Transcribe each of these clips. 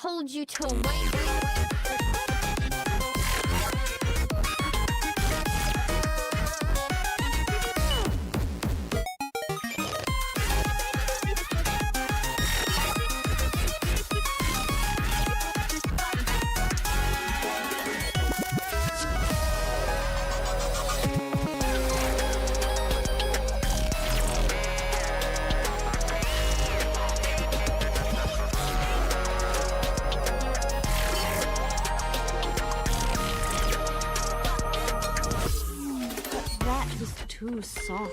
told you to wait. That was too soft.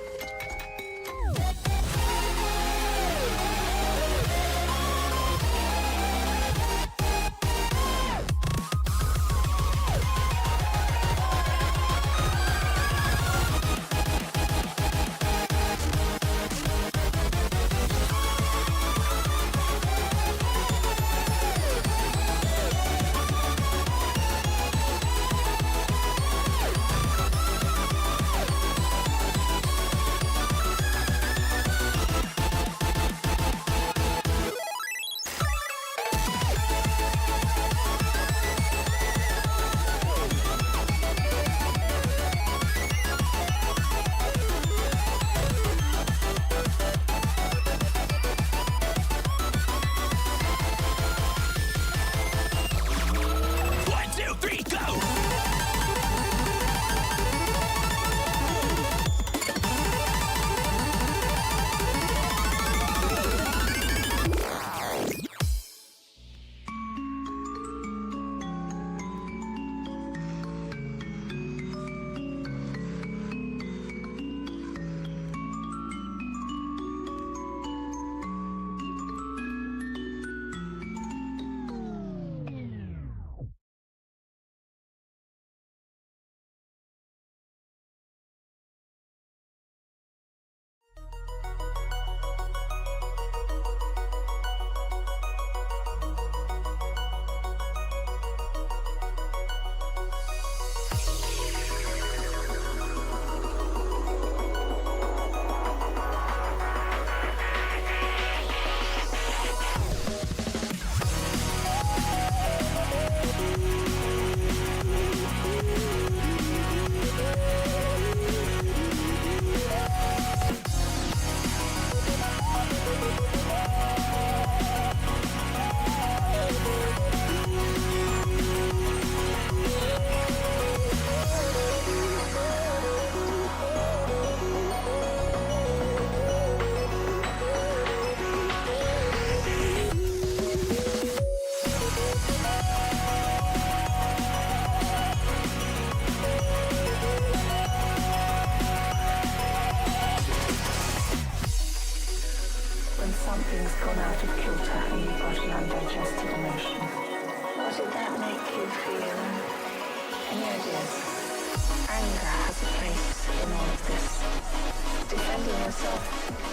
yourself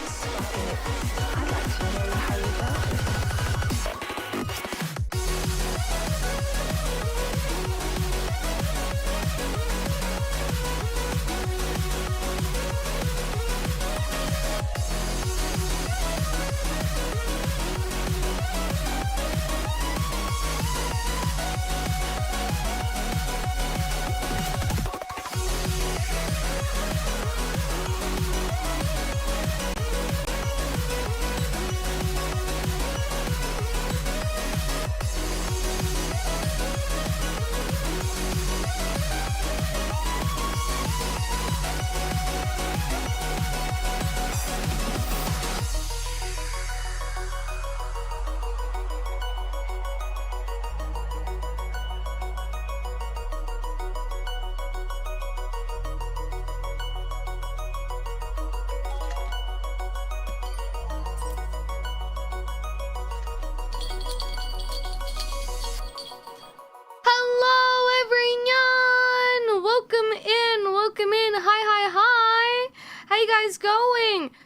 stuck in it. I'd like to know how you dealt with it.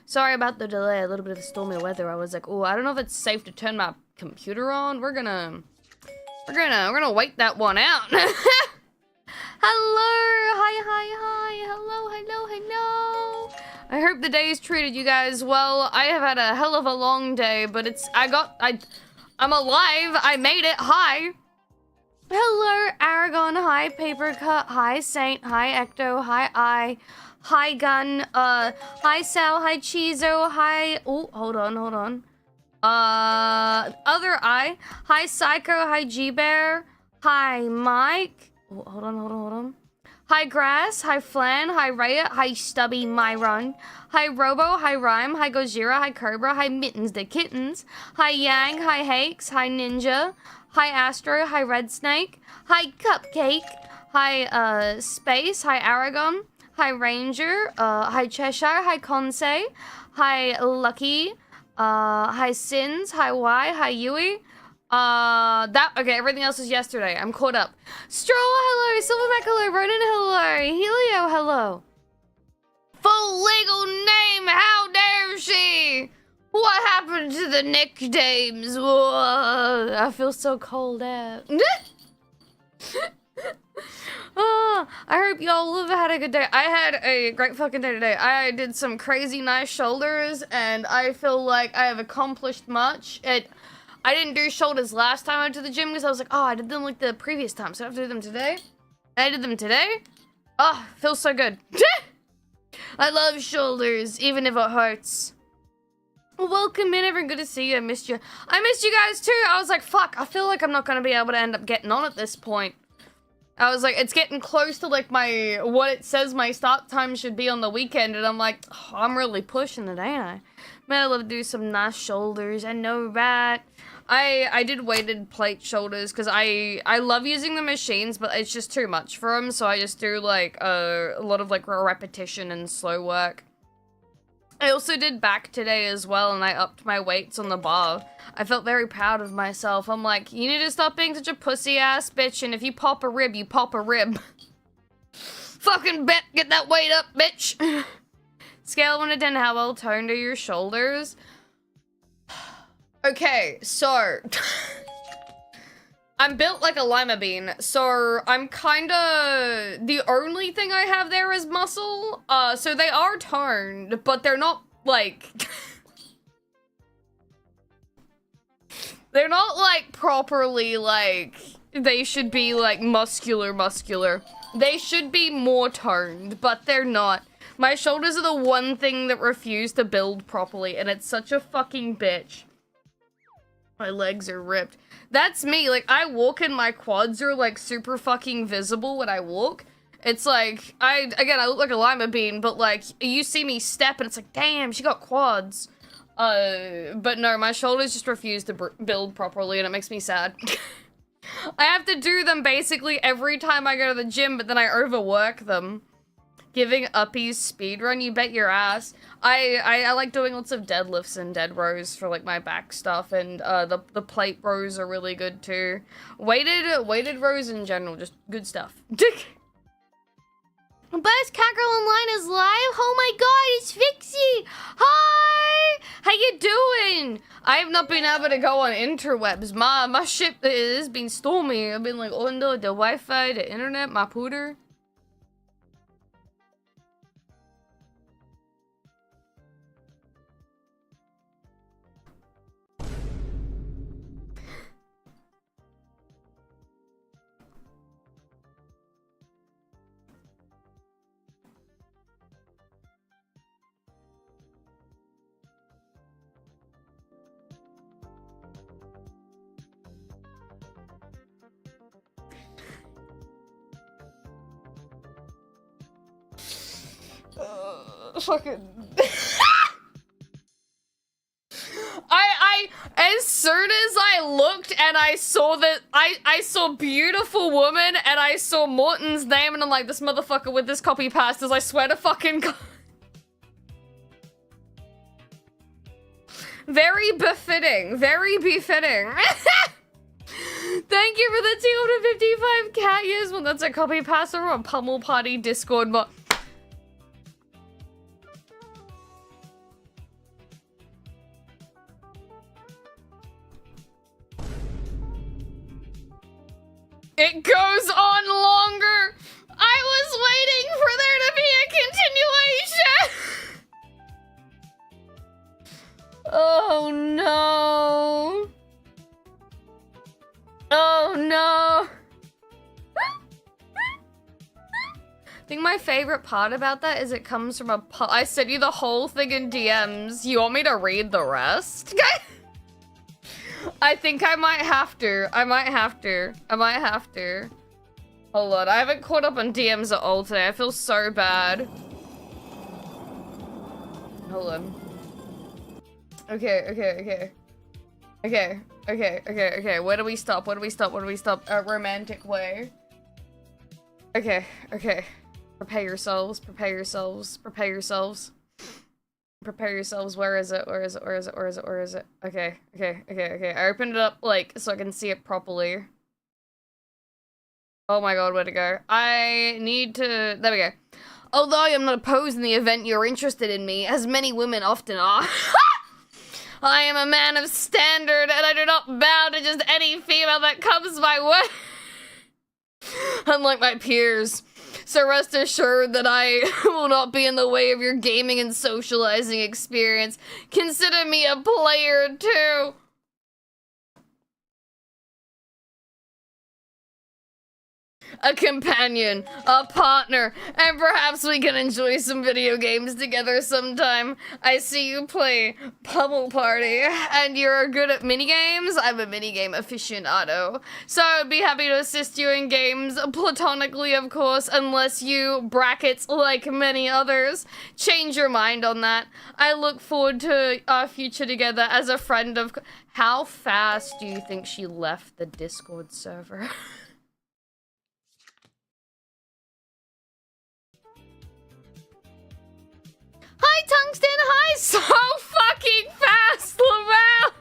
Sorry about the delay, a little bit of the stormy weather. I was like, oh, I don't know if it's safe to turn my computer on. We're gonna wait that one out. Hello, hi, hello. I hope the day's treated you guys well. I have had a hell of a long day, but I'm alive. I made it. Hi. Hello, Aragon. Hi, Papercut. Hi, Saint. Hi, Ecto. Hi, I. Hi, Gun. Hi, Sal. Hi, Chizo. Hi. Oh, hold on. Other I. Hi, Psycho. Hi, G-Bear. Hi, Mike. Oh, hold on. Hi, Grass. Hi, Flan. Hi, Raya. Hi, Stubby Myron. Hi, Robo. Hi, Rhyme. Hi, Gojira. Hi, Cobra. Hi, Mittens the Kittens. Hi, Yang. Hi, Hakes. Hi, Ninja. Hi, Astro. Hi, Red Snake. Hi, Cupcake. Hi, Space. Hi, Aragon. Hi, Ranger. Hi, Cheshire. Hi, Consei. Hi, Lucky. Hi, Sins. Hi, Y. Hi, Yui. Okay, everything else is yesterday. I'm caught up. Stroll, hello. Silverback, hello. Ronan, hello. Helio, hello. Full legal name, how dare she? What happened to the nicknames? Whoa, I feel so cold out. Oh, I hope y'all have had a good day. I had a great fucking day today. I did some crazy nice shoulders, and I feel like I have accomplished much. I didn't do shoulders last time I went to the gym because I was like, oh, I did them like the previous time, so I have to do them today. I did them today. Oh, feels so good. I love shoulders, even if it hurts. Welcome in, everyone. Good to see you. I missed you. I missed you guys too. I was like, fuck, I feel like I'm not going to be able to end up getting on at this point. I was like, it's getting close to like what it says my start time should be on the weekend, and I'm like, oh, I'm really pushing it, ain't I? Man, I love to do some nice shoulders. I know that. I did weighted plate shoulders because I love using the machines, but it's just too much for them, so I just do like a lot of like repetition and slow work. I also did back today as well, and I upped my weights on the bar. I felt very proud of myself. I'm like, you need to stop being such a pussy-ass bitch, and if you pop a rib, you pop a rib. Fucking bet, get that weight up, bitch. Scale 1 to 10, how well toned are your shoulders? Okay, so... I'm built like a lima bean, so I'm kinda... The only thing I have there is muscle. So they are toned, but they're not, like... they're not, like, properly, like... They should be, like, muscular. They should be more toned, but they're not. My shoulders are the one thing that refuse to build properly, and it's such a fucking bitch. My legs are ripped. That's me. Like, I walk and my quads are, like, super fucking visible when I walk. It's like, I look like a lima bean, but, like, you see me step and it's like, damn, she got quads. But no, my shoulders just refuse to build properly, and it makes me sad. I have to do them basically every time I go to the gym, but then I overwork them. Giving uppies speedrun, you bet your ass. I like doing lots of deadlifts and dead rows for like my back stuff, and the plate rows are really good too. Weighted rows in general, just good stuff. Best Catgirl Online is live? Oh my god, it's Fixie! I have not been able to go on interwebs. My ship has been stormy. I've been like under the Wi-Fi, the internet, my pooter. Fucking as soon as I looked and I saw that I saw beautiful woman and I saw Morton's name and I'm like, this motherfucker with this copy pastas, I swear to fucking God. Very befitting, very befitting. Thank you for the 255 cat years. Well, that's a copy pasta or a pummel party Discord bot. It goes on longer. I was waiting for there to be a continuation. Oh no. Oh no. I think my favorite part about that is it comes from I sent you the whole thing in DMs. You want me to read the rest? I think I might have to. I might have to. Hold on, I haven't caught up on DMs at all today. I feel so bad. Hold on. Okay. Where do we stop? A romantic way. Okay. Prepare yourselves. Where is it? Okay. I opened it up, like, so I can see it properly. Oh my god, where'd it go? I need to... There we go. Although I am not opposed in the event you're interested in me, as many women often are. I am a man of standard, and I do not bow to just any female that comes my way. Unlike my peers. So rest assured that I will not be in the way of your gaming and socializing experience. Consider me a player, too. A companion, a partner, and perhaps we can enjoy some video games together sometime. I see you play Pummel Party, and you're good at minigames. I'm a minigame aficionado, so I'd be happy to assist you in games, platonically of course, unless you, brackets, like many others, change your mind on that. I look forward to our future together as a friend of... How fast do you think she left the Discord server? Hi, Tungsten! Hi! So fucking fast, Lavelle!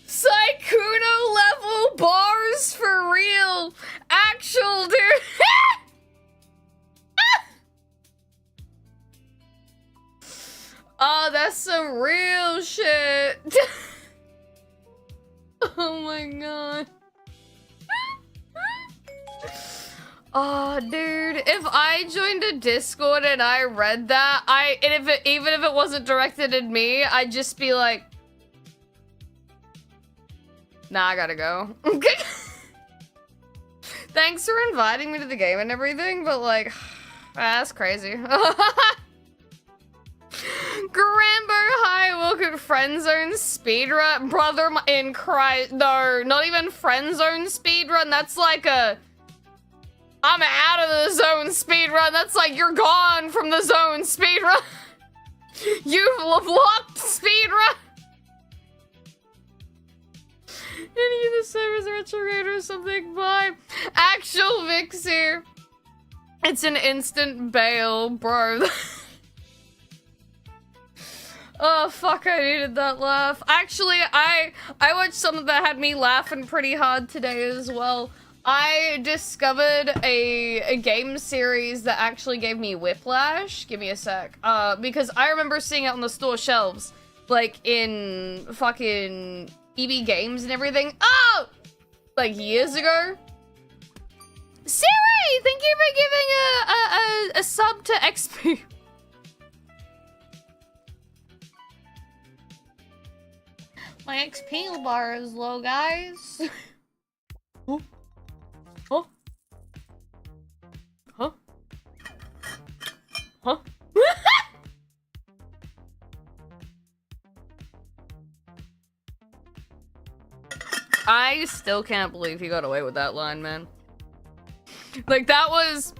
Sykkuno level bars for real! Actual, dude! Oh, that's some real shit! Oh my god. Oh, dude, if I joined a Discord and I read that, even if it wasn't directed at me, I'd just be like, nah, I gotta go. Thanks for inviting me to the game and everything, but like, that's crazy. Grambo, hi, welcome Friendzone Speedrun. Brother in Christ, no, not even Friendzone Speedrun, that's like a... I'm out of the zone speedrun. That's like you're gone from the zone speedrun. You've locked speedrun. Any of the servers retrograde or something. Bye. Actual Vixie. It's an instant bail, bro. Oh fuck! I needed that laugh. Actually, I watched something that had me laughing pretty hard today as well. I discovered a game series that actually gave me whiplash. Give me a sec. Because I remember seeing it on the store shelves, like in fucking EB Games and everything. Oh! Like years ago. Siri, thank you for giving a sub to XP. My XP bar is low, guys. Oh. Oh. Huh? Huh? I still can't believe he got away with that line, man. Like, that was...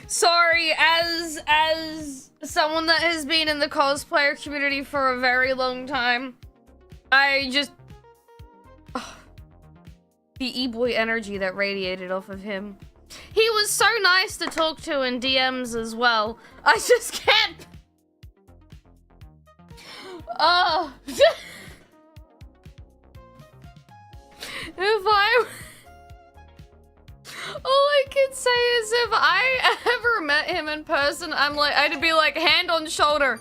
Sorry, as someone that has been in the cosplayer community for a very long time, I just... the e-boy energy that radiated off of him. He was so nice to talk to in DMs as well. I just can't... If I... All I can say is if I ever met him in person, I'd be like, hand on shoulder,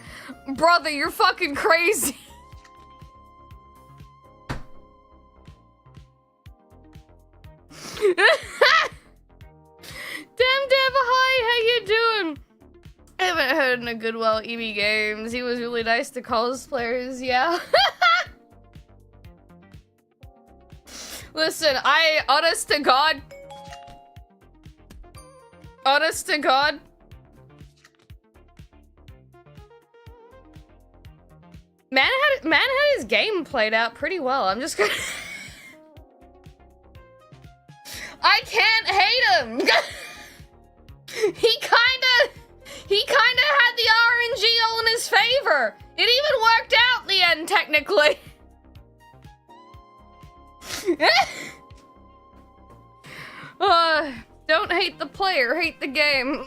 brother, you're fucking crazy. Damn, hi, how you doing? I haven't heard in a good while EB Games. He was really nice to cosplayers, yeah. Listen, honest to God, man had his game played out pretty well. I'm just gonna... I can't hate him. He kinda had the RNG all in his favor. It even worked out in the end, technically. Don't hate the player, hate the game.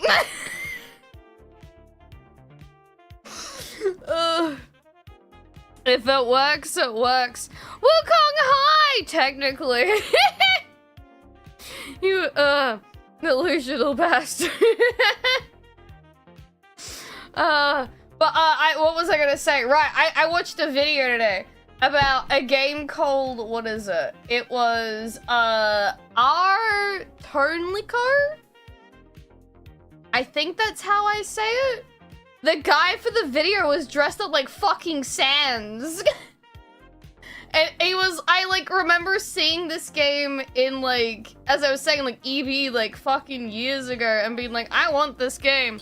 If it works, it works. Wukong, hi, technically. You, delusional bastard. What was I gonna say? Right, I watched a video today about a game called, what is it? It was, Tonlico? I think that's how I say it. The guy for the video was dressed up like fucking Sans. And I remember seeing this game in, like, as I was saying, like, EV, like, fucking years ago, and being like, I want this game.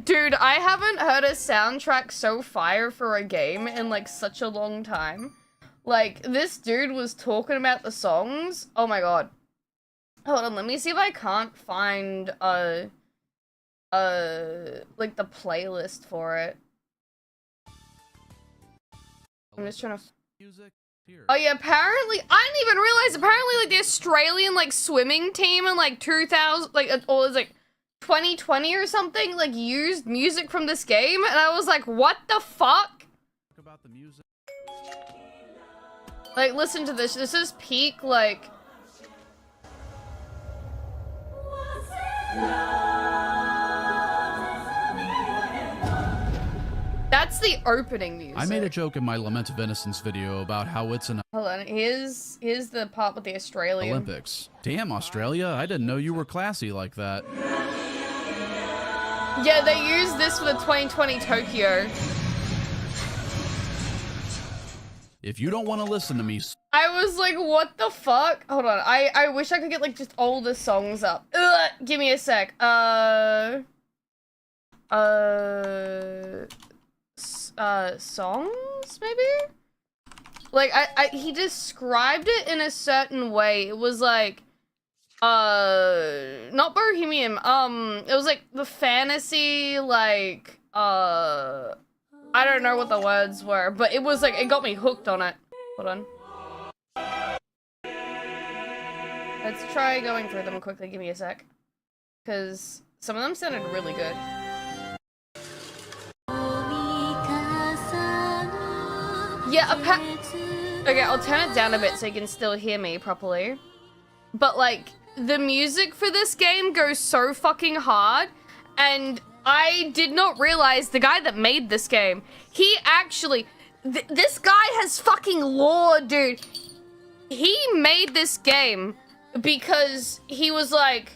Dude, I haven't heard a soundtrack so fire for a game in, like, such a long time. Like, this dude was talking about the songs. Oh my god. Hold on, let me see if I can't find, like, the playlist for it. I'm just trying to... Oh yeah, apparently, I didn't even realize, apparently, like, the Australian, like, swimming team in, like, 2000, like, or it was, like, 2020 or something, like, used music from this game, and I was like, what the fuck? About the music. Like, listen to this. This is peak, like... That's the opening music. I made a joke in my Lament of Innocence video about how it's an Hold on, here's the part with the Australian. Olympics. Damn, Australia, I didn't know you were classy like that. Yeah, they used this for the 2020 Tokyo. If you don't want to listen to me... I was like, what the fuck? Hold on, I wish I could get, like, just all the songs up. Ugh, give me a sec. Songs, maybe? Like, he described it in a certain way. It was like, not Bohemian, it was like the fantasy, like, I don't know what the words were, but it was like, it got me hooked on it. Hold on. Let's try going through them quickly, give me a sec. Because some of them sounded really good. Yeah, Okay, I'll turn it down a bit so you can still hear me properly. But like, the music for this game goes so fucking hard, and I did not realize the guy that made this game, he actually, this guy has fucking lore, dude. He made this game because he was like,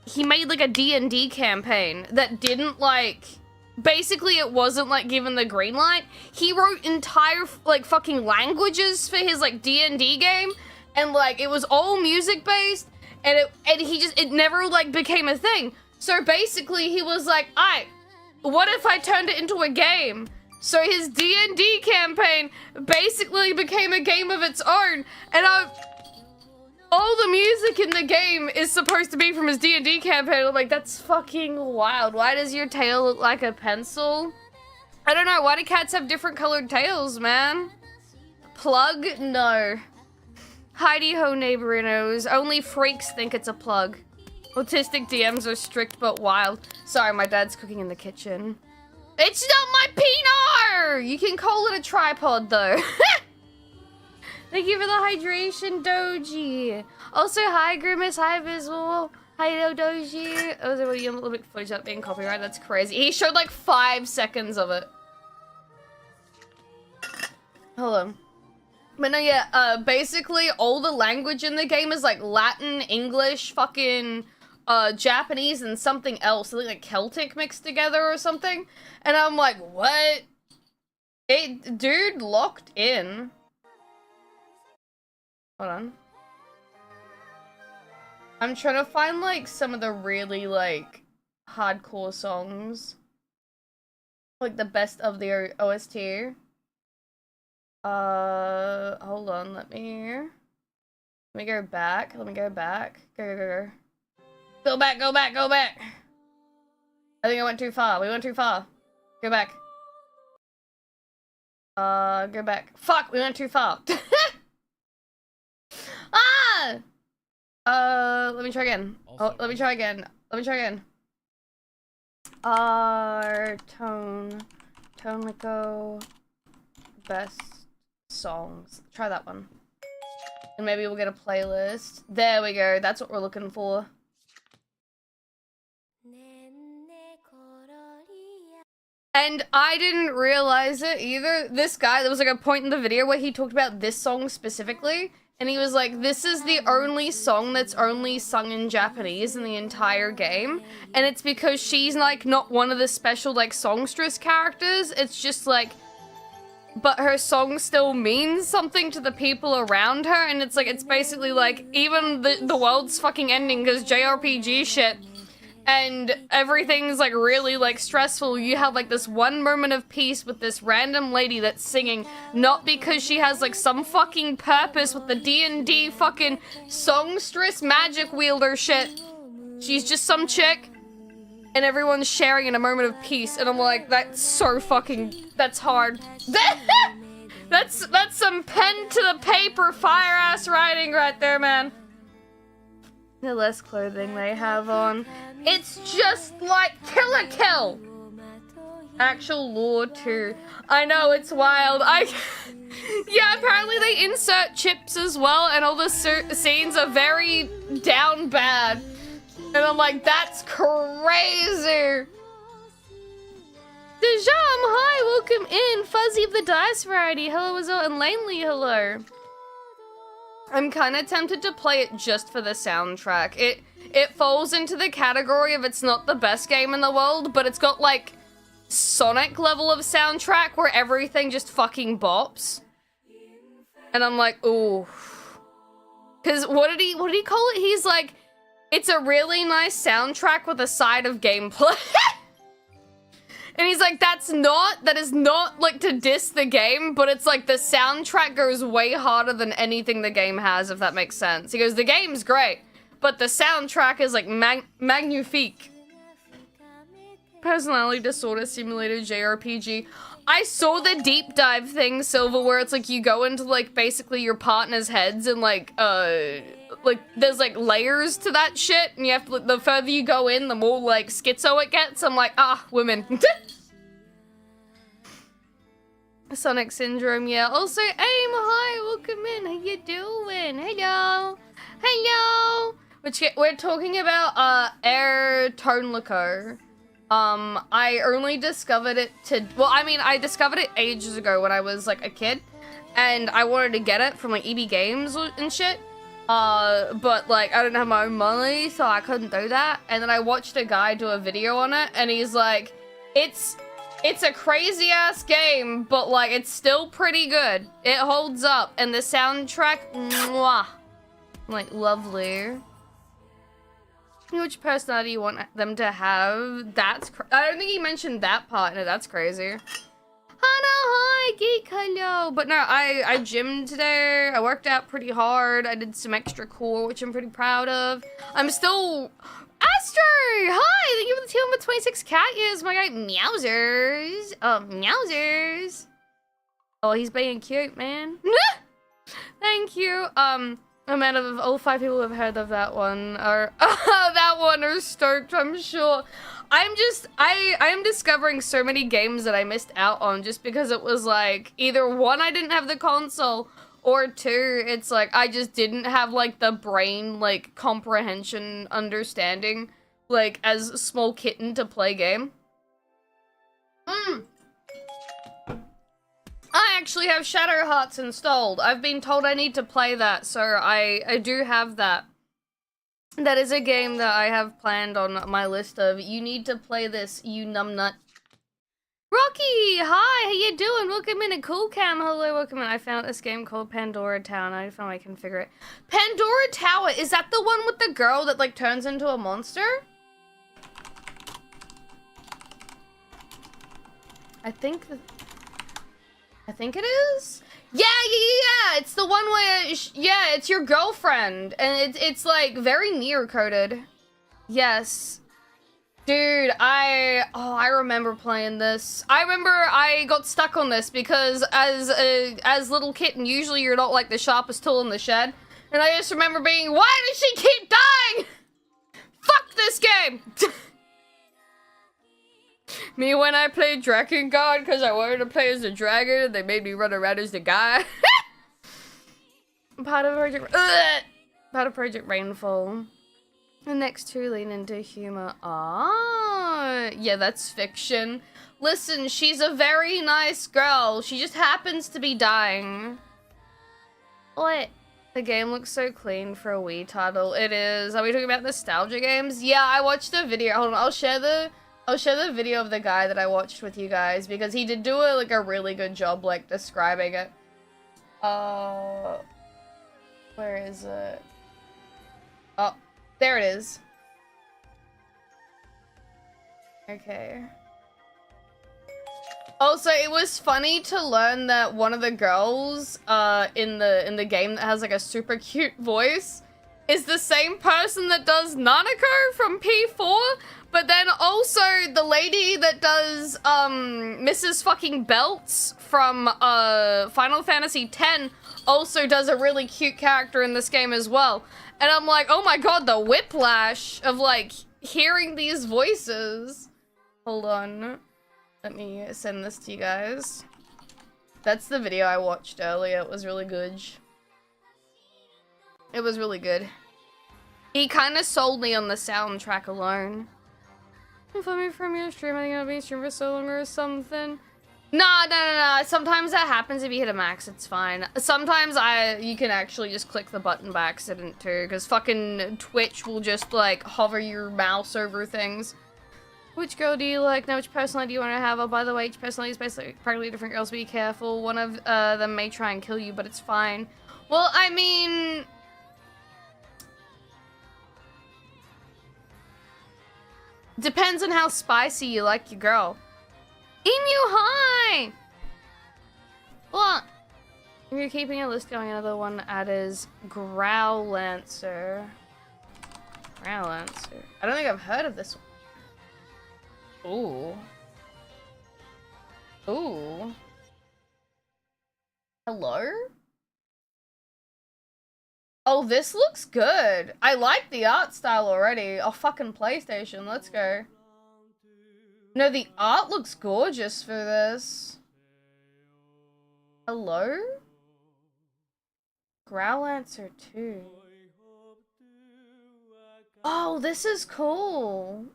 he made like a D&D campaign that didn't like, basically it wasn't like given the green light. He wrote entire like fucking languages for his like D&D game, and like it was all music based, and it never like became a thing. So basically he was like, alright, what if I turned it into a game? So his D&D campaign basically became a game of its own, and all the music in the game is supposed to be from his D&D campaign. I'm like, that's fucking wild. Why does your tail look like a pencil? I don't know, why do cats have different colored tails, man? Plug? No. Heidi-ho neighborinos. Only freaks think it's a plug. Autistic DMs are strict but wild. Sorry, my dad's cooking in the kitchen. It's not my pinar! You can call it a tripod, though. Thank you for the hydration, Doji. Also, hi, Grimace. Hi, Visual. Hi, Doji. Oh, there was a little bit of footage of being copyright. That's crazy. He showed like 5 seconds of it. Hold on. But no, yeah, basically all the language in the game is like Latin, English, fucking Japanese, and something else. Something like Celtic mixed together or something. And I'm like, what? Dude locked in. Hold on. I'm trying to find like some of the really like hardcore songs. Like the best of the OST. Hold on, let me go back. Go. Go back. I think I went too far. We went too far. Go back. Go back. Fuck, we went too far. Let me try again. Let me try again. Tonico, best songs. Try that one. And maybe we'll get a playlist. There we go. That's what we're looking for. And I didn't realize it either. This guy, there was like a point in the video where he talked about this song specifically. And he was like, this is the only song that's only sung in Japanese in the entire game. And it's because she's like not one of the special like songstress characters. It's just like, but her song still means something to the people around her. And it's like, it's basically like, even the world's fucking ending because JRPG shit. And everything's like really like stressful. You have like this one moment of peace with this random lady that's singing, not because she has like some fucking purpose with the D&D fucking songstress magic wielder shit. She's just some chick, and everyone's sharing in a moment of peace. And I'm like, that's so fucking, that's hard. That's some pen to the paper fire ass writing right there, man. The less clothing they have on. It's just like Kill la Kill! Actual lore too. I know, it's wild. Yeah, apparently they insert chips as well, and all the scenes are very down bad. And I'm like, that's crazy! Dejam, hi, welcome in. Fuzzy of the Dice Variety, hello as well, and Lanely, hello. I'm kind of tempted to play it just for the soundtrack. It falls into the category of it's not the best game in the world, but it's got like Sonic level of soundtrack where everything just fucking bops. And I'm like, ooh. Cause what did he call it? He's like, it's a really nice soundtrack with a side of gameplay. And he's like, that is not like to diss the game, but it's like the soundtrack goes way harder than anything the game has, if that makes sense. He goes, the game's great, but the soundtrack is like magnifique. Personality disorder simulator JRPG. I saw the deep dive thing, Silver, where it's like you go into like basically your partner's heads and like there's like layers to that shit, and you have to, the further you go in, the more like schizo it gets. I'm like, ah, women. Sonic Syndrome, yeah. Also, Aim, hi, welcome in. How you doing? Hello. Hello. We're talking about, Air Tonelico. I only discovered it well, I mean, I discovered it ages ago when I was, like, a kid. And I wanted to get it from, like, EB Games and shit. But, like, I didn't have my own money, so I couldn't do that. And then I watched a guy do a video on it, and he's like, it's a crazy-ass game, but, like, it's still pretty good. It holds up, and the soundtrack, mwah. Like, lovely. Which personality you want them to have? I don't think he mentioned that part. No, that's crazy. Hana, hi, geek, hello. But no, I gymmed today. I worked out pretty hard. I did some extra core, which I'm pretty proud of. I'm still... Astro! Hi! Thank you for the 2 number 26 cat years, my guy. Meowsers. Meowsers. Oh, he's being cute, man. Thank you. A man of all 5 people who have heard of that one are that one are stoked, I'm sure. I am discovering so many games that I missed out on just because it was like either 1, I didn't have the console, or 2, it's like I just didn't have like the brain like comprehension understanding like as a small kitten to play game. I actually have Shadow Hearts installed. I've been told I need to play that, so I do have that. That is a game that I have planned on my list of, you need to play this, you numbnut. Rocky, hi, how you doing? Welcome in, a cool cam, hello, welcome in. I found this game called Pandora Town. I found I can figure it. Pandora Tower, is that the one with the girl that like turns into a monster? I think it is. Yeah. It's the one where, yeah, it's your girlfriend, and it's like very near coded. Yes, dude. I remember playing this. I remember I got stuck on this because as little kitten, usually you're not like the sharpest tool in the shed, and I just remember being, why does she keep dying? Fuck this game. Me when I played Dragon God because I wanted to play as the dragon, they made me run around as the guy. Part of Project Rainfall. The next 2 lean into humor. Ah, yeah, that's fiction. Listen, she's a very nice girl. She just happens to be dying. What? The game looks so clean for a Wii title. It is. Are we talking about nostalgia games? Yeah, I watched the video. Hold on, I'll share the video of the guy that I watched with you guys because he did do a really good job like describing it. Where is it? Oh, there it is. Okay. Also, it was funny to learn that one of the girls in the game that has like a super cute voice is the same person that does Nanako from P4, but then also the lady that does Mrs. fucking Belts from Final Fantasy X also does a really cute character in this game as well. And I'm like, oh my god, the whiplash of like hearing these voices. Hold on. Let me send this to you guys. That's the video I watched earlier. It was really good. It was really good. He kind of sold me on the soundtrack alone. Follow me from your stream. I think I'll be stream for so long or something. Nah. Sometimes that happens if you hit a max. It's fine. Sometimes you can actually just click the button by accident too, because fucking Twitch will just like hover your mouse over things. Which girl do you like? Now, which personality do you want to have? Oh, by the way, each personality is basically practically different girls. Be careful. One of them may try and kill you, but it's fine. Well, I mean... depends on how spicy you like your girl. Emu, hi! What? If you're keeping a list going, another one add is Growlancer. Growlancer. I don't think I've heard of this one. Ooh. Ooh. Hello? Oh, this looks good. I like the art style already. Oh, fucking PlayStation. Let's go. No, the art looks gorgeous for this. Hello? Growlancer 2. Oh, this is cool.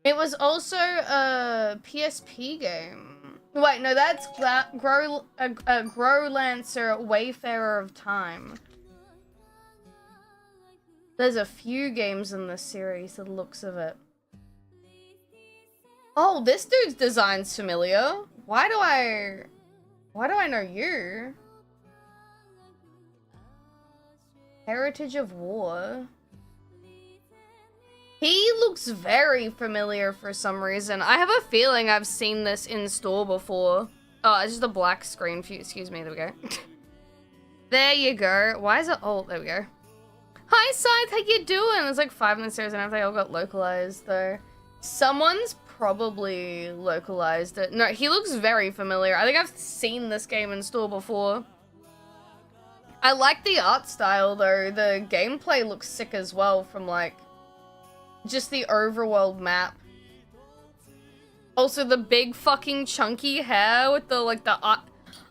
It was also a PSP game. Wait, no, that's Growlancer Wayfarer of Time. There's a few games in this series, the looks of it. Oh, this dude's design's familiar. Why do I know you? Heritage of War. He looks very familiar for some reason. I have a feeling I've seen this in store before. Oh, it's just a black screen for you. Excuse me. There we go. There you go. Why is it? Oh, there we go. Hi, Scythe. How you doing? There's like 5 in the series, and they all got localized though. Someone's probably localized it. No, he looks very familiar. I think I've seen this game in store before. I like the art style though. The gameplay looks sick as well from like just the overworld map. Also the big fucking chunky hair with the like the art.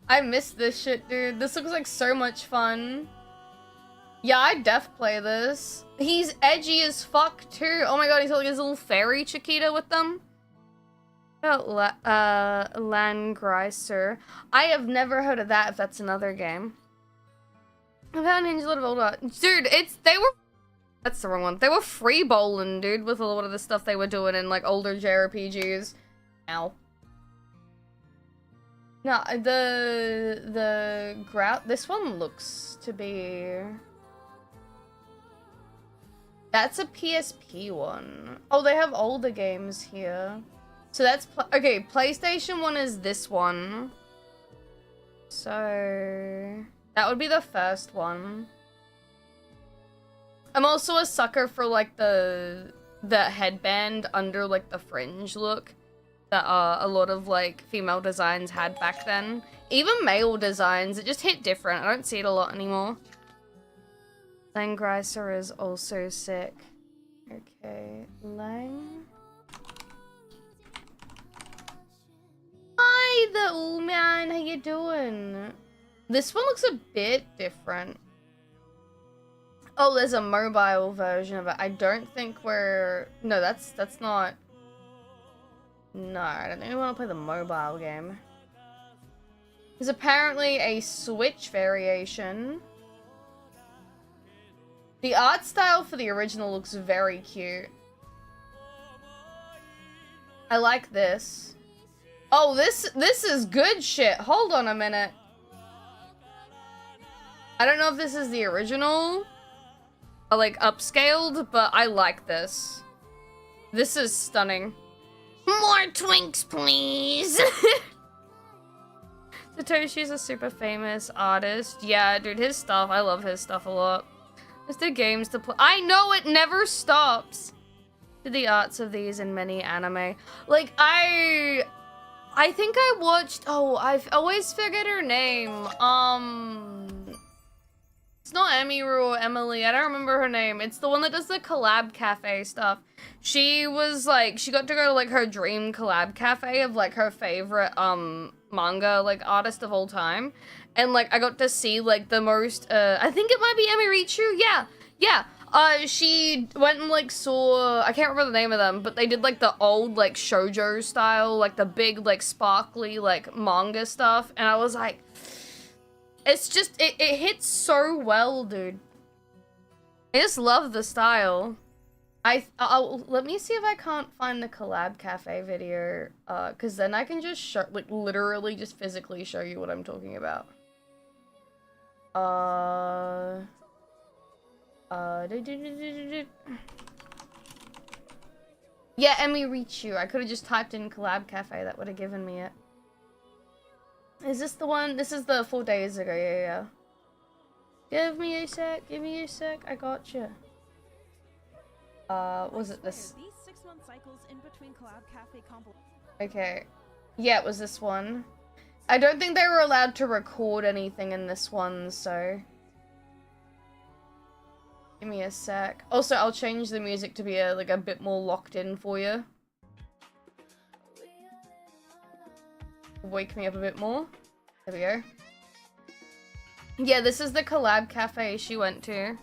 I miss this shit, dude. This looks like so much fun. Yeah, I'd def play this. He's edgy as fuck too. Oh my god, he's got like his little fairy Chiquita with them. Landgreiser. I have never heard of that if that's another game. I've had Ninja a lot of old art. Dude, that's the wrong one. They were free bowling, dude, with a lot of the stuff they were doing in like older JRPGs. Ow. No, this one looks to be... That's a PSP one. Oh, they have older games here. So that's... Okay, PlayStation 1 is this one. So... That would be the first one. I'm also a sucker for like the headband under like the fringe look that a lot of like female designs had back then. Even male designs, it just hit different. I don't see it a lot anymore. Langgreiser is also sick. Okay, Lang. Hi, the old man. How you doing? This one looks a bit different. Oh, there's a mobile version of it. I don't think we're... No, that's not... No, I don't think we want to play the mobile game. There's apparently a Switch variation. The art style for the original looks very cute. I like this. Oh, this is good shit. Hold on a minute. I don't know if this is the original, or like upscaled, but I like this. This is stunning. More twinks, please. Satoshi's a super famous artist. Yeah, dude, his stuff, I love his stuff a lot. Let's do games to play. I know it never stops. Did the arts of these in many anime. Like, I think I watched, oh, I've always forget her name. It's not Emiru or Emily. I don't remember her name. It's the one that does the collab cafe stuff. She was like, she got to go to like her dream collab cafe of like her favorite manga like artist of all time. And like I got to see like the most I think it might be Emirichu. Yeah. She went and like saw, I can't remember the name of them, but they did like the old like shoujo style, like the big like sparkly like manga stuff, and I was like, it's just, it hits so well, dude. I just love the style. Let me see if I can't find the collab cafe video, cause then I can just show, like literally just physically show you what I'm talking about. Yeah, Emmy reach you. I could have just typed in collab cafe, that would have given me it. Is this the one? This is the 4 days ago, yeah. Give me a sec, I got you. Was it this? These 6-month cycles in between collab cafe okay. Yeah, it was this one. I don't think they were allowed to record anything in this one, so... Give me a sec. Also, I'll change the music to be like a bit more locked in for you. Wake me up a bit more. There we go. Yeah, this is the collab cafe she went to.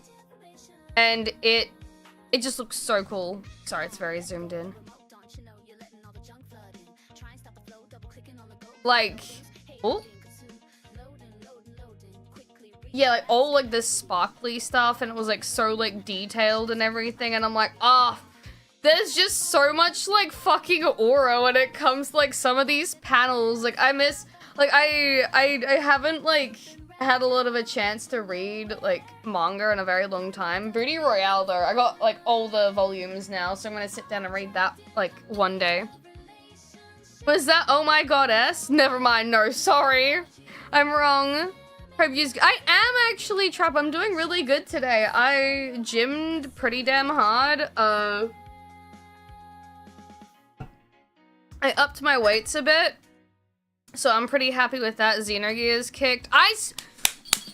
And it just looks so cool. Sorry, it's very zoomed in. Like, oh. Yeah, like all like this sparkly stuff, and it was like so like detailed and everything, and I'm like, ah, there's just so much like fucking aura when it comes to like some of these panels. Like I miss, like I haven't like had a lot of a chance to read like manga in a very long time. Booty Royale though, I got like all the volumes now, so I'm gonna sit down and read that like one day. Was that Oh My Goddess? Never mind, no, sorry. I'm wrong. Hope you. I am actually, Trap. I'm doing really good today. I gymmed pretty damn hard. I upped my weights a bit, so I'm pretty happy with that. Xenogears kicked. I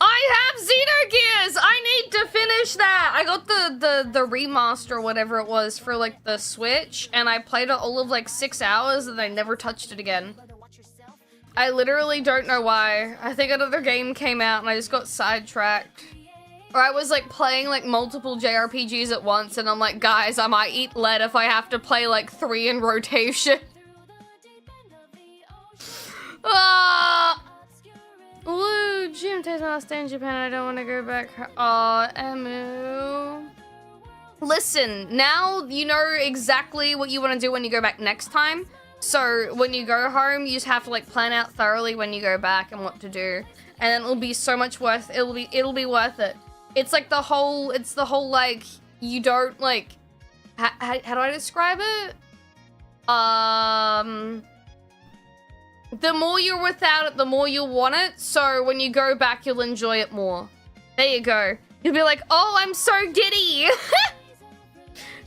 have Xenogears. I need to finish that. I got the remaster or whatever it was for like the Switch, and I played it all of like 6 hours, and I never touched it again. I literally don't know why. I think another game came out and I just got sidetracked. Or I was like playing like multiple JRPGs at once, and I'm like, guys, I might eat lead if I have to play like 3 in rotation. Ah! Woo, gym takes my last day in Japan. I don't want to go back. Aw, Emu. Listen, now you know exactly what you want to do when you go back next time. So when you go home, you just have to like plan out thoroughly when you go back and what to do, and then it'll be so much worth. It'll be worth it. It's like the whole. It's the whole like you don't like. How do I describe it? The more you're without it, the more you'll want it. So when you go back, you'll enjoy it more. There you go. You'll be like, oh, I'm so giddy.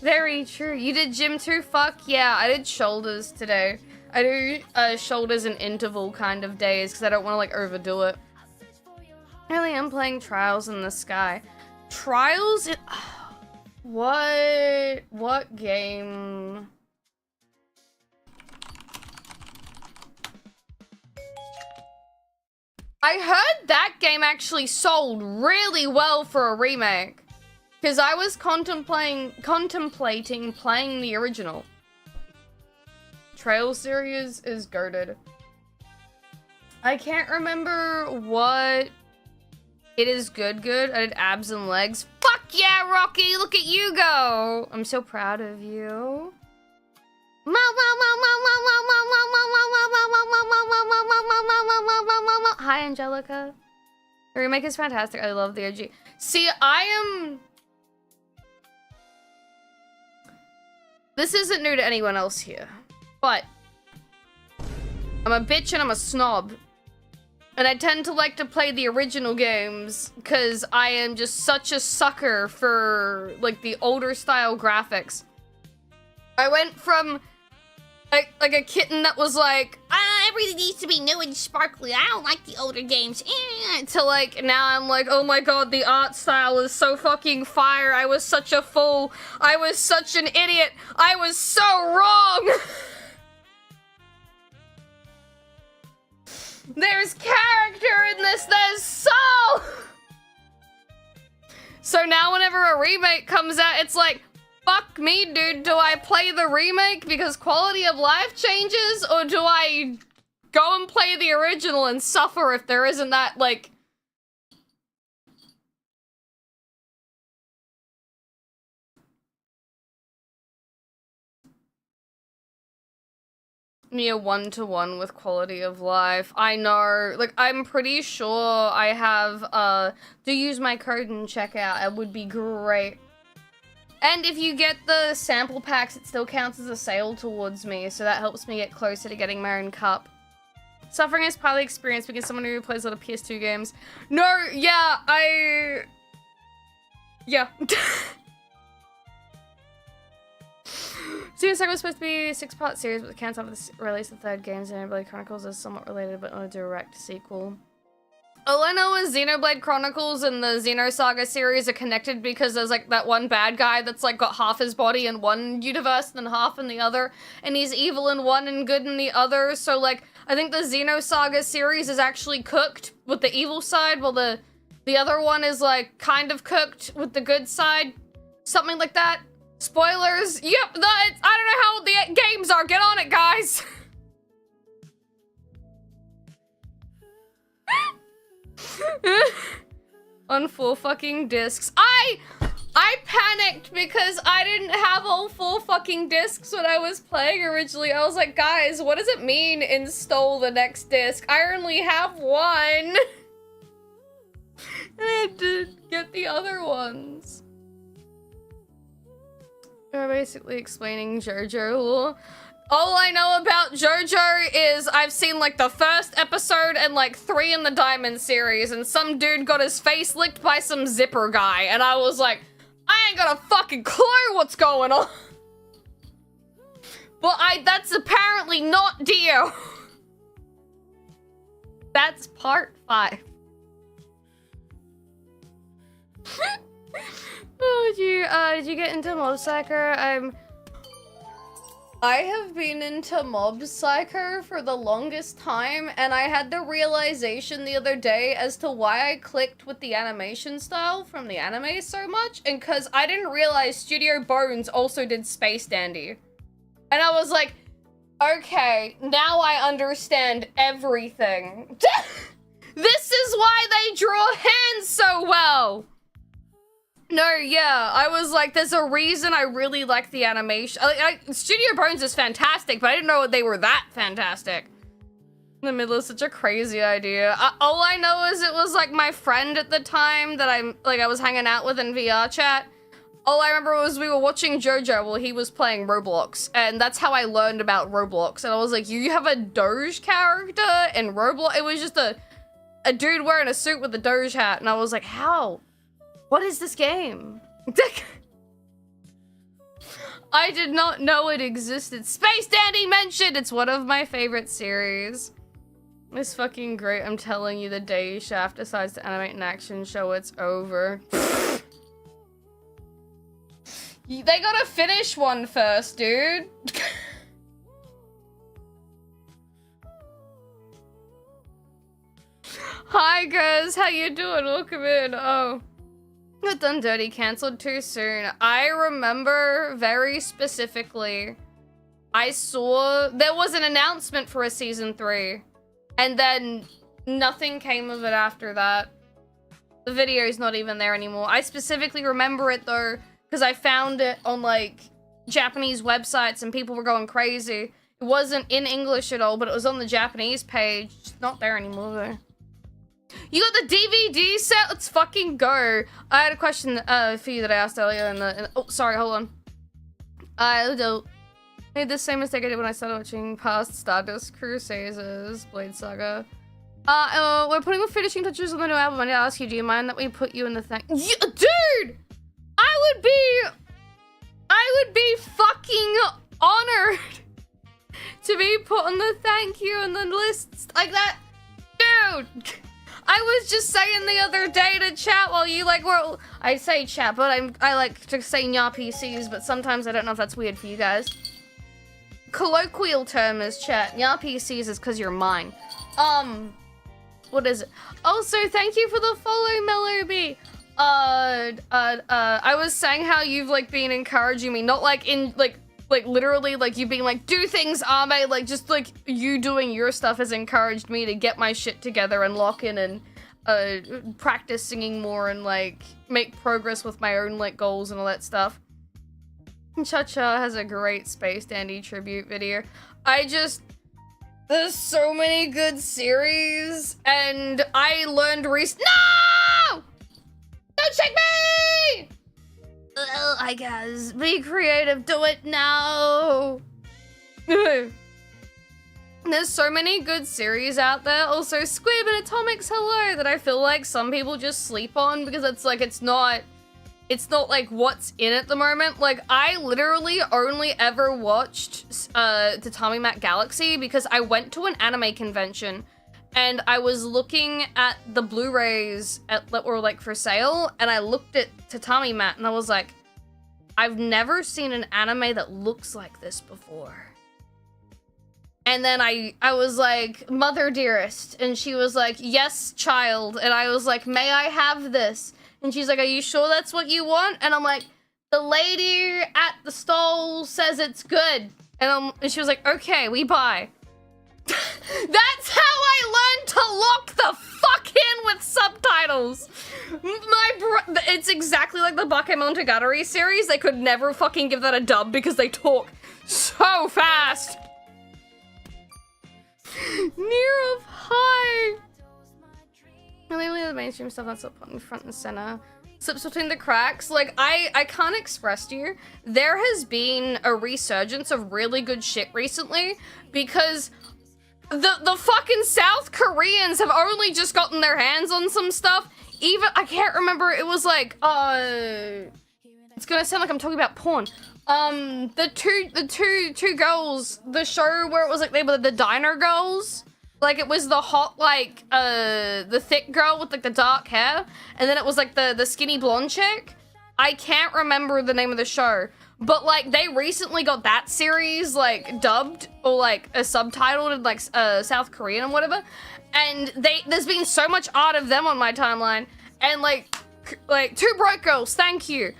Very true. You did gym too? Fuck yeah, I did shoulders today. I do shoulders and interval kind of days because I don't want to like overdo it. Really, I'm playing Trials in the Sky. Trials? What game? I heard that game actually sold really well for a remake. Because I was contemplating playing the original. Trail series is goated. I can't remember what it is good. I did abs and legs. Fuck yeah, Rocky! Look at you go! I'm so proud of you. Hi, Angelica. The remake is fantastic. I love the OG. See, this isn't new to anyone else here, but I'm a bitch and I'm a snob. And I tend to like to play the original games because I am just such a sucker for like the older style graphics. I went from like a kitten that was like, everything needs to be new and sparkly. I don't like the older games. To like, now I'm like, oh my god, the art style is so fucking fire. I was such a fool. I was such an idiot. I was so wrong. There's character in this. There's soul. So now whenever a remake comes out, it's like, fuck me, dude. Do I play the remake because quality of life changes, or do I go and play the original and suffer if there isn't that, like... near one-to-one with quality of life. I know, like, I'm pretty sure I have, do use my code and check out. It would be great. And if you get the sample packs, it still counts as a sale towards me, so that helps me get closer to getting my own cup. Suffering is partly experience because someone who plays a lot of PS2 games. No, yeah, yeah. Xenosaga was supposed to be a 6-part series, but they canceled after the release of the 3rd game. Xenoblade Chronicles is somewhat related, but not a direct sequel. All I know is Xenoblade Chronicles and the Xenosaga series are connected because there's like that one bad guy that's like got half his body in one universe and then half in the other, and he's evil in one and good in the other. So like, I think the Xenosaga series is actually cooked with the evil side, while the The other one is like kind of cooked with the good side. Something like that. Spoilers. Yep, I don't know how the games are. Get on it, guys. On 4 fucking discs. I panicked because I didn't have all 4 fucking discs when I was playing originally. I was like, guys, what does it mean install the next disc? I only have 1. And I had to get the other ones. They're basically explaining JoJo lore. All I know about JoJo is I've seen like the first episode and like 3 in the Diamond series, and some dude got his face licked by some zipper guy, and I was like, I ain't got a fucking clue what's going on. But that's apparently not Dio. That's part 5. Oh, did you get into Mob Psycho? I have been into Mob Psycho for the longest time, and I had the realization the other day as to why I clicked with the animation style from the anime so much, and cause I didn't realize Studio Bones also did Space Dandy. And I was like, okay, now I understand everything. This is why they draw hands so well! No, yeah, I was like, there's a reason I really like the animation. Studio Bones is fantastic, but I didn't know they were that fantastic. In the middle of such a crazy idea. All I know is it was like my friend at the time that I was hanging out with in VR chat. All I remember was we were watching JoJo while he was playing Roblox, and that's how I learned about Roblox. And I was like, you have a Doge character in Roblox? It was just a dude wearing a suit with a Doge hat, and I was like, how? What is this game? I did not know it existed. Space Dandy mentioned! It's one of my favorite series. It's fucking great. I'm telling you, the day Shaft decides to animate an action show, it's over. They gotta finish one first, dude. Hi guys, how you doing? Welcome in. Oh. Got Done Dirty canceled too soon. I remember very specifically, I saw there was an announcement for a season 3, and then nothing came of it after that. The video's not even there anymore. I specifically remember it though, because I found it on like Japanese websites and people were going crazy. It wasn't in English at all, but it was on the Japanese page. It's not there anymore though. You got the DVD set? Let's fucking go. I had a question for you that I asked earlier oh, sorry, hold on. I made the same mistake I did when I started watching past Stardust Crusaders, Blade Saga. We're putting the finishing touches on the new album. I need to ask you, do you mind that we put you in the thing? Yeah, dude! I would be fucking honored to be put on the thank you and the lists like that. Dude! I was just saying the other day to chat while you like were. I say chat, but I like to say nya PCs, but sometimes I don't know if that's weird for you guys. Colloquial term is chat. Nya PCs is because you're mine. What is it? Also, thank you for the follow, Mellowbee. I was saying how you've like been encouraging me, not like in like literally like you being like, do things, Ame, like just like you doing your stuff has encouraged me to get my shit together and lock in and practice singing more and like make progress with my own like goals and all that stuff. Cha-Cha has a great Space Dandy tribute video. There's so many good series, and I learned No! Don't shake me! Well, I guess. Be creative, do it now! There's so many good series out there. Also, Squib and Atomics Hello that I feel like some people just sleep on because it's like, it's not like what's in at the moment. Like, I literally only ever watched Tatami Mat Galaxy because I went to an anime convention and I was looking at the Blu-rays that were like for sale, and I looked at Tatami Mat and I was like, I've never seen an anime that looks like this before. And then I was like, "Mother dearest," and she was like, "Yes, child." And I was like, "May I have this?" And she's like, "Are you sure that's what you want?" And I'm like, "The lady at the stall says it's good." And she was like, "Okay, we buy." That's how I learned to lock the fuck in with subtitles. It's exactly like the Bakemonogatari series. They could never fucking give that a dub because they talk so fast. Near of high. Really the mainstream stuff that's up on front and center. Slips between the cracks. Like, I can't express to you. There has been a resurgence of really good shit recently because the fucking South Koreans have only just gotten their hands on some stuff. Even, I can't remember, it was like, it's gonna sound like I'm talking about porn. The two girls, the show where it was like they were the diner girls, like it was the hot, like, the thick girl with like the dark hair, and then it was like the skinny blonde chick. I can't remember the name of the show, but like they recently got that series like dubbed or like subtitled in like South Korean and whatever, and there's been so much art of them on my timeline, and like Two Broke Girls, thank you.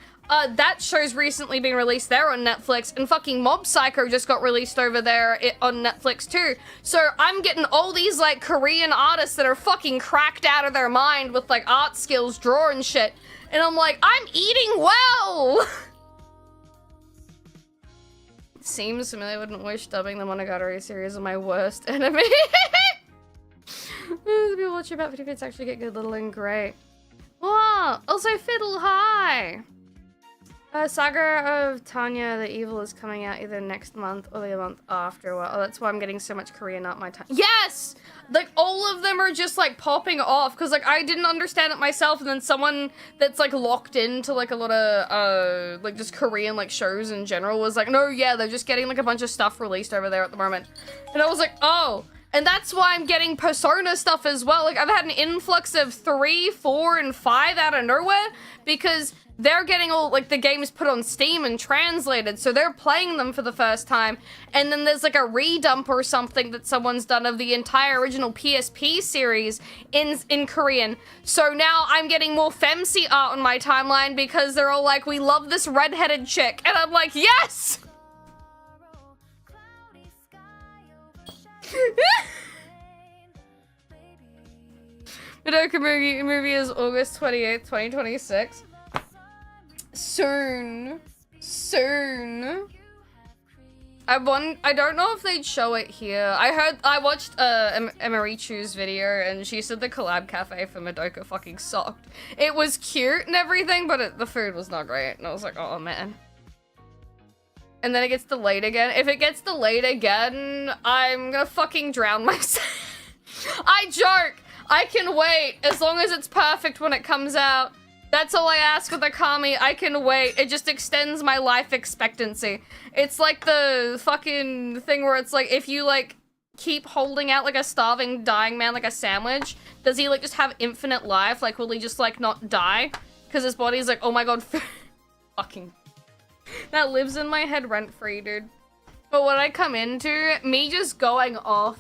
That show's recently been released there on Netflix, and fucking Mob Psycho just got released over there on Netflix too. So I'm getting all these like Korean artists that are fucking cracked out of their mind with like art skills, drawing shit, and I'm like, I'm eating well. Seems familiar. I wouldn't wish dubbing the Monogatari series of my worst enemy. People watch about 50 bits actually get good, little and great. Wow, also Fiddle High. Saga of Tanya the Evil is coming out either next month or the month after. Well, that's why I'm getting so much Korean art my time. Yes! Like, all of them are just, like, popping off. Because, like, I didn't understand it myself. And then someone that's, like, locked into, like, a lot of, like, just Korean, like, shows in general was like, no, yeah, they're just getting, like, a bunch of stuff released over there at the moment. And I was like, oh. And that's why I'm getting Persona stuff as well. Like, I've had an influx of 3, 4, and 5 out of nowhere. Because they're getting all, like, the games put on Steam and translated, so they're playing them for the first time, and then there's, like, a redump or something that someone's done of the entire original PSP series in Korean. So now I'm getting more femc art on my timeline because they're all like, we love this redheaded chick, and I'm like, yes! Madoka movie is August 28th, 2026. Soon. I don't know if they'd show it here. I watched Emirichu's video, and she said the collab cafe for Madoka fucking sucked. It was cute and everything, but the food was not great, and I was like, oh man. And then it gets delayed again. If it gets delayed again, I'm gonna fucking drown myself. I joke. I can wait as long as it's perfect when it comes out. That's all I ask with Akami. I can wait. It just extends my life expectancy. It's like the fucking thing where it's like, if you like keep holding out like a starving, dying man like a sandwich, does he like just have infinite life? Like, will he just like not die? Because his body's like, oh my god, fucking. That lives in my head rent-free, dude. But when I come into me just going off.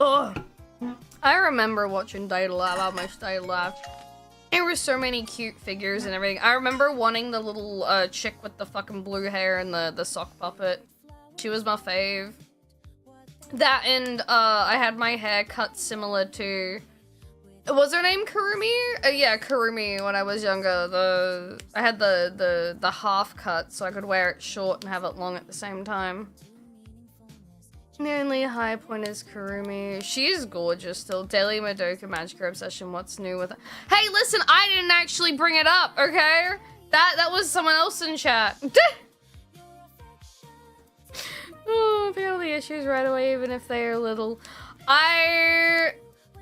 Ugh. I remember watching Data Lab, how much Data Lab. There were so many cute figures and everything. I remember wanting the little chick with the fucking blue hair and the sock puppet. She was my fave. That and I had my hair cut similar to... Was her name Kurumi? Yeah, Kurumi when I was younger. I had the half cut so I could wear it short and have it long at the same time. The only high point is Kurumi. She's gorgeous still. Daily Madoka Magic Obsession. What's new with it? Hey, listen, I didn't actually bring it up, okay? That was someone else in chat. Oh, feel the issues right away, even if they are little.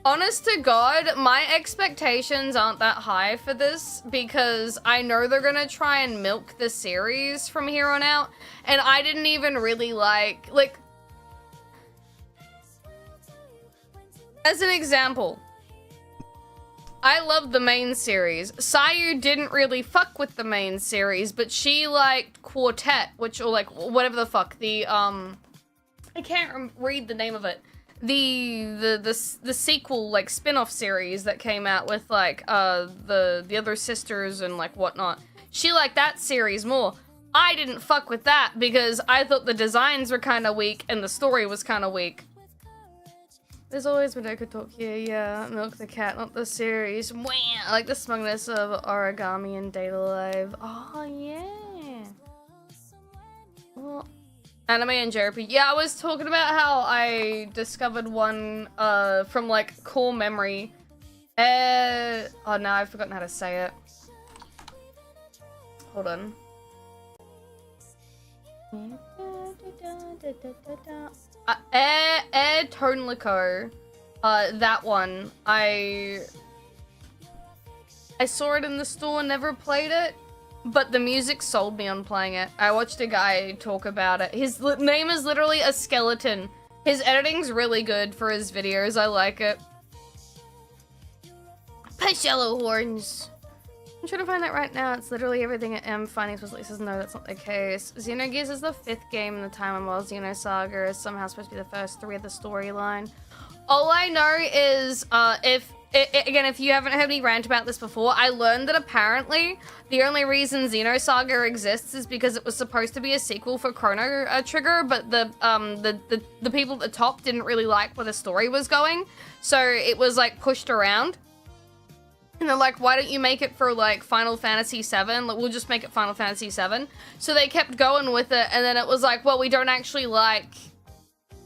Honest to God, my expectations aren't that high for this because I know they're gonna try and milk the series from here on out, and I didn't even really like as an example, I love the main series. Sayu didn't really fuck with the main series, but she liked Quartet, which, or like, whatever the fuck, the, I can't read the name of it. The sequel, like, spin-off series that came out with, like, the other sisters and, like, whatnot. She liked that series more. I didn't fuck with that because I thought the designs were kind of weak and the story was kind of weak. There's always been Oko talk here, yeah. Milk the cat, not the series. Wah! I like the smugness of Origami and Data Live. Oh, yeah. Well, anime and JRPG. Yeah, I was talking about how I discovered one from, like, core memory. Oh, no, I've forgotten how to say it. Hold on. Air Tonelico. That one. I saw it in the store and never played it, but the music sold me on playing it. I watched a guy talk about it. His name is literally a skeleton. His editing's really good for his videos. I like it. Push yellow horns. I'm trying to find that right now. It's literally everything at M. Finding explicitly says no, that's not the case. Xenogears is the 5th game in the timeline, while Xenosaga is somehow supposed to be the first 3 of the storyline. All I know is, if you haven't heard me rant about this before, I learned that apparently the only reason Xenosaga exists is because it was supposed to be a sequel for Chrono Trigger, but the people at the top didn't really like where the story was going, so it was like pushed around. And they're like, why don't you make it for, like, Final Fantasy VII? Like, we'll just make it Final Fantasy VII. So they kept going with it, and then it was like, well, we don't actually like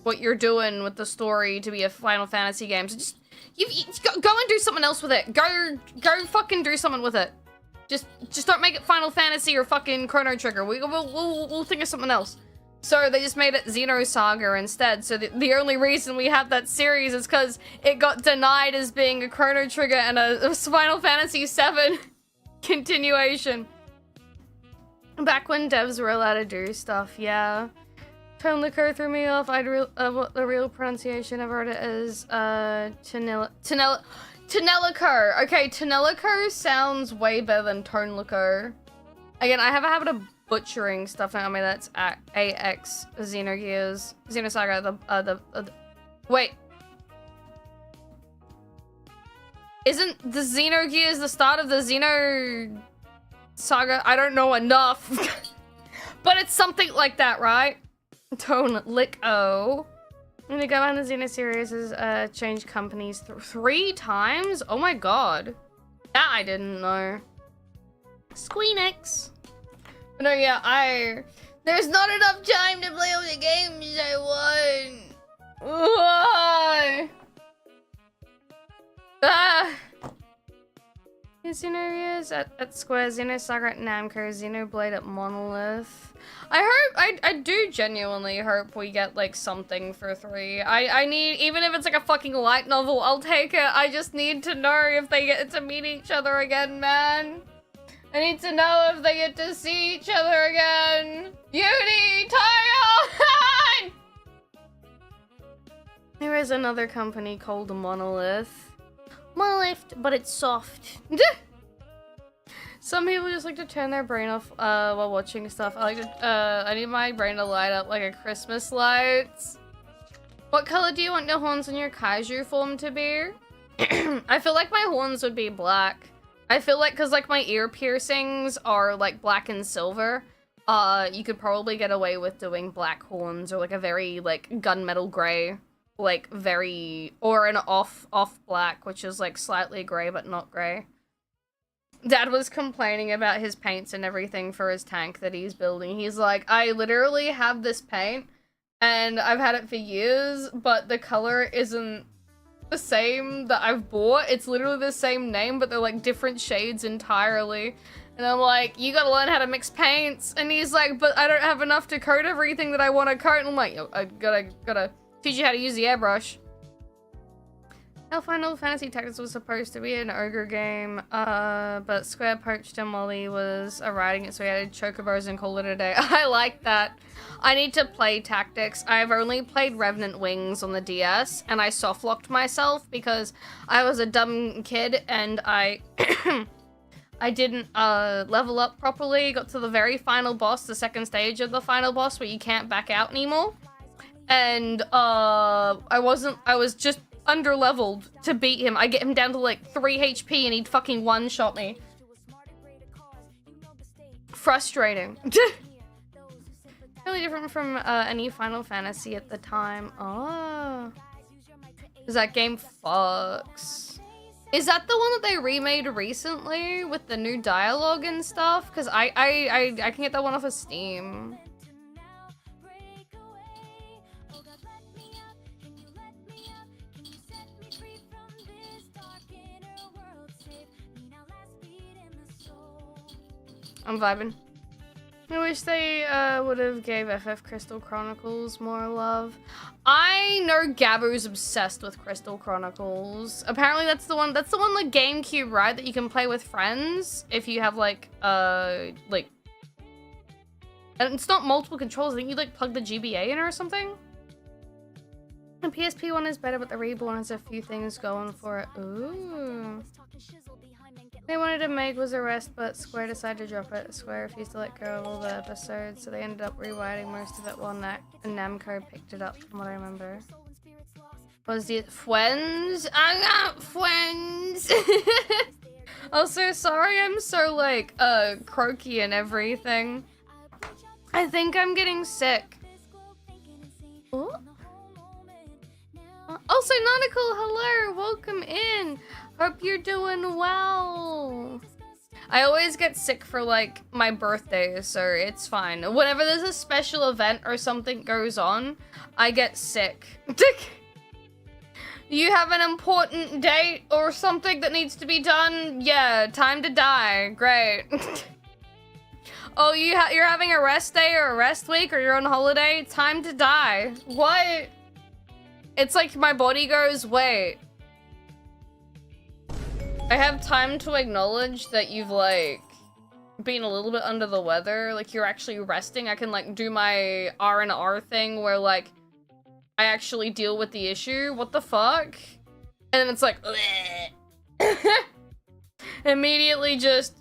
what you're doing with the story to be a Final Fantasy game. So just, you go and do something else with it. Go fucking do something with it. Just don't make it Final Fantasy or fucking Chrono Trigger. We'll think of something else. So they just made it Xenosaga instead. So the only reason we have that series is because it got denied as being a Chrono Trigger and a Final Fantasy VII continuation. Back when devs were allowed to do stuff, yeah. Tone Liquor threw me off. What the real pronunciation I've heard it is Tonelico. Okay, Tonelico sounds way better than Tone Liquor. Again, I have a habit of butchering stuff now. I mean, that's AX Xenogears Xenosaga. Wait, isn't the Xenogears the start of the Xenosaga? I don't know enough, but it's something like that, right? Tone Lico. I'm gonna go on the Xeno series has changed companies 3 times. Oh my god, that I didn't know. Squeenix. No, yeah, there's not enough time to play all the games I want. Why? Xenogears at Square, Xenosaga at Namco, Xenoblade at Monolith. I do genuinely hope we get, like, something for 3. I need, even if it's like a fucking light novel, I'll take it. I just need to know if they get to meet each other again, man. I need to know if they get to see each other again. Beauty, Tyrone! There is another company called Monolith. Monolith, but it's soft. Some people just like to turn their brain off while watching stuff. I need my brain to light up like a Christmas lights. What color do you want the horns in your kaiju form to be? I feel like my horns would be black. I feel like, cause like my ear piercings are like black and silver, you could probably get away with doing black horns or like a very like gunmetal gray, like very, or an off black, which is like slightly gray but not gray. Dad was complaining about his paints and everything for his tank that he's building. He's like, I literally have this paint and I've had it for years, but the color isn't the same that I've bought. It's literally the same name, but they're like different shades entirely. And I'm like, you gotta learn how to mix paints. And he's like, but I don't have enough to coat everything that I want to coat. And I'm like, I gotta teach you how to use the airbrush. Our Final Fantasy Tactics was supposed to be an ogre game, but Square poached him while he was writing it, so he added chocobos and called it a day. I like that. I need to play Tactics. I've only played Revenant Wings on the DS, and I softlocked myself because I was a dumb kid and I I didn't level up properly. Got to the very final boss, the second stage of the final boss, where you can't back out anymore. And I was just under-leveled to beat him. I get him down to like 3 HP and he'd fucking one-shot me. Frustrating. Really different from any Final Fantasy at the time. Oh. Because that game fucks. Is that the one that they remade recently with the new dialogue and stuff? Because I can get that one off of Steam. I'm vibing. I wish they would have gave FF Crystal Chronicles more love. I know Gabu's obsessed with Crystal Chronicles. Apparently that's the one like GameCube, right? That you can play with friends if you have like and it's not multiple controls. I think you like plug the GBA in or something. The PSP one is better, but the Reborn has a few things going for it. Ooh. They wanted to make was a rest, but Square decided to drop it. Square refused to let go of all the episodes, so they ended up rewriting most of it while Namco picked it up, from what I remember. Was it friends? I got friends! Also, sorry I'm so, like, croaky and everything. I think I'm getting sick. Ooh. Also, Nautical, hello! Welcome in! Hope you're doing well. I always get sick for like my birthday, so it's fine. Whenever there's a special event or something goes on, I get sick. You have an important date or something that needs to be done? Yeah, time to die. Great. Oh, you're having a rest day or a rest week or you're on holiday? Time to die. What? It's like my body goes, wait. I have time to acknowledge that you've, like, been a little bit under the weather. Like, you're actually resting. I can, like, do my R&R thing where, like, I actually deal with the issue. What the fuck? And then it's like, immediately just...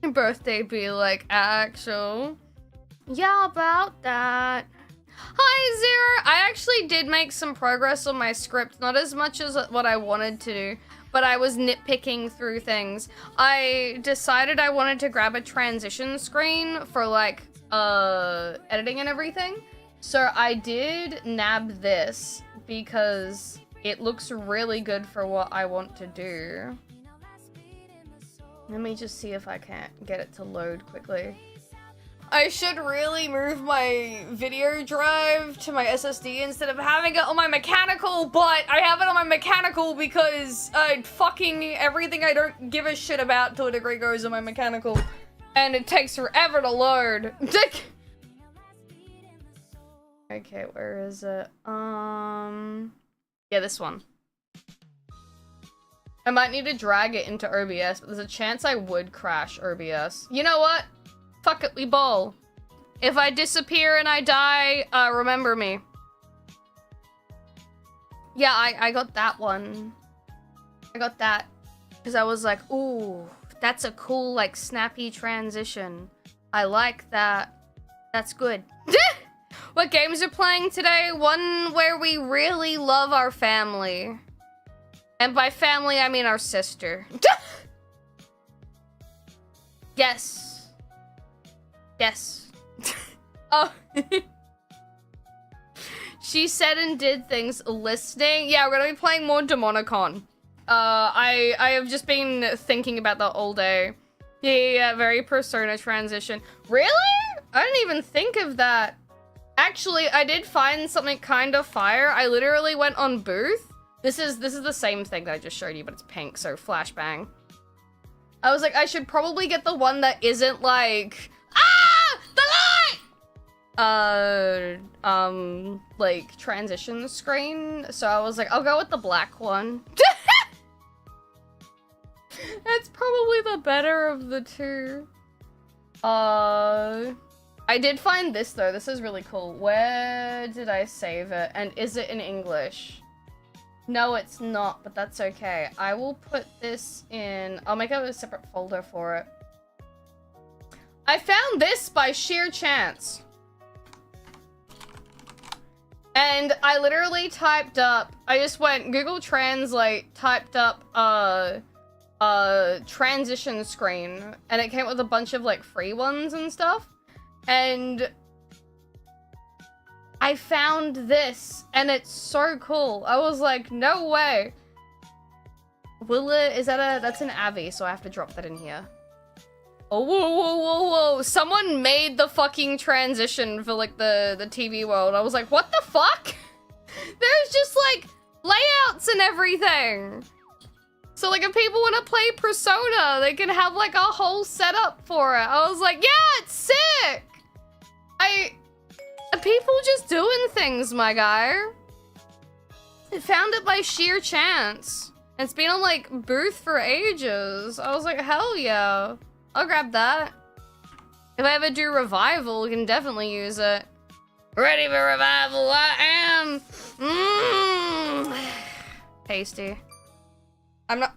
Birthday be like, actual. Yeah, about that. Hi, Zero! I actually did make some progress on my script, not as much as what I wanted to do, but I was nitpicking through things. I decided I wanted to grab a transition screen for, like, editing and everything. So I did nab this because it looks really good for what I want to do. Let me just see if I can't get it to load quickly. I should really move my video drive to my SSD instead of having it on my mechanical, but I have it on my mechanical because fucking everything I don't give a shit about to a degree goes on my mechanical. And it takes forever to load. Okay, where is it? Yeah, this one. I might need to drag it into OBS, but there's a chance I would crash OBS. You know what? Fuck it, we bowl. If I disappear and I die, remember me. Yeah, I got that one. I got that. Because I was like, ooh, that's a cool, like, snappy transition. I like that. That's good. What games are playing today? One where we really love our family. And by family, I mean our sister. Yes. Yes. Oh. She said and did things listening. Yeah, we're gonna be playing more Demonicon. I have just been thinking about that all day. Yeah, very Persona transition. Really? I didn't even think of that. Actually, I did find something kind of fire. I literally went on Booth. This is the same thing that I just showed you, but it's pink, so flashbang. I was like, I should probably get the one that isn't like, ah, the light! like transition screen, so I was like, I'll go with the black one. That's probably the better of the two. I did find this though. This is really cool. Where did I save it? And is it in English? No, it's not, but that's okay. I will put this in... I'll make a separate folder for it. I found this by sheer chance. And I literally typed up... I just went Google Translate, typed up, transition screen, and it came with a bunch of, like, free ones and stuff. And... I found this, and it's so cool. I was like, no way. Will it, that's an Avi, so I have to drop that in here. Oh, whoa, whoa, whoa, whoa. Someone made the fucking transition for, like, the TV world. I was like, what the fuck? There's just, like, layouts and everything. So, like, if people want to play Persona, they can have, like, a whole setup for it. I was like, yeah, it's sick! People just doing things, my guy. I found it by sheer chance. It's been on, like, booth for ages. I was like, hell yeah. I'll grab that. If I ever do revival, we can definitely use it. Ready for revival, I am. Tasty. I'm not...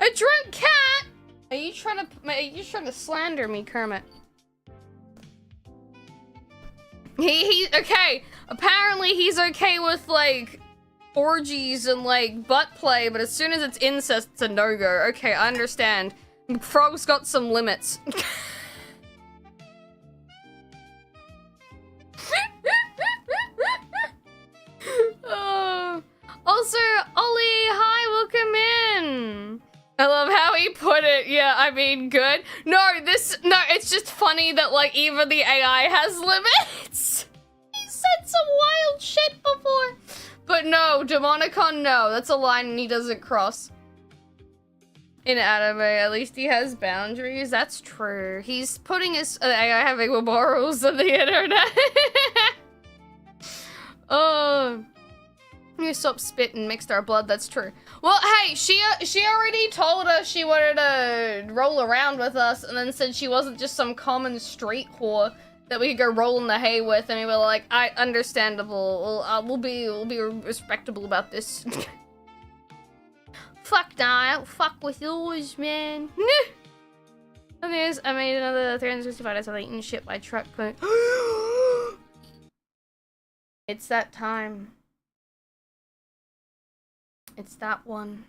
A drunk cat? Are you trying to slander me, Kermit? Okay. Apparently he's okay with, like, orgies and, like, butt play, but as soon as it's incest, it's a no-go. Okay, I understand. Frog's got some limits. Also, Ollie, hi, welcome in. I love how he put it. Yeah, I mean, good. No, it's just funny that, like, even the AI has limits. He said some wild shit before. But no, Demonicon, no. That's a line he doesn't cross. In anime, at least he has boundaries. That's true. He's putting his AI having morals on the internet. You stop spitting, mixed our blood, that's true. Well, hey, she already told us she wanted to roll around with us and then said she wasn't just some common street whore that we could go roll in the hay with, and we were like, understandable, we'll be respectable about this. Fuck nah, I don't fuck with yours, man. I made another 365 days without eating shit by truck. It's that time. It's that one.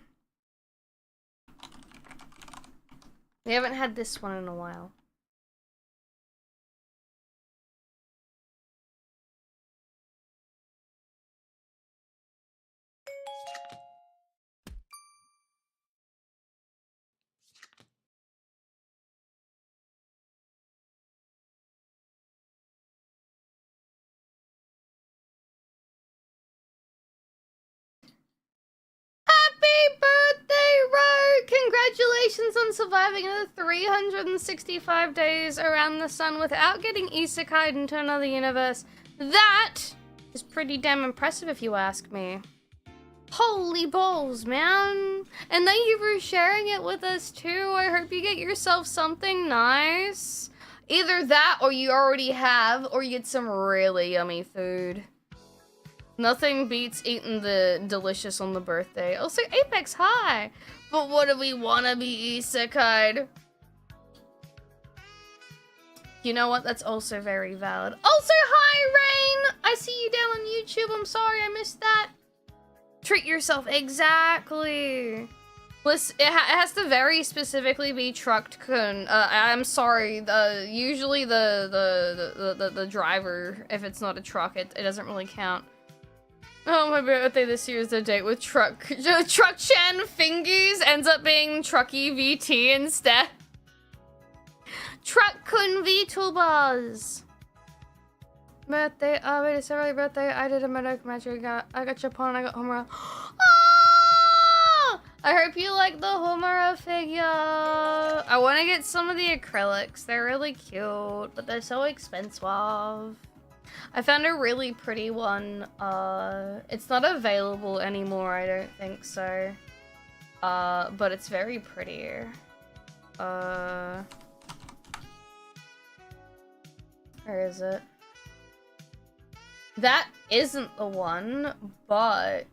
We haven't had this one in a while. Happy birthday, Ro! Congratulations on surviving another 365 days around the sun without getting isekai'd into another universe. That is pretty damn impressive if you ask me. Holy balls, man! And thank you for sharing it with us too. I hope you get yourself something nice. Either that or you already have, or you get some really yummy food. Nothing beats eating the delicious on the birthday. Also, Apex, hi! But what do we want to be isekai'd? You know what? That's also very valid. Also, hi, Rain! I see you down on YouTube. I'm sorry I missed that. Treat yourself. Exactly. Listen, it has to very specifically be trucked. I'm sorry. Usually the driver, if it's not a truck, it doesn't really count. Oh, my birthday this year is a date with Truck-chan Fingies ends up being Trucky VT instead. Truck-kun VTubers. Birthday, wait, it's early birthday. I did a Madoka magic. I got Japan, I got Homura. Ah! I hope you like the Homura figure. I want to get some of the acrylics. They're really cute, but they're so expensive. I found a really pretty one. It's not available anymore, I don't think so. But it's very pretty. Where is it? That isn't the one, but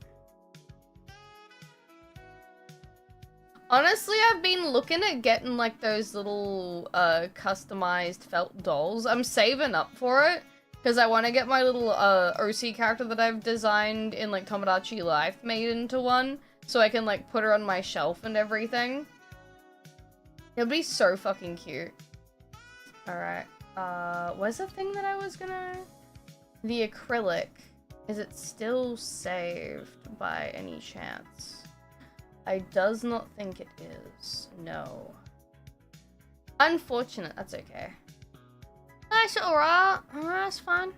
honestly, I've been looking at getting like those little customized felt dolls. I'm saving up for it because I want to get my little OC character that I've designed in like Tomodachi Life made into one, so I can like put her on my shelf and everything. It'll be so fucking cute. Alright. Where's the thing that I was gonna... The acrylic. Is it still saved by any chance? I does not think it is. No. Unfortunate. That's okay. That's alright. That's fine.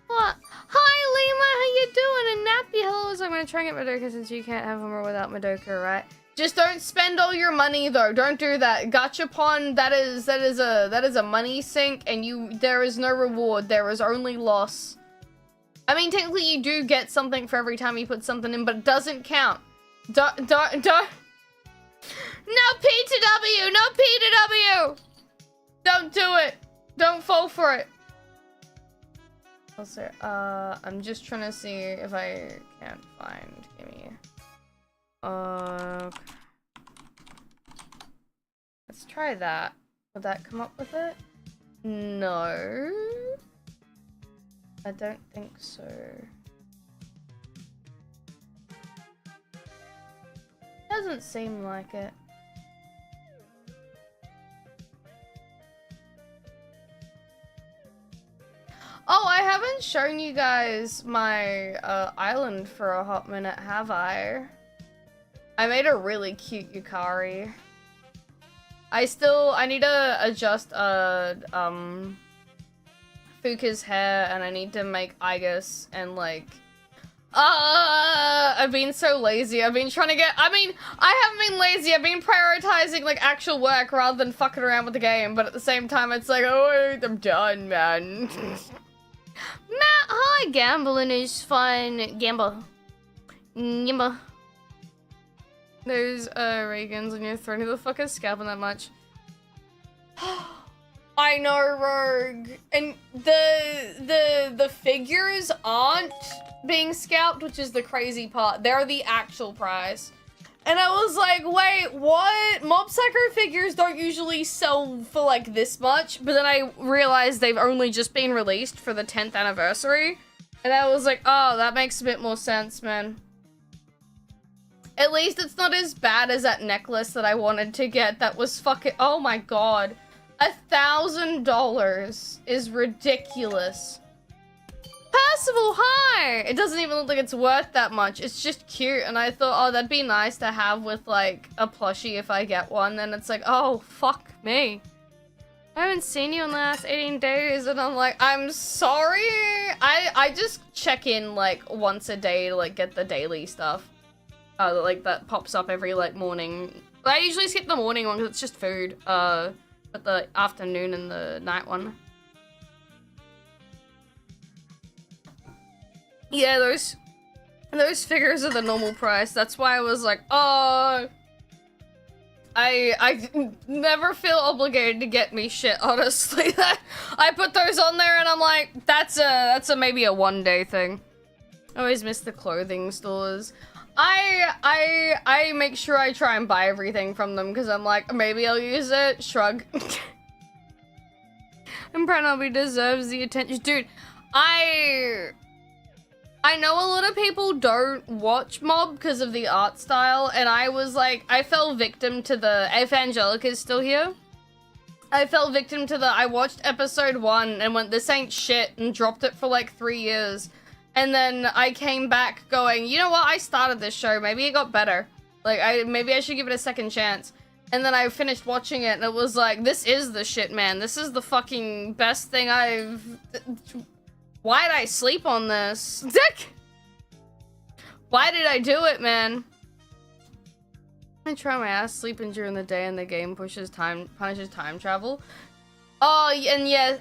What? Hi, Lima. How you doing? And Nappy, hello. So I'm gonna try and get Madoka since you can't have Homer without Madoka, right? Just don't spend all your money though. Don't do that. Gachapon, that is a money sink, and there is no reward. There is only loss. I mean, technically you do get something for every time you put something in, but it doesn't count. Don't. No P2W. No P2W. Don't do it. Don't fall for it. Also, I'm just trying to see if I can't find. Give me. Let's try that. Would that come up with it? No. I don't think so. Doesn't seem like it. Oh, I haven't shown you guys my island for a hot minute, have I? I made a really cute Yukari. I need to adjust Fuka's hair, and I need to make Igus, and like I've been so lazy. I've been trying to get I haven't been lazy, I've been prioritizing like actual work rather than fucking around with the game, but at the same time it's like, oh, I'm done, man. Matt, hi, gambling is fun. Gamble. Gamble. Those Reagans on your throat. Who the fuck is scalping that much? I know, Rogue. And the figures aren't being scalped, which is the crazy part. They're the actual prize. And I was like, wait, what? Mob Psycho figures don't usually sell for like this much, but then I realized they've only just been released for the 10th anniversary. And I was like, oh, that makes a bit more sense, man. At least it's not as bad as that necklace that I wanted to get that was fucking- oh my god. $1,000 is ridiculous. Percival, hi! It doesn't even look like it's worth that much. It's just cute, and I thought, oh, that'd be nice to have with, like, a plushie if I get one. And it's like, oh, fuck me. I haven't seen you in the last 18 days, and I'm like, I'm sorry? I just check in, like, once a day to, like, get the daily stuff. Like, that pops up every, like, morning. I usually skip the morning one, because it's just food. But the afternoon and the night one. Yeah, those figures are the normal price. That's why I was like, oh, I never feel obligated to get me shit, honestly. I put those on there and I'm like, that's a maybe a one-day thing. I always miss the clothing stores. I make sure I try and buy everything from them because I'm like, maybe I'll use it. Shrug. I'm proud of he deserves the attention. Dude, I know a lot of people don't watch Mob because of the art style, and I was like, I fell victim to the, if Angelica's still here, I fell victim to the, I watched episode 1 and went, this ain't shit, and dropped it for like 3 years. And then I came back going, you know what, I started this show, maybe it got better. Like, maybe I should give it a second chance. And then I finished watching it and it was like, this is the shit, man. This is the fucking best thing I've... Why'd I sleep on this? Dick! Why did I do it, man? I try my ass sleeping during the day and the game punishes time travel. Oh, and yeah,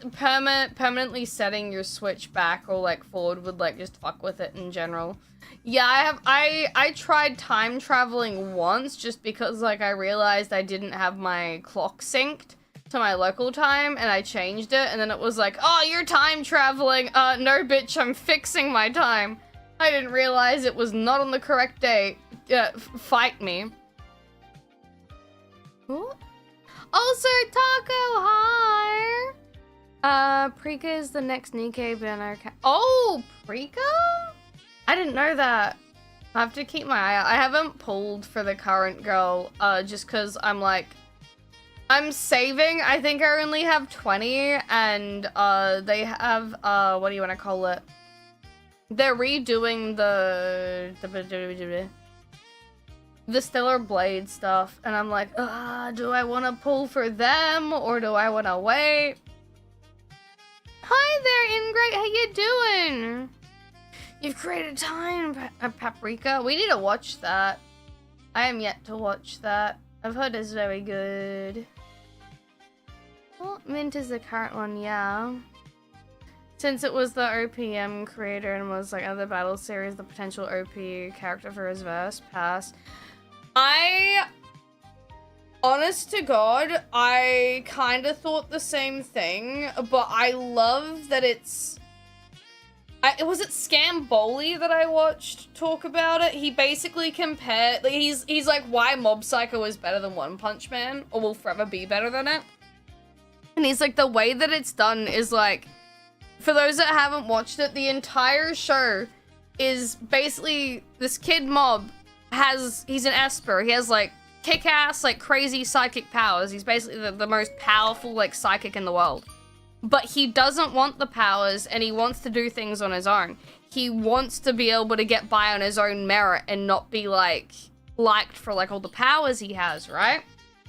permanently setting your Switch back or like forward would like just fuck with it in general. Yeah, I tried time traveling once just because like I realized I didn't have my clock synced to my local time and I changed it and then it was like, oh, you're time traveling. No bitch, I'm fixing my time. I didn't realize it was not on the correct day. Fight me. Ooh. Also, Taco, hi! Prika is the next Nikkei banner. Oh, Prika? I didn't know that. I have to keep my eye out. I haven't pulled for the current girl, just because I'm like... I'm saving. I think I only have 20, and, they have, what do you want to call it? They're redoing the Stellar Blade stuff, and I'm like, do I want to pull for them, or do I want to wait? Hi there, Ingrate, how you doing? You've created time, Paprika. We need to watch that. I am yet to watch that. I've heard it's very good. Well, Mint is the current one, yeah. Since it was the OPM creator and was like other battle series, the potential OP character for his verse pass. Honest to God, I kind of thought the same thing, but I love that it's... was it Scamboli that I watched talk about it? He basically compared... Like, he's like, why Mob Psycho is better than One Punch Man, or will forever be better than it. And he's like, the way that it's done is like... For those that haven't watched it, the entire show is basically this kid Mob he's an Esper. He has like kick-ass, like crazy psychic powers. He's basically the most powerful like psychic in the world. But he doesn't want the powers and he wants to do things on his own. He wants to be able to get by on his own merit and not be like liked for like all the powers he has, right?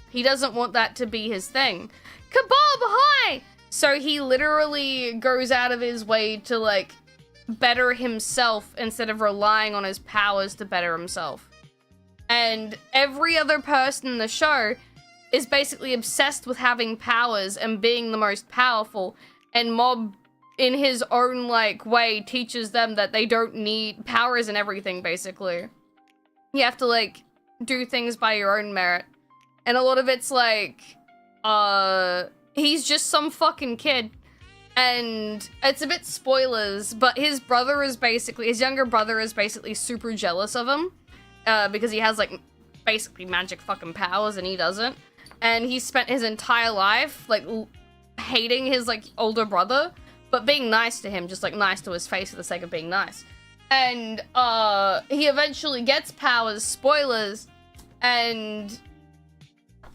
He doesn't want that to be his thing. Kebab, hi! So he literally goes out of his way to like better himself instead of relying on his powers to better himself. And every other person in the show is basically obsessed with having powers and being the most powerful. And Mob, in his own like way, teaches them that they don't need powers and everything, basically. You have to like do things by your own merit. And a lot of it's like, he's just some fucking kid. And it's a bit spoilers, but his younger brother is basically super jealous of him. Because he has, like, basically magic fucking powers and he doesn't. And he spent his entire life, like, hating his, like, older brother, but being nice to him, just, like, nice to his face for the sake of being nice. And, he eventually gets powers, spoilers, and...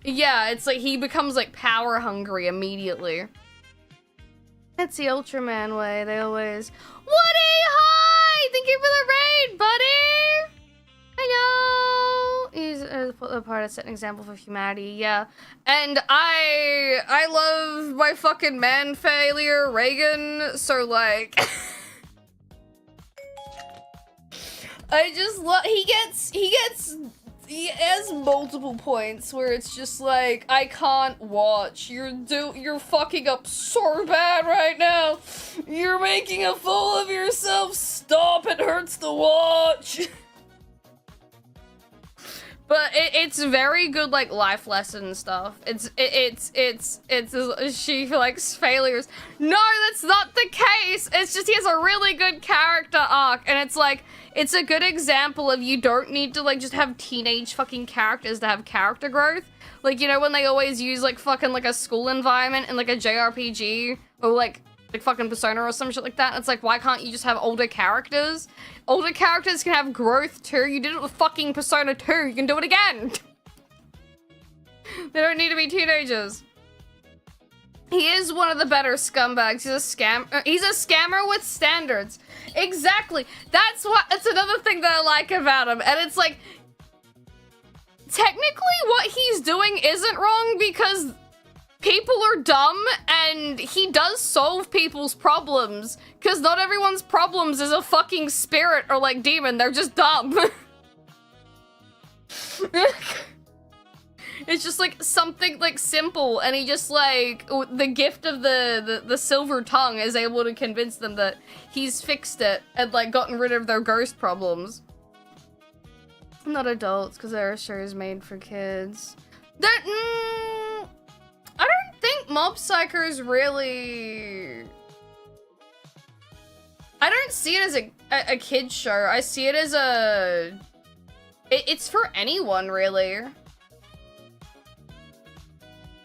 Yeah, it's like he becomes, like, power hungry immediately. It's the Ultraman way, they always... Woody, hi! Thank you for the raid, buddy! Hello! He's a part of setting an example for humanity, yeah. And I love my fucking man failure, Reagan, so like... I just love... He has multiple points where it's just like, I can't watch. You're fucking up so bad right now. You're making a fool of yourself. Stop, it hurts to watch. But it's very good, like, life lesson stuff. She likes failures. No, that's not the case. It's just he has a really good character arc, and it's like, it's a good example of you don't need to, like, just have teenage fucking characters to have character growth. Like, you know when they always use, like, fucking, like, a school environment in, like, a JRPG, or, like fucking Persona or some shit like that. It's like, why can't you just have older characters? Older characters can have growth too. You did it with fucking Persona 2. You can do it again. They don't need to be teenagers. He is one of the better scumbags. He's a scammer with standards. Exactly. That's another thing that I like about him. And it's like, technically what he's doing isn't wrong because people are dumb and he does solve people's problems because not everyone's problems is a fucking spirit or like demon, they're just dumb. It's just like something like simple and he just like the gift of the silver tongue is able to convince them that he's fixed it and like gotten rid of their ghost problems. Not adults because there are shows made for kids. That I don't think Mob Psycho is really. I don't see it as a kid's show. I see it as a. It's for anyone really.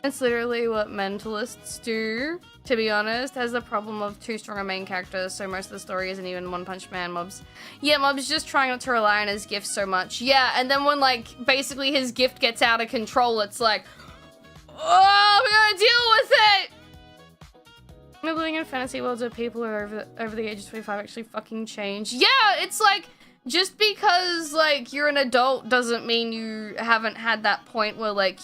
It's literally what mentalists do, to be honest. Has the problem of too strong a main character, so most of the story isn't even One Punch Man. Mob's just trying not to rely on his gift so much. Yeah, and then when like basically his gift gets out of control, it's like, oh, we gotta deal with it. We're living in fantasy worlds where people are over the age of 25 actually fucking change. Yeah, it's like just because like you're an adult doesn't mean you haven't had that point where like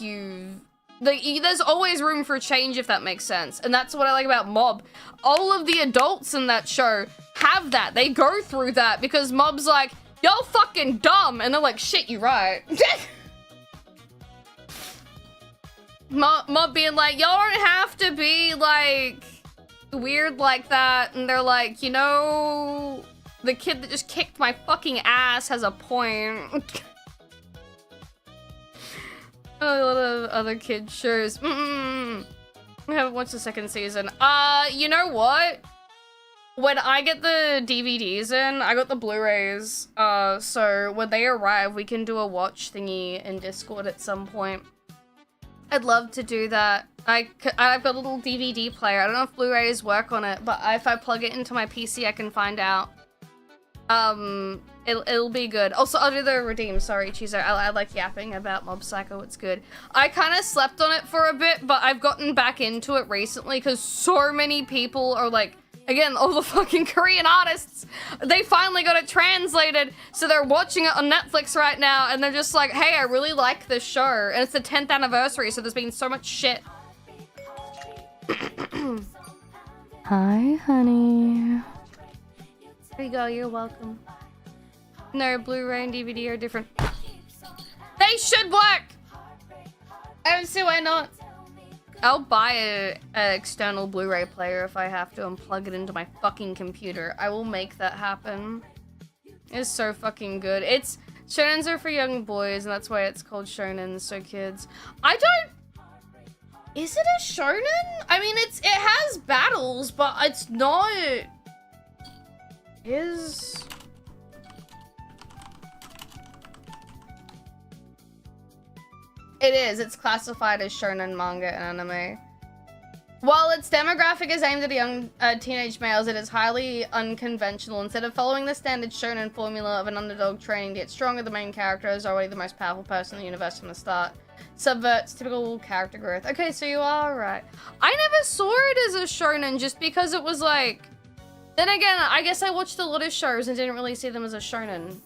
there's always room for change, if that makes sense. And that's what I like about Mob. All of the adults in that show have that. They go through that because Mob's like, y'all fucking dumb. And they're like, shit, you right. Mob being like, y'all don't have to be like weird like that. And they're like, you know, the kid that just kicked my fucking ass has a point. A lot of other kids shows. I haven't watched the second season. You know what? When I get the DVDs in, I got the Blu-rays. So when they arrive, we can do a watch thingy in Discord at some point. I'd love to do that. I've got a little DVD player. I don't know if Blu-rays work on it, but if I plug it into my PC, I can find out. It'll be good. Also, I'll do the redeem. Sorry, Chizo. I like yapping about Mob Psycho. It's good. I kind of slept on it for a bit, but I've gotten back into it recently because so many people are like, again, all the fucking Korean artists, they finally got it translated, so they're watching it on Netflix right now, and they're just like, hey, I really like this show, and it's the 10th anniversary, so there's been so much shit. Hi, honey. There you go, you're welcome. No, Blu-ray and DVD are different. They should work! I don't see why not. I'll buy an external Blu-ray player if I have to and plug it into my fucking computer. I will make that happen. It's so fucking good. Shonens are for young boys, and that's why it's called shonen, so kids. Is it a shonen? I mean, it has battles, but it's not... It is. It's classified as shonen manga and anime. While its demographic is aimed at young teenage males, it is highly unconventional. Instead of following the standard shonen formula of an underdog training to get stronger, the main character is already the most powerful person in the universe from the start. Subverts typical character growth. Okay, so you are right. I never saw it as a shonen just because it was like... Then again, I guess I watched a lot of shows and didn't really see them as a shonen.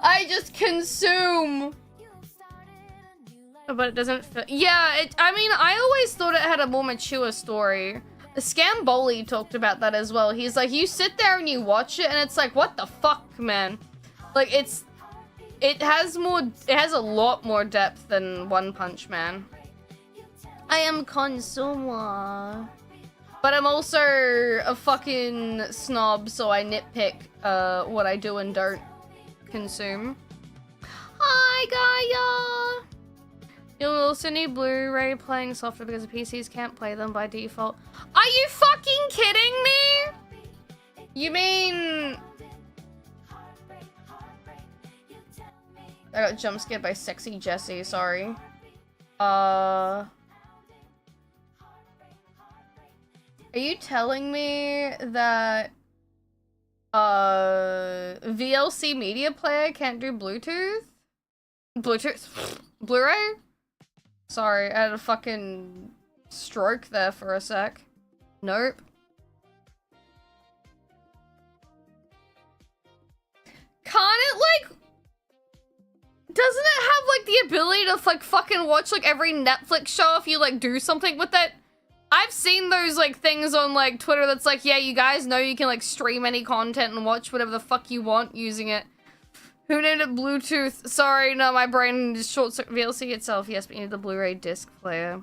I just consume... But it doesn't fit. Yeah, I mean, I always thought it had a more mature story. Scamboli talked about that as well. He's like, you sit there and you watch it and it's like, what the fuck, man? Like, it has a lot more depth than One Punch Man. I am consumer. But I'm also a fucking snob, so I nitpick what I do and don't consume. Hi, Gaia! You'll also need Blu-ray playing software because the PCs can't play them by default. Are you fucking kidding me? You mean... I got jump scared by sexy Jessie, sorry. Are you telling me that VLC media player can't do Bluetooth? Blu-ray? Sorry, I had a fucking stroke there for a sec. Nope. Can't it, like... Doesn't it the ability to like fucking watch like every Netflix show if you like do something with it. I've seen those like things on like Twitter that's like, yeah, you guys know you can like stream any content and watch whatever the fuck you want using it. Who named it Bluetooth? Sorry, no, my brain is short circuit VLC itself. Yes, but you need the Blu-ray disc player.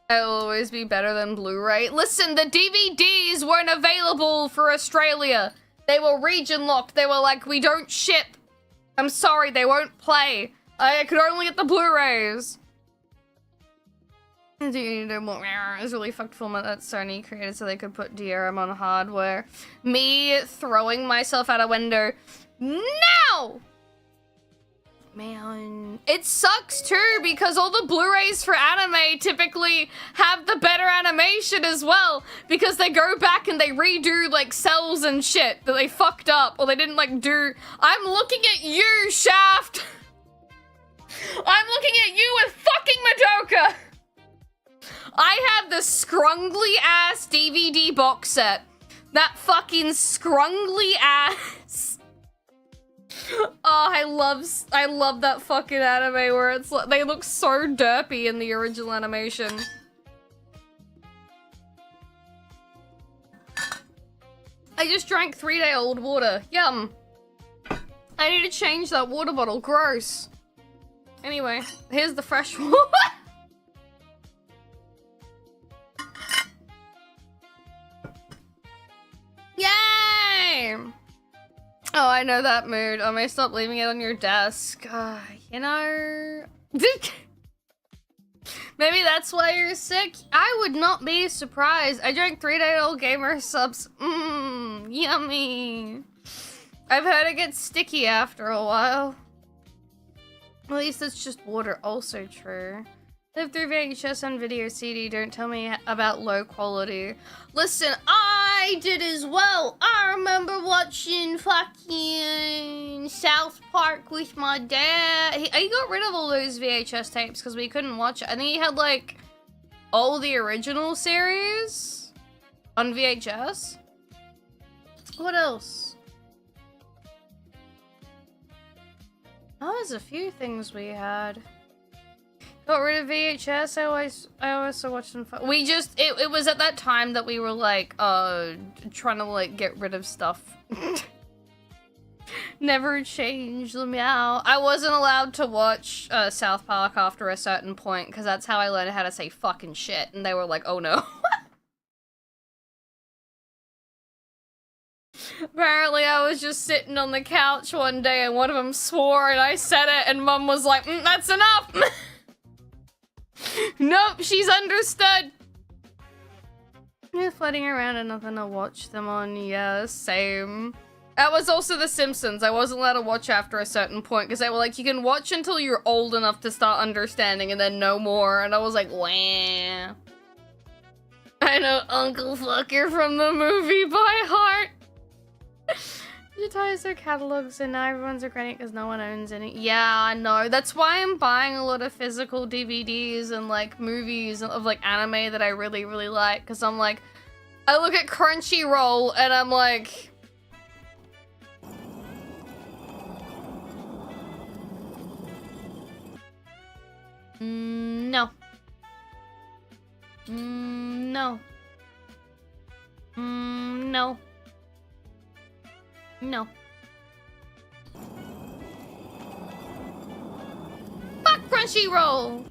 It'll always be better than Blu-ray. Listen, the DVDs weren't available for Australia. They were region locked. They were like, we don't ship. I'm sorry, they won't play. I could only get the Blu-rays. It's really fucked format that Sony created so they could put DRM on hardware. Me throwing myself out a window. No! Man, it sucks too because all the Blu-rays for anime typically have the better animation as well because they go back and they redo like cells and shit that they fucked up or they didn't like do. I'm looking at you, Shaft. I'm looking at you with fucking Madoka. I have the scrungly ass DVD box set. That fucking scrungly ass. Oh, I love that fucking anime where it's like, they look so derpy in the original animation. I just drank 3-day-old water. Yum. I need to change that water bottle. Gross. Anyway, here's the fresh water. Yay! Oh, I know that mood. I may stop leaving it on your desk. You know... Maybe that's why you're sick? I would not be surprised. I drank 3-day-old gamer subs. Yummy. I've heard it gets sticky after a while. At least it's just water, also true. Live through VHS and video CD, don't tell me about low quality. Listen, I did as well. I remember watching fucking South Park with my dad. He got rid of all those VHS tapes because we couldn't watch it. I think he had like all the original series on VHS. What else? Oh, there's a few things we had. Got rid of VHS. I also watched them. We just it was at that time that we were like trying to like get rid of stuff. Never change the meow. I wasn't allowed to watch South Park after a certain point because that's how I learned how to say fucking shit, and they were like, oh no. Apparently I was just sitting on the couch one day and one of them swore and I said it and Mum was like, that's enough! Nope, she's understood! Yeah, floating around and nothing to watch them on, yeah, same. That was also The Simpsons. I wasn't allowed to watch after a certain point because they were like, you can watch until you're old enough to start understanding and then no more, and I was like, wah. I know Uncle Fucker from the movie by heart. Digitize their catalogs and now everyone's regretting it because no one owns any. Yeah, I know. That's why I'm buying a lot of physical DVDs and like movies of like anime that I really, really like. Because I'm like, I look at Crunchyroll and I'm like, no. No. No. No. Fuck Crunchyroll!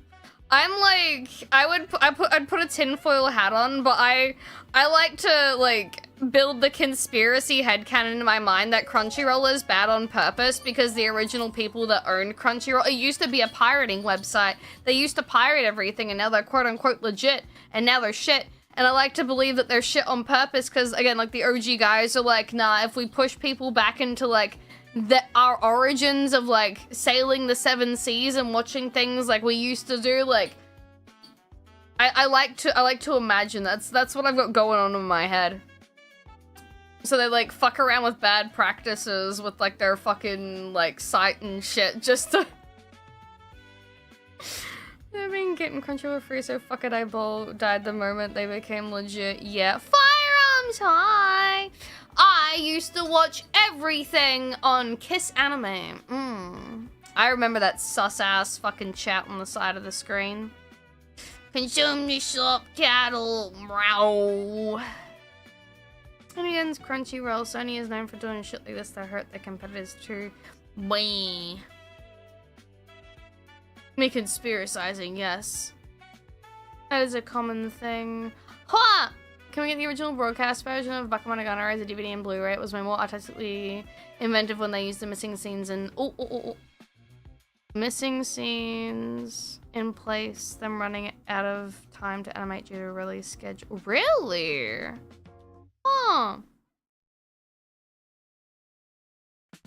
I'm like, I'd put a tinfoil hat on, but I like to like build the conspiracy headcanon in my mind that Crunchyroll is bad on purpose because the original people that owned Crunchyroll, it used to be a pirating website. They used to pirate everything and now they're quote unquote legit and now they're shit. And I like to believe that they're shit on purpose because, again, like, the OG guys are like, nah, if we push people back into, like, our origins of, like, sailing the 7 seas and watching things like we used to do, like, I like to imagine that's what I've got going on in my head. So they, like, fuck around with bad practices with, like, their fucking, like, site and shit just to... They've been getting Crunchyroll free, so fuck it, I died the moment they became legit. Yeah. Firearms high! I I used to watch everything on Kiss Anime. I remember that sus-ass fucking chat on the side of the screen. Consume the shop cattle. Meow. And again, Crunchyroll. Sony is known for doing shit like this to hurt their competitors too. Wee. Me conspiracizing, yes. That is a common thing. Ha! Can we get the original broadcast version of Bakemonogatari as a DVD and Blu-ray? It was way more artistically inventive when they used the missing scenes and missing scenes in place, them running out of time to animate due to release schedule. Really? Huh.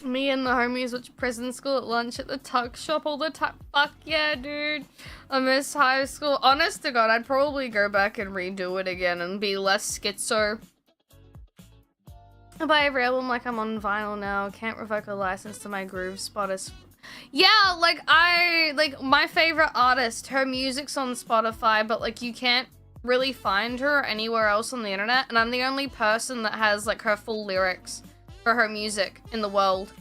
Me and the homies watch Prison School at lunch at the tuck shop all the time. Fuck yeah, dude. I miss high school. Honest to God, I'd probably go back and redo it again and be less schizo. I buy every album like I'm on vinyl now. Can't revoke a license to my Groove Spotter. Yeah, like my favorite artist, her music's on Spotify, but like you can't really find her anywhere else on the internet, and I'm the only person that has like her full lyrics for her music in the world,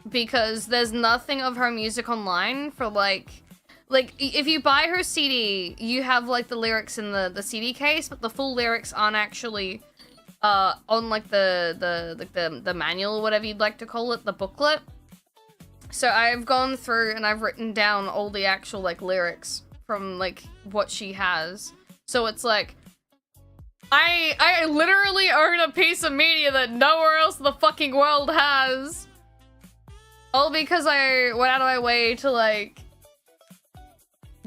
because there's nothing of her music online for like if you buy her CD, you have like the lyrics in the CD case, but the full lyrics aren't actually on like the manual or whatever you'd like to call it, the booklet. So I've gone through and I've written down all the actual like lyrics from like what she has. So it's like I literally own a piece of media that nowhere else in the fucking world has. All because I went out of my way to like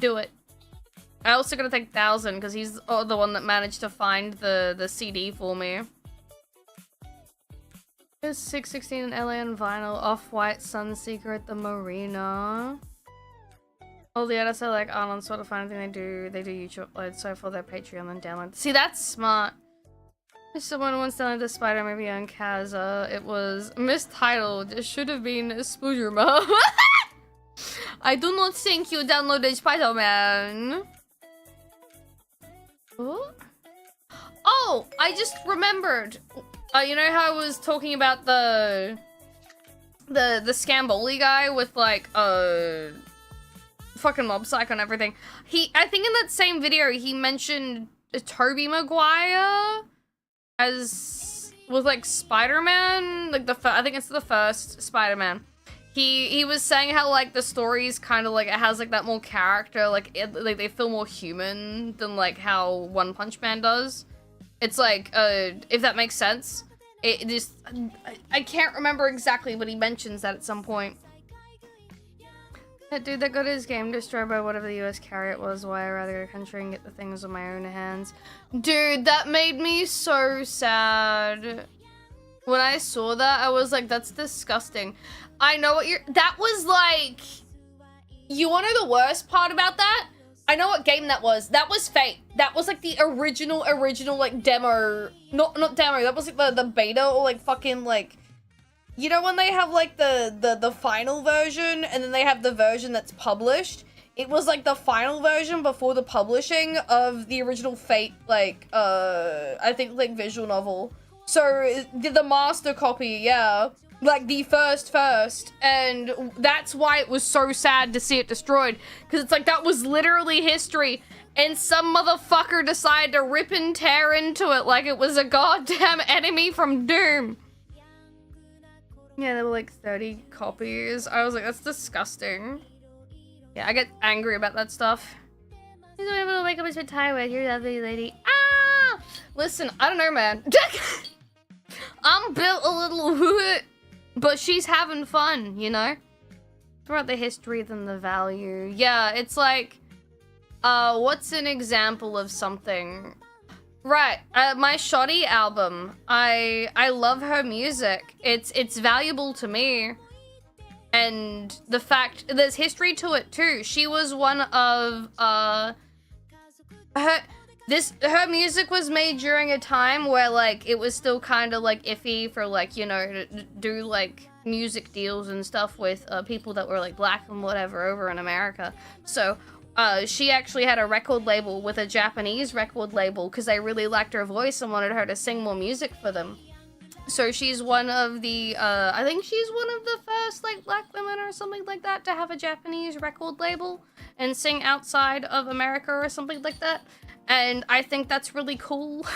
do it. I also gotta thank Thousand because he's the one that managed to find the CD for me. There's 616 in LA on vinyl, Off-White, Sunseeker at the Marina. All the others are like aren't on Spotify, anything they do YouTube uploads, so for their Patreon and download. See, that's smart. If someone once downloaded the Spider movie on Kaza, it was mistitled. It should have been Spoojurma. I do not think you downloaded Spider-Man. Oh, I just remembered. You know how I was talking about the Scamboli guy with like fucking Mob Psycho and everything. I think in that same video he mentioned Tobey Maguire as with like Spider-Man, like I think it's the first Spider-Man. He was saying how like the story's kind of like it has like that more character, like they feel more human than like how One Punch Man does. It's like if that makes sense. It just I can't remember exactly, but he mentions that at some point. That dude that got his game destroyed by whatever the US carrier was, why I'd rather go to country and get the things on my own hands. Dude, that made me so sad. When I saw that, I was like, that's disgusting. I know what that was like, you wanna know the worst part about that? I know what game that was. That was Fate. That was like the original like demo. Not demo, that was like the beta or like fucking like, you know when they have like the final version and then they have the version that's published? It was like the final version before the publishing of the original Fate, like, I think like visual novel. So the master copy, yeah. Like the first, and that's why it was so sad to see it destroyed, because it's like that was literally history, and some motherfucker decided to rip and tear into it like it was a goddamn enemy from Doom. Yeah, there were like 30 copies. I was like, that's disgusting. Yeah, I get angry about that stuff. He's not able to wake up his tired. You're lovely lady. Ah! Listen, I don't know, man. I'm built a little but she's having fun, you know? More about the history than the value. Yeah, it's like, what's an example of something? Right, my Shoddy album. I love her music. It's valuable to me. And the fact, there's history to it too. She was one of, her music was made during a time where like it was still kind of like iffy for like, you know, to do like music deals and stuff with people that were like black and whatever over in America. So she actually had a record label with a Japanese record label because they really liked her voice and wanted her to sing more music for them. So she's one of the, I think she's one of the first, like, black women or something like that to have a Japanese record label and sing outside of America or something like that. And I think that's really cool.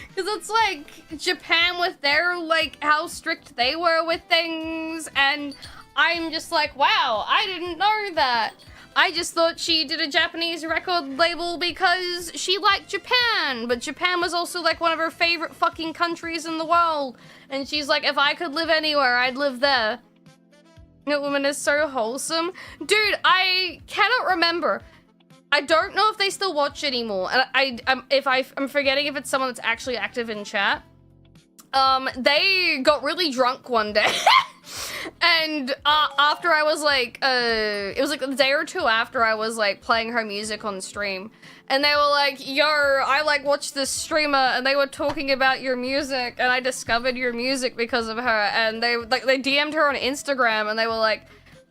Because it's like Japan with their, like, how strict they were with things. And I'm just like, wow, I didn't know that. I just thought she did a Japanese record label because she liked Japan, but Japan was also like one of her favorite fucking countries in the world. And she's like, if I could live anywhere, I'd live there. That woman is so wholesome. Dude, I cannot remember. I don't know if they still watch anymore. And I'm forgetting if it's someone that's actually active in chat. They got really drunk one day. And after I was like, it was like a day or two after I was like playing her music on stream, and they were like, yo, I like watched this streamer and they were talking about your music and I discovered your music because of her, and they DM'd her on Instagram and they were like,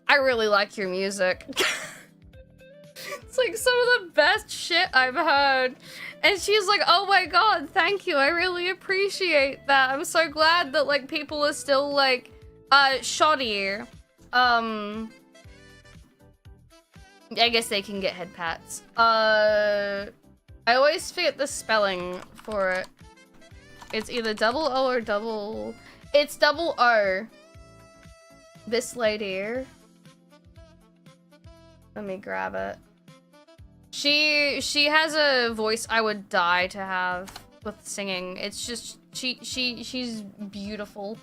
I really like your music. It's like some of the best shit I've heard. And she's like, oh my god, thank you, I really appreciate that. I'm so glad that like people are still like shoddy. I guess they can get head pats. I always forget the spelling for it. It's either double O or double... It's double O. This lady. Let me grab it. She has a voice I would die to have with singing. It's just, she's beautiful.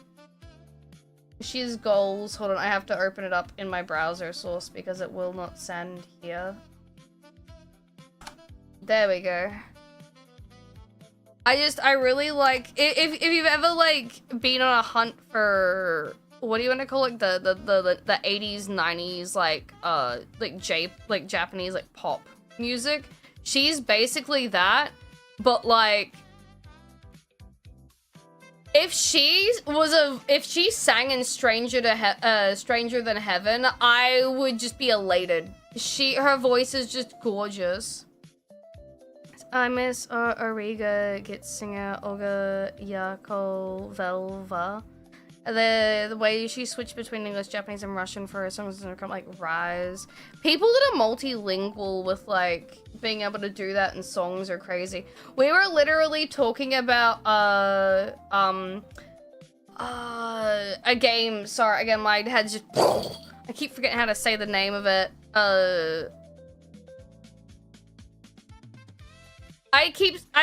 She has goals. Hold on, I have to open it up in my browser source because it will not send here. There we go. I really like, if you've ever like been on a hunt for, what do you want to call it, the 80s, 90s, like Japanese like pop music, she's basically that, but like, if she sang in Stranger Than Heaven, I would just be elated. Her voice is just gorgeous. I miss Ariga Git Singer Olga Yakovelva. The way she switched between English, Japanese, and Russian for her songs is like Rise. People that are multilingual with like being able to do that in songs are crazy. We were literally talking about a game. Sorry, again, my head's just I keep forgetting how to say the name of it. I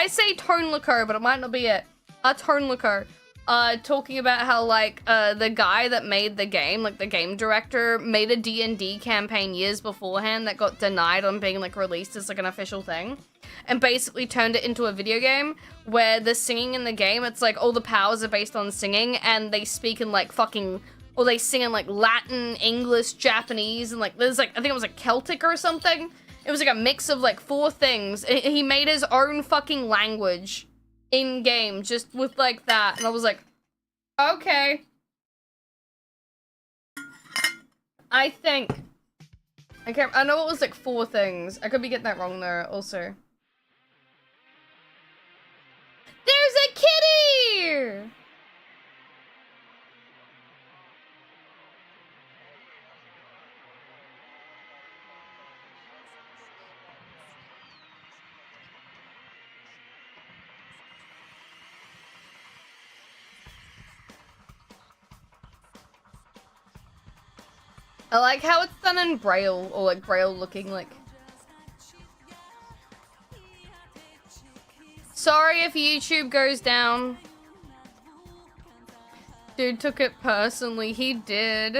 say Tone Liquor, but it might not be it. Tone Liquor. Talking about how, like, the guy that made the game, like, the game director, made a D&D campaign years beforehand that got denied on being, like, released as, like, an official thing. And basically turned it into a video game where the singing in the game, it's, like, all the powers are based on singing, and they speak in, like, fucking... Or they sing in, like, Latin, English, Japanese, and, like, there's, like, I think it was, like, Celtic or something. It was, like, a mix of, like, 4 things. He made his own fucking language in-game, just with, like, that. And I was like, okay. I think. I know it was, like, 4 things. I could be getting that wrong there, also. There's a kitty! I like how it's done in Braille, or like Braille looking like. Sorry if YouTube goes down. Dude took it personally, he did.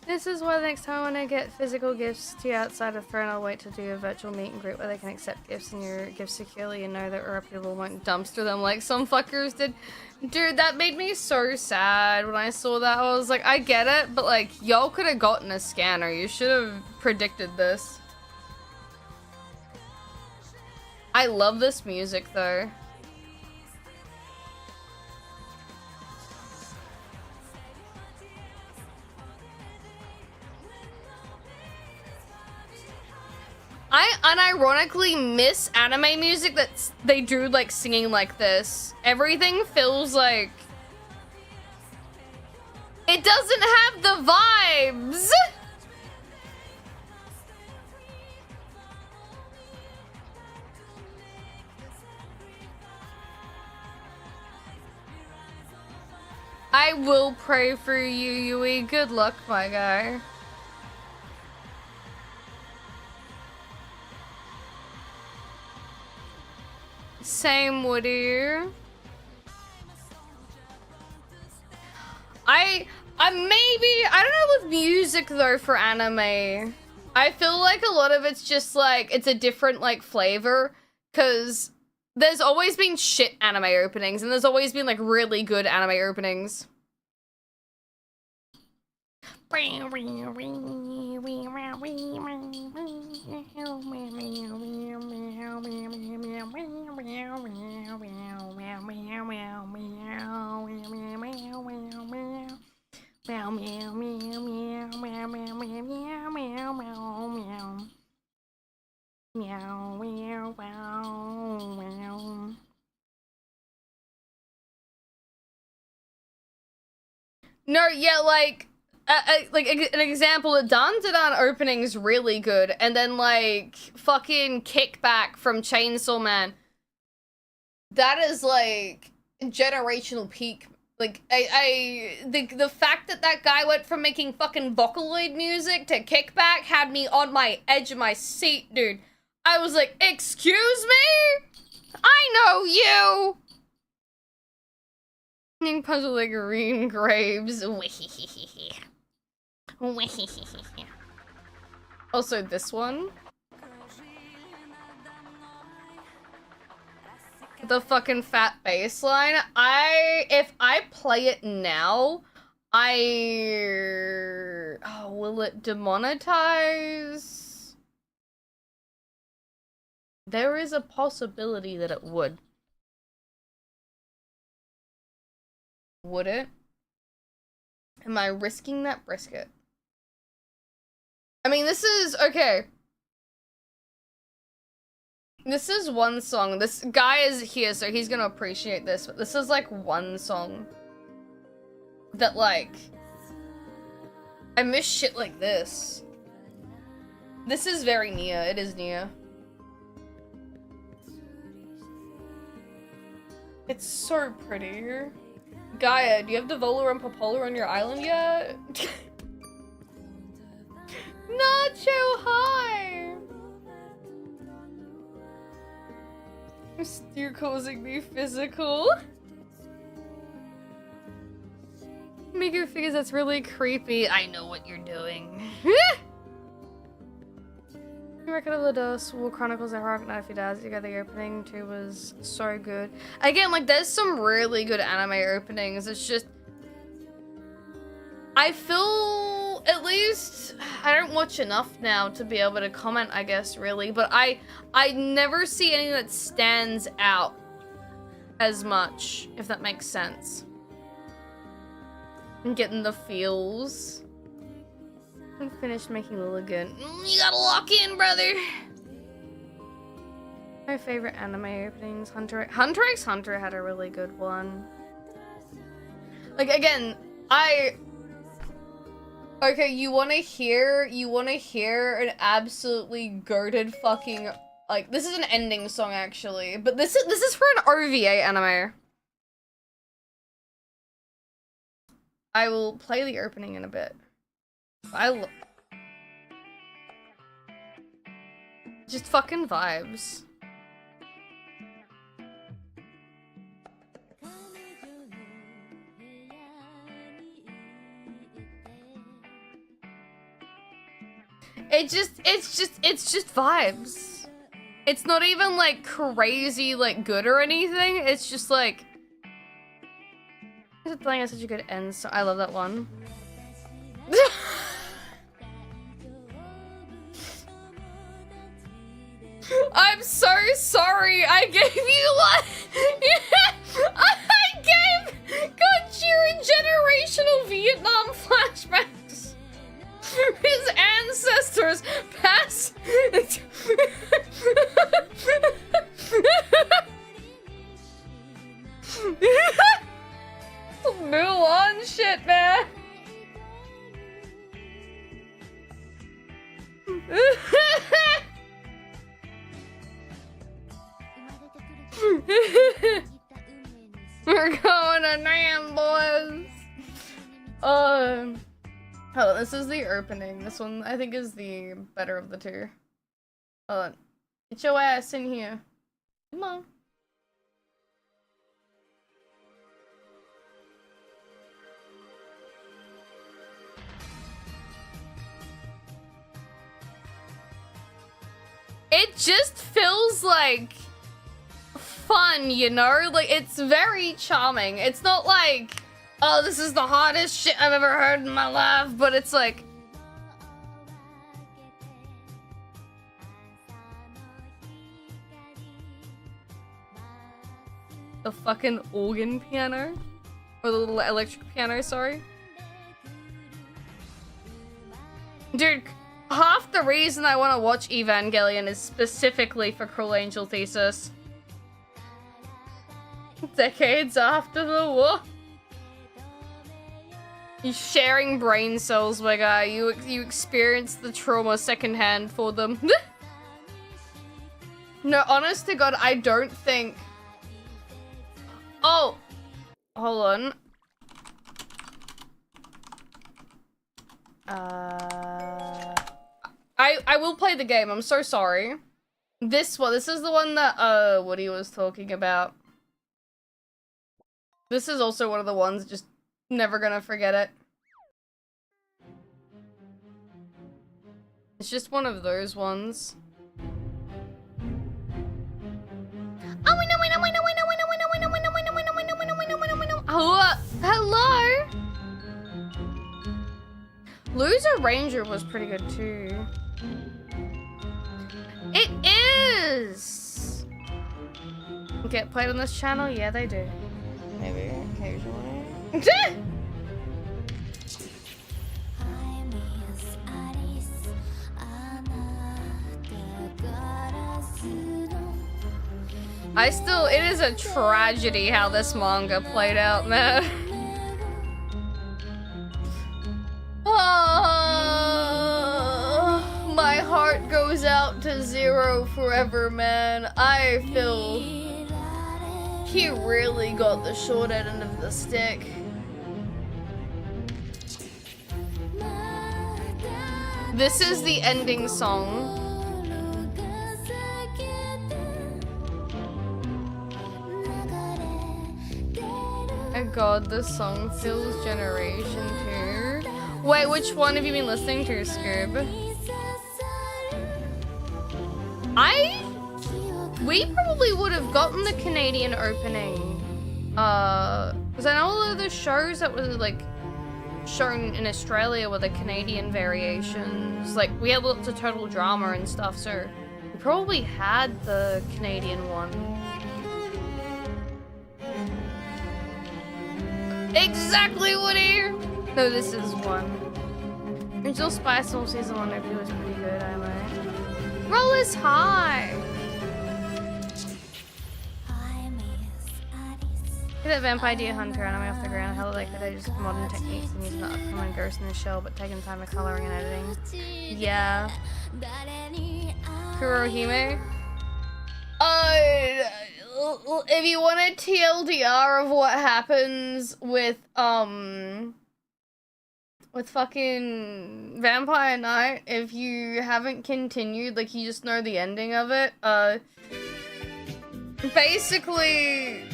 This is why the next time when I get physical gifts to you outside of Throne, I'll wait to do a virtual meet and greet where they can accept gifts and your gifts securely and know that reputable won't dumpster them like some fuckers did. Dude, that made me so sad when I saw that. I was like, I get it, but like, y'all could have gotten a scanner. You should have predicted this. I love this music though. I unironically miss anime music that they do like singing like this. Everything feels like it doesn't have the vibes. I will pray for you, Yui. Good luck, my guy. Same, Woody. I don't know with music though for anime. I feel like a lot of it's just like, it's a different like flavor, cause there's always been shit anime openings and there's always been like really good anime openings. No, yeah, like an example, a Dandadan opening's really good, and then like fucking Kickback from Chainsaw Man. That is like generational peak. Like the fact that that guy went from making fucking Vocaloid music to Kickback had me on my edge of my seat, dude. I was like, excuse me? I know you! Puzzle like green graves. Also this one. The fucking fat bass line. If I play it now, will it demonetize? There is a possibility that it would. Would it? Am I risking that brisket? I mean, this is okay. This is one song. This guy is here, so he's gonna appreciate this. But this is like one song that like I miss shit like this. This is very Nia. It is Nia. It's so pretty. Gaia, do you have Devola and Popola on your island yet? Nacho, hi! You're causing me physical. Miku figures that's really creepy. I know what you're doing. Record of the Dust, War Chronicles of Rock Knife Does. You got the opening too was so good. Again, like there's some really good anime openings. It's just I feel at least I don't watch enough now to be able to comment, I guess, really, but I never see anything that stands out as much, if that makes sense. I'm getting the feels. I'm finished making Lilligan. You gotta lock in, brother! My favorite anime openings, Hunter x Hunter had a really good one. Like, again, okay, you wanna hear an absolutely goated fucking, like, this is an ending song, actually, but this is for an OVA anime. I will play the opening in a bit. Just fucking vibes. It's just vibes. It's not even like crazy like good or anything. It's just like playing at such a good end, so I love that one. I'm so sorry. I gave you got you generational Vietnam flashbacks. His ancestors pass. shit, man. We're going to Nam, boys. Hold on, this is the opening. This one, I think, is the better of the two. Hold on. Get your ass in here. Come on. It just feels like fun, you know? Like, it's very charming. It's not like, oh, this is the hottest shit I've ever heard in my life, but it's like... the fucking organ piano? Or the little electric piano, sorry. Dude, half the reason I want to watch Evangelion is specifically for Cruel Angel Thesis. Decades after the war. You sharing brain cells, my guy. You experience the trauma secondhand for them. No, honest to God, I don't think... Oh! Hold on. I will play the game, I'm so sorry. This is the one that, Woody was talking about. This is also one of the ones, just never gonna forget it. It's just one of those ones. Hello? Loser Ranger was pretty good too. It is! Get played on this channel? Yeah, they do. Maybe occasionally. It is a tragedy how this manga played out, man. Oh, my heart goes out to Zero forever, man. I feel he really got the short end of the stick. This is the ending song. Oh god, this song feels Generation 2. Wait, which one have you been listening to, Scoob? We probably would have gotten the Canadian opening. Because I know a lot of the shows that was like shown in Australia were the Canadian variations. Like, we had lots of Total Drama and stuff, so we probably had the Canadian one. Exactly, Woody! No, this is one. Original Spy Soul Season 1 OP was pretty good, I like. Roll is high! Get that Vampire Deer Hunter anime off the ground. How like they just modern techniques and using the upcoming Ghost in the Shell, but taking time to coloring and editing. Yeah. Kurohime? If you want a TLDR of what happens with fucking Vampire Knight, if you haven't continued, like, you just know the ending of it, basically,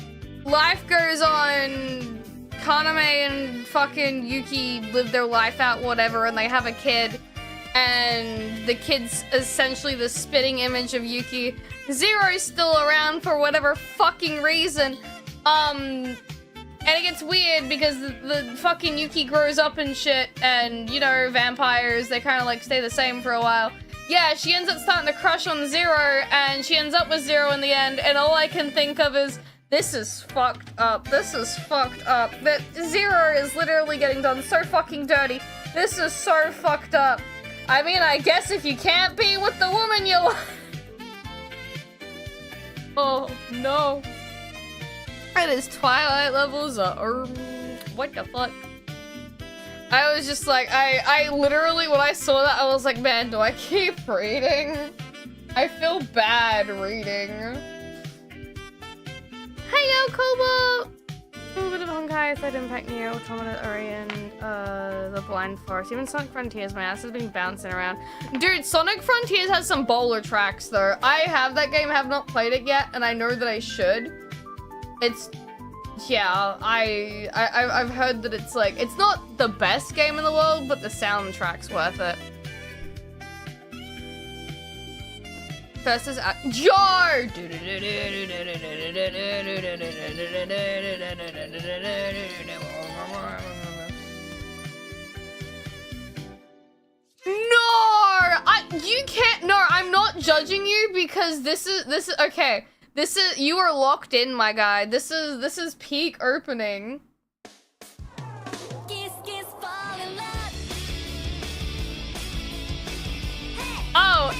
life goes on, Kaname and fucking Yuki live their life out, whatever, and they have a kid, and the kid's essentially the spitting image of Yuki. Zero's still around for whatever fucking reason. And it gets weird because the fucking Yuki grows up and shit, and, you know, vampires, they kind of, like, stay the same for a while. Yeah, she ends up starting to crush on Zero, and she ends up with Zero in the end, and all I can think of is, this is fucked up. This is fucked up. That Zero is literally getting done so fucking dirty. This is so fucked up. I mean, I guess if you can't be with the woman you like... Oh, no. It is Twilight levels, what the fuck? I was just like, I literally, when I saw that, I was like, man, do I keep reading? I feel bad reading. Hey, yo, Kobo! A little bit of Honkai, Side Impact, Neo, Automata, Ori, and the Blind Forest. Even Sonic Frontiers, my ass has been bouncing around. Dude, Sonic Frontiers has some bowler tracks, though. I have that game, have not played it yet, and I know that I should. It's... yeah, I've heard that it's like, it's not the best game in the world, but the soundtrack's worth it. First is Jar! You can't, no, I'm not judging you because this is, okay. This is, you are locked in, my guy. This is peak opening. Oh,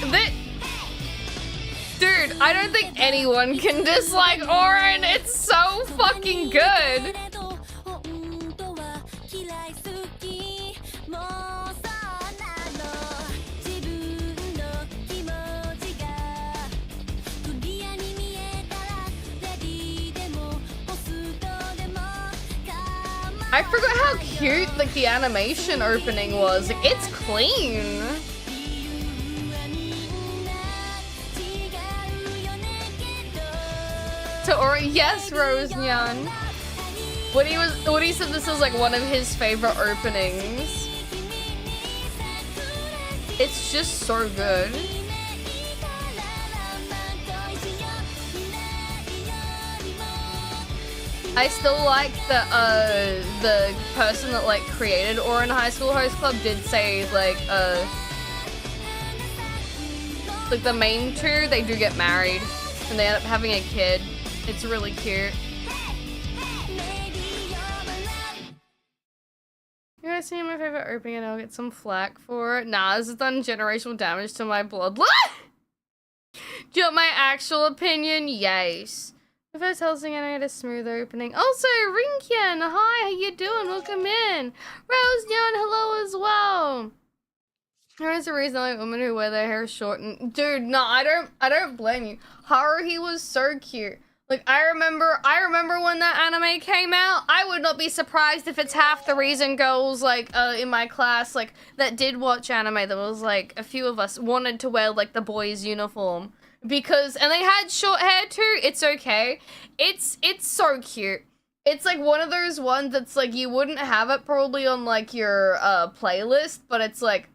dude, I don't think anyone can dislike Orin. It's so fucking good. I forgot how cute, like, the animation opening was. Like, it's clean. To Ori, yes, Rose Nyan. When he said this was like one of his favorite openings. It's just so good. I still like that the person that like created Orin High School Host Club did say like the main two, they do get married and they end up having a kid. It's really cute. You guys see my favorite opening and I'll get some flack for it? Nah, this has done generational damage to my bloodline. Do you want my actual opinion? Yes. The first Helsing and I had a smooth opening. Also, Rinkian, hi, how you doing? Welcome in. Rose Nyan, hello as well. There is a reason I like women who wear their hair short and dude, no, I don't blame you. Haruhi was so cute. Like I remember when that anime came out, I would not be surprised if it's half the reason girls like in my class like that did watch anime, that was like a few of us wanted to wear like the boys' uniform. Because, and they had short hair too, it's okay. It's so cute. It's like one of those ones that's like, you wouldn't have it probably on like your playlist, but it's like,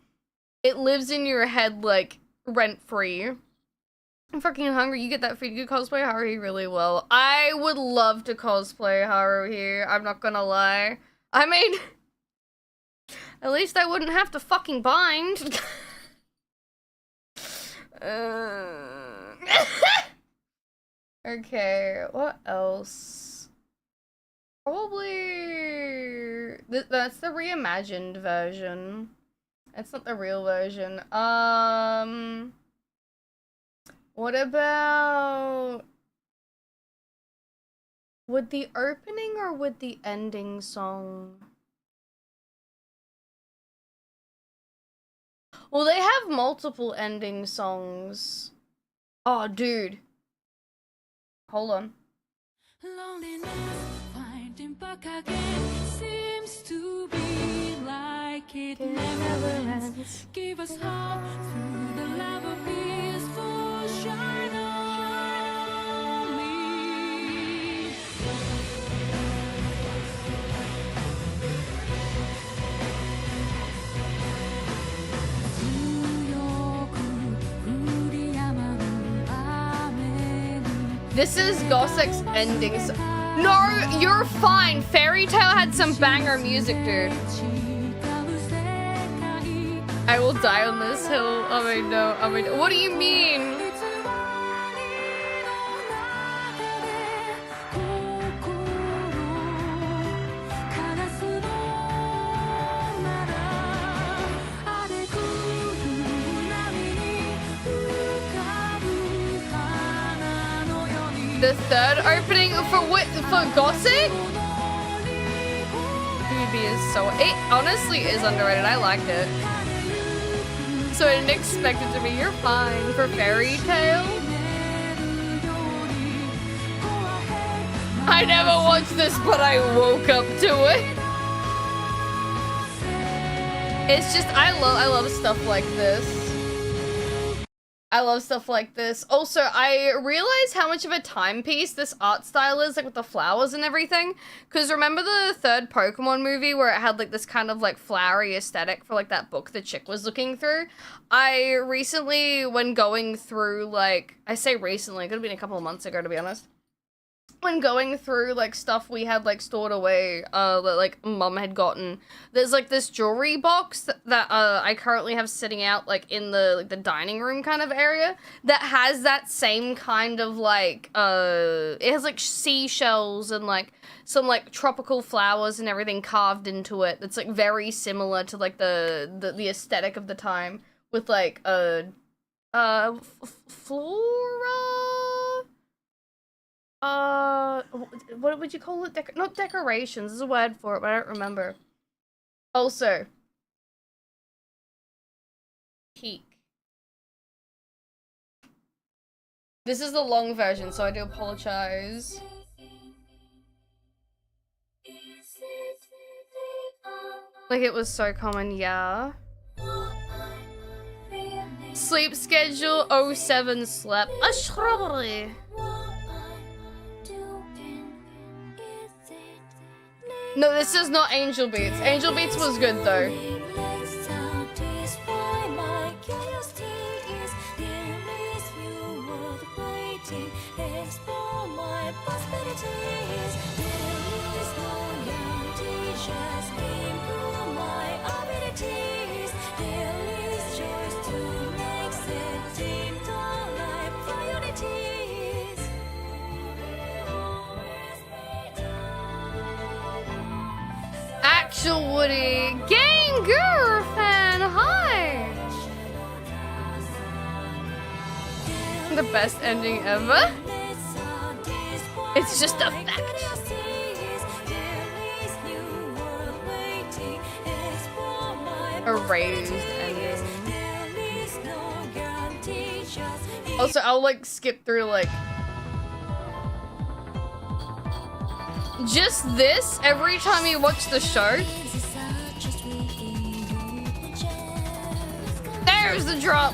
it lives in your head like rent-free. I'm fucking hungry, you get that feed, you cosplay Haruhi really well. I would love to cosplay Haruhi, I'm not gonna lie. I mean, at least I wouldn't have to fucking bind. Okay, what else? Probably that's the reimagined version. It's not the real version. What about with the opening or with the ending song? Well, they have multiple ending songs. Oh, dude. Hold on. Loneliness, finding back again, seems to be like it never ends. Give us hope through the love of peaceful shine on me. This is Gosek's ending. No, you're fine. Fairy Tail had some banger music, dude. I will die on this hill. Oh my no. Oh my no. What do you mean? The third opening for what? For Gossip? RGB is so... It honestly is underrated. I liked it. So I didn't expect it to be. You're fine for Fairy Tale. I never watched this, but I woke up to it. It's just, I love stuff like this. I love stuff like this. Also, I realize how much of a timepiece this art style is, like with the flowers and everything. Because remember the third Pokemon movie where it had like this kind of like flowery aesthetic for like that book the chick was looking through? I recently, when going through like, I say recently, it could have been a couple of months ago to be honest. When going through like stuff we had like stored away that like mum had gotten, there's like this jewelry box that I currently have sitting out like in the dining room kind of area that has that same kind of like it has like seashells and like some like tropical flowers and everything carved into it that's like very similar to like the aesthetic of the time with like flora. What would you call it? Not decorations. There's a word for it, but I don't remember. Also, peak. This is the long version, so I do apologize. Like it was so common, yeah. Sleep schedule 07 slept a shrubbery. No, this is not Angel Beats. Angel Beats was good though. Actual Woody, Ganger fan, hi! The best ending ever. It's just a fact. A raised ending. Also, I'll like skip through like just this every time you watch the show. There's the drop.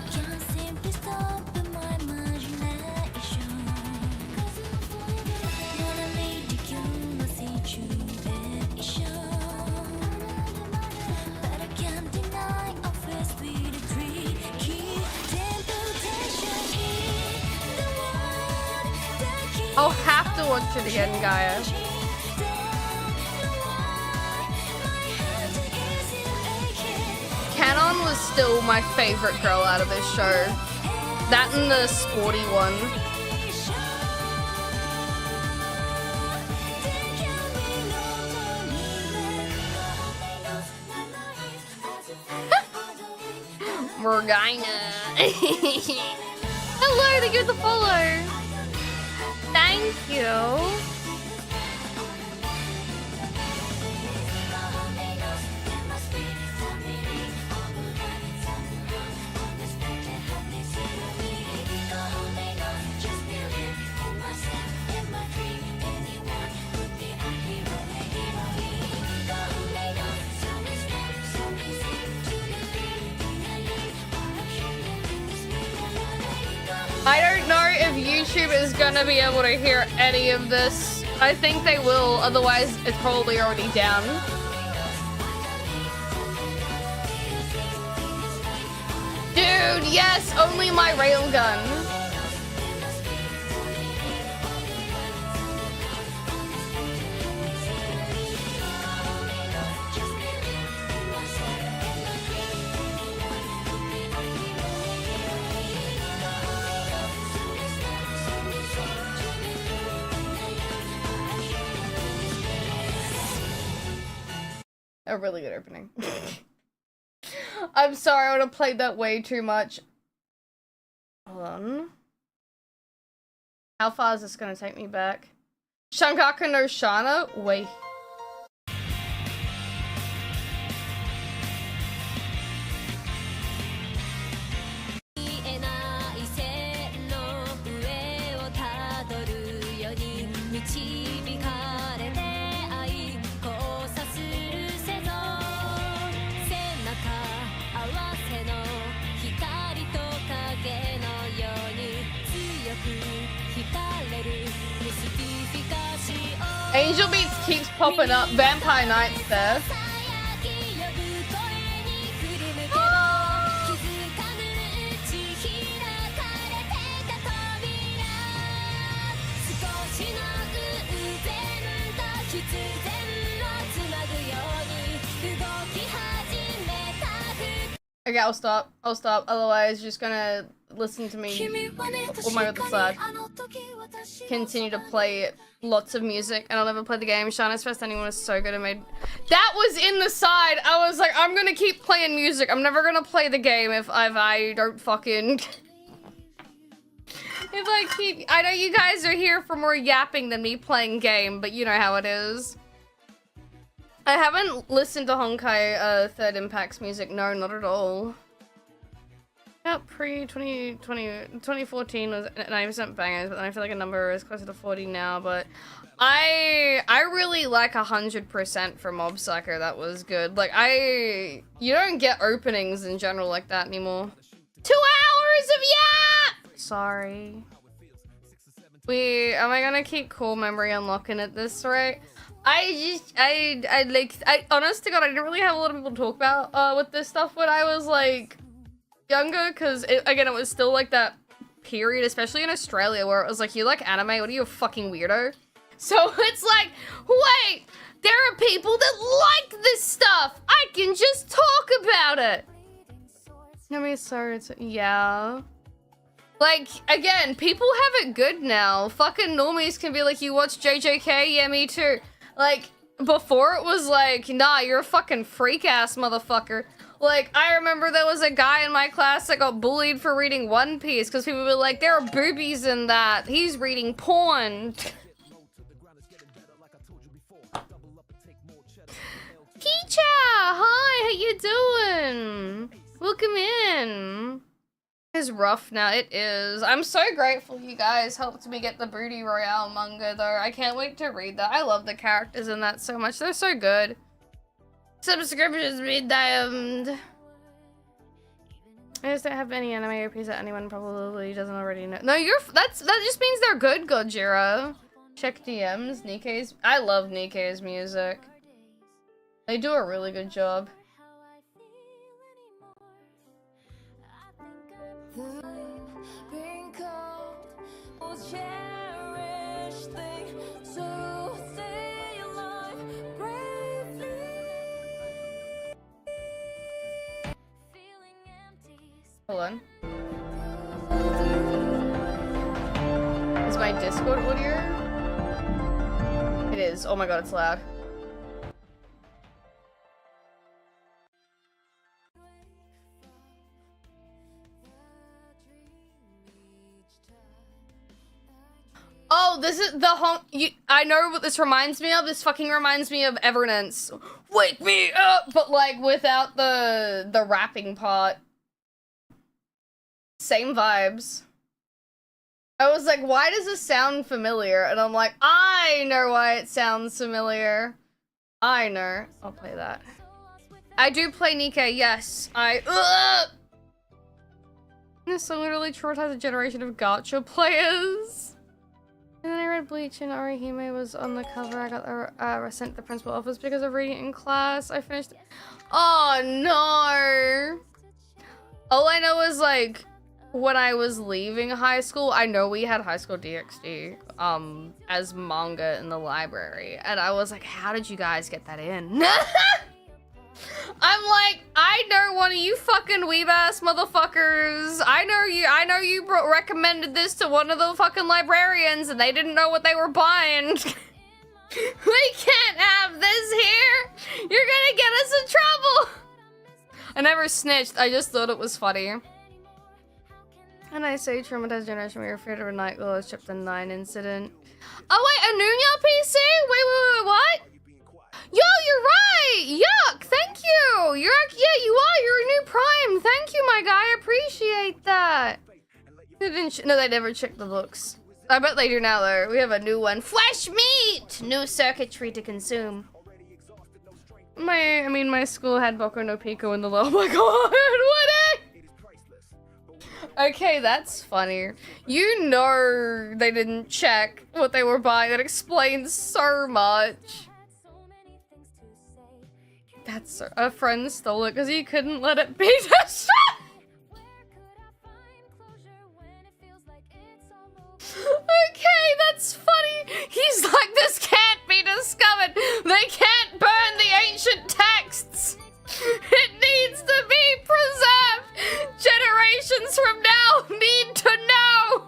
I'll have to watch it again, Gaia. Canon was still my favorite girl out of this show. That and the sporty one. Morgana. Hello, thank you for the follow. Thank you. I don't know if YouTube is gonna be able to hear any of this. I think they will, otherwise it's probably already down. Dude, yes, only my railgun. A really good opening. I'm sorry, I would have played that way too much. Hold on. How far is this gonna take me back? Shangaku no Shana? Wait. Angel Beats keeps popping up. Vampire Nights there. Okay, I'll stop. I'll stop. Otherwise, you're just gonna listen to me. Oh my god, that's sad. Continue to play lots of music, and I'll never play the game. Shana's First Ending was so good. It made that was in the side. I was like, I'm gonna keep playing music. I'm never gonna play the game if I don't fucking. If I keep. I know you guys are here for more yapping than me playing game, but you know how it is. I haven't listened to Honkai Third Impact's music. No, not at all. Yeah, pre-2014 was 90% bangers, but then I feel like a number is closer to 40 now, but I really like 100% for Mob Psycho. That was good. Like, you don't get openings in general like that anymore. 2 hours of yap! Sorry. Am I gonna keep core memory unlocking at this rate? Honest to God, I didn't really have a lot of people to talk about with this stuff when I was like younger, because again, it was still like that period, especially in Australia, where it was like, you like anime? What are you, a fucking weirdo? So it's like, wait, there are people that like this stuff. I can just talk about it. I mean, sorry, yeah. Like, again, people have it good now. Fucking normies can be like, you watch JJK? Yeah, me too. Like, before it was like, nah, you're a fucking freak-ass motherfucker. Like, I remember there was a guy in my class that got bullied for reading One Piece because people were like, there are boobies in that. He's reading porn. Peacha! Hi, how you doing? Welcome in. It's rough now, it is. I'm so grateful you guys helped me get the Booty Royale manga though. I can't wait to read that. I love the characters in that so much. They're so good. Subscriptions be damned. I just don't have any anime OPs that anyone probably doesn't already know. No, that just means they're good, Gojira. Check DMs, Nikkei's. I love Nikkei's music. They do a really good job. Hold on. Is my Discord audio? It is. Oh my god, it's loud. Oh, this is the I know what this reminds me of. This fucking reminds me of Evernance. Wake me up! But like without the rapping part. Same vibes. I was like, why does this sound familiar? And I'm like, I know why it sounds familiar. I know. I'll play that. I do play Nikkei, yes. This song literally traumatized a generation of gacha players. And then I read Bleach and Orihime was on the cover. I got sent to the principal office because of reading it in class. I finished. Oh no! All I know is like when I was leaving high school, I know we had High School DxD as manga in the library, and I was like, how did you guys get that in? I'm like, I know one of you fucking weeb-ass motherfuckers. I know you recommended this to one of the fucking librarians and they didn't know what they were buying. We can't have this here. You're gonna get us in trouble. I never snitched. I just thought it was funny. And I say traumatized generation, we were afraid of a night glow as Chapter 9 incident. Oh wait, a Nunya PC? Wait, what? Yo, you're right! Yuck! Thank you! Yeah, you are! You're a new Prime! Thank you, my guy! I appreciate that! No, they never checked the books. I bet they do now, though. We have a new one. Flesh meat! New circuitry to consume. My school had Boku no Pico in the low. Oh my god! What Okay, that's funny. You know they didn't check what they were buying. That explains so much. That's a friend stole it because he couldn't let it be destroyed. Okay, that's funny. He's like, this can't be discovered. They can't burn the ancient texts. It needs to be preserved. Generations from now need to know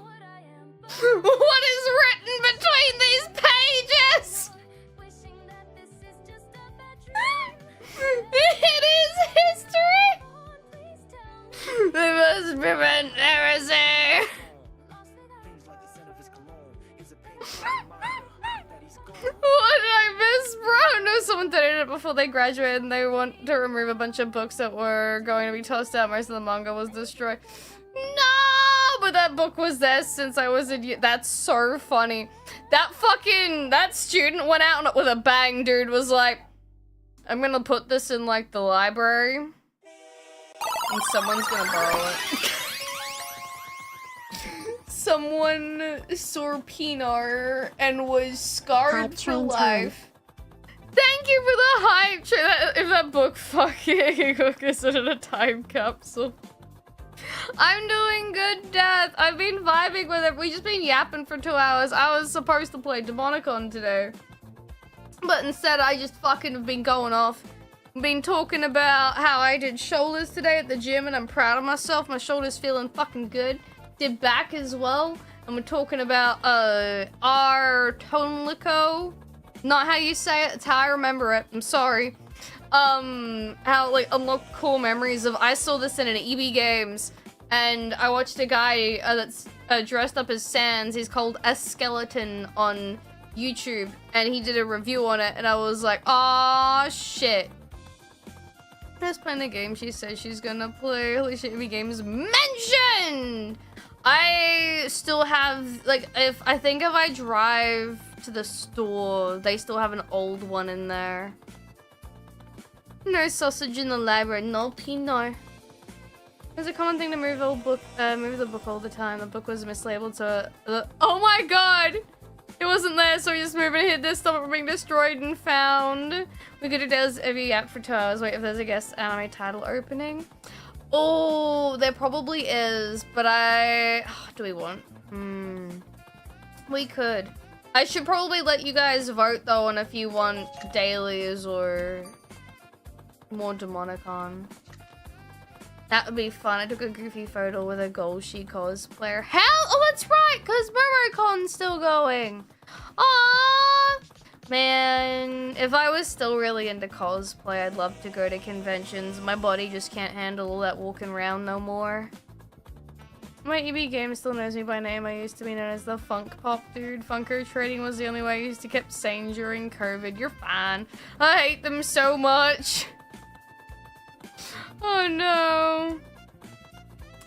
what is written between these pages. It is history. They must prevent heresy. What did I miss, bro? No, someone did it before they graduated and they want to remove a bunch of books that were going to be tossed out. Most of the manga was destroyed. No, but that book was there since I was in. That's so funny. That student went out with a bang, dude. Was like, I'm gonna put this in like the library, and someone's gonna borrow it. Someone saw Pinar and was scarred for life. Thank you for the hype train. If that book fucking considered a time capsule. I'm doing good, Death. I've been vibing with it. We just been yapping for 2 hours. I was supposed to play DEMONICON today, but instead I just fucking have been going off. Been talking about how I did shoulders today at the gym and I'm proud of myself. My shoulders feeling fucking good. Did back as well, and we're talking about Artonico. Not how you say it, it's how I remember it. I'm sorry. How like unlock cool memories of. I saw this in an EB Games, and I watched a guy that's dressed up as Sans. He's called a Skeleton on YouTube, and he did a review on it, and I was like, "Aw, shit." Let's play the game she says she's gonna play. Holy shit, EB Games mentioned. I still have, like, if I drive to the store, they still have an old one in there. No sausage in the library, no Pinot. It's a common thing to move the book all the time. The book was mislabeled, so oh my god! It wasn't there, so we just move and hit this, stop it from being destroyed and found. We could have does every app for 2 hours. Wait, if there's a guest anime title opening. Oh, there probably is, but do we want? We could. I should probably let you guys vote though on if you want dailies or more Demonicon. That would be fun. I took a goofy photo with a Golshi cosplayer. Hell, oh that's right, because Momocon's still going. Aww. Man, if I was still really into cosplay, I'd love to go to conventions. My body just can't handle all that walking around no more. My EB game still knows me by name. I used to be known as the Funk Pop dude. Funko trading was the only way I used to keep sane during COVID. You're fine. I hate them so much. Oh no.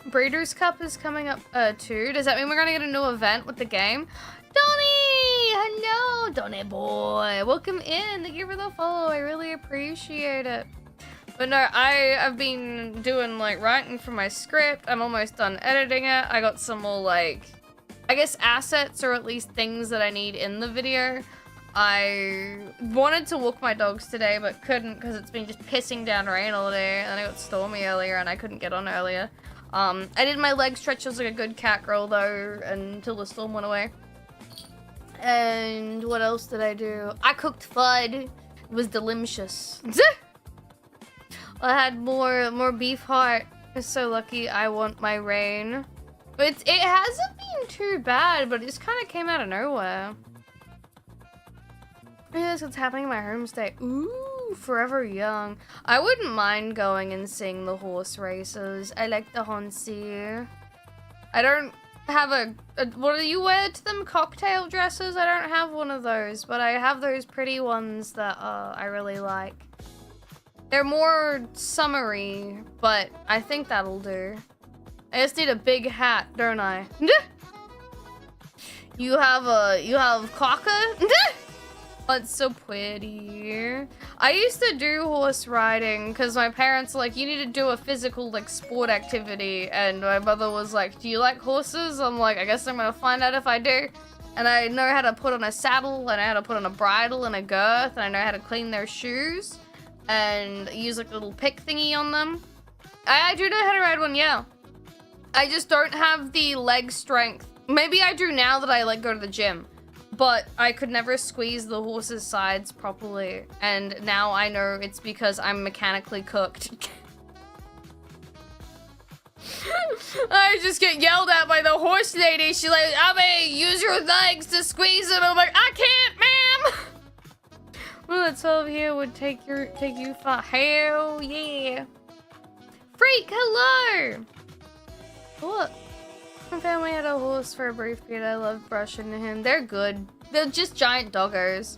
Breeders' Cup is coming up too. Does that mean we're gonna get a new event with the game? Donnie! Hello, Donnie boy. Welcome in. Thank you for the follow. I really appreciate it. But no, I've been doing like writing for my script. I'm almost done editing it. I got some more like, I guess assets or at least things that I need in the video. I wanted to walk my dogs today, but couldn't because it's been just pissing down rain all day. And I got stormy earlier and I couldn't get on earlier. I did my leg stretches like a good cat girl though until the storm went away. And what else did I do? I cooked FUD. It was delicious. I had more beef heart. I'm so lucky. I want my rain. But it hasn't been too bad, but it just kind of came out of nowhere. Yes, what's happening in my homestay. Ooh, Forever Young. I wouldn't mind going and seeing the horse races. I like the Honsi. I don't have what do you wear to them? Cocktail dresses? I don't have one of those, but I have those pretty ones that I really like. They're more summery, but I think that'll do. I just need a big hat, don't I? You have Kaka? Oh, it's so pretty. I used to do horse riding because my parents were like, you need to do a physical like sport activity, and my mother was like, do you like horses? I'm like, I guess I'm gonna find out if I do. And I know how to put on a saddle, and I know how to put on a bridle and a girth, and I know how to clean their shoes and use like a little pick thingy on them. I do know how to ride one, yeah. I just don't have the leg strength. Maybe I do now that I like go to the gym. But I could never squeeze the horse's sides properly, and now I know it's because I'm mechanically cooked. I just get yelled at by the horse lady. She's like, Abby, use your legs to squeeze them. I'm like, I can't, ma'am. Well, that 12 here would take you far. Hell yeah. Freak, hello. What? My family had a horse for a brief period. I love brushing him. They're good. They're just giant doggos.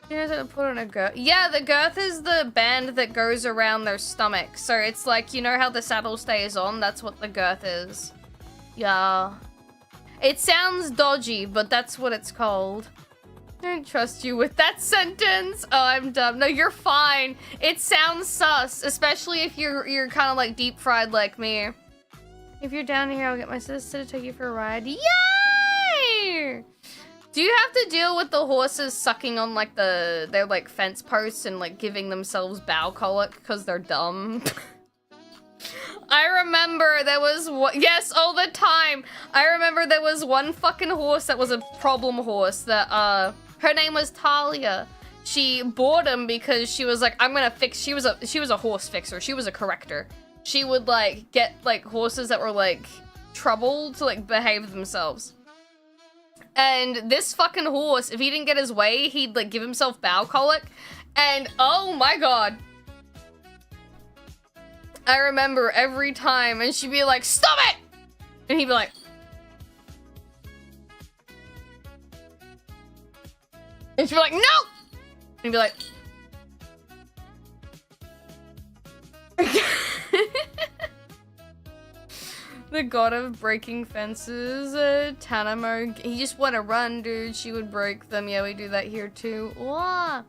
You know how to put on a girth? Yeah, the girth is the band that goes around their stomach. So it's like, you know how the saddle stays on? That's what the girth is. Yeah. It sounds dodgy, but that's what it's called. I don't trust you with that sentence. Oh, I'm dumb. No, you're fine. It sounds sus, especially if you're kind of like deep fried like me. If you're down here, I'll get my sister to take you for a ride. Yay! Do you have to deal with the horses sucking on like their like fence posts and like giving themselves bow colic because they're dumb? I remember there was yes, all the time. I remember there was one fucking horse that was a problem horse that her name was Talia. She bought him because she was like, I'm gonna fix. She was a horse fixer. She was a corrector. She would like get like horses that were like troubled to like behave themselves. And this fucking horse, if he didn't get his way, he'd like give himself bow colic. And oh my god. I remember every time, and she'd be like, stop it! And he'd be like, and she'd be like, no! And he'd be like, the god of breaking fences, Tanamo. He just want to run, dude. She would break them. Yeah, we do that here too. Wah!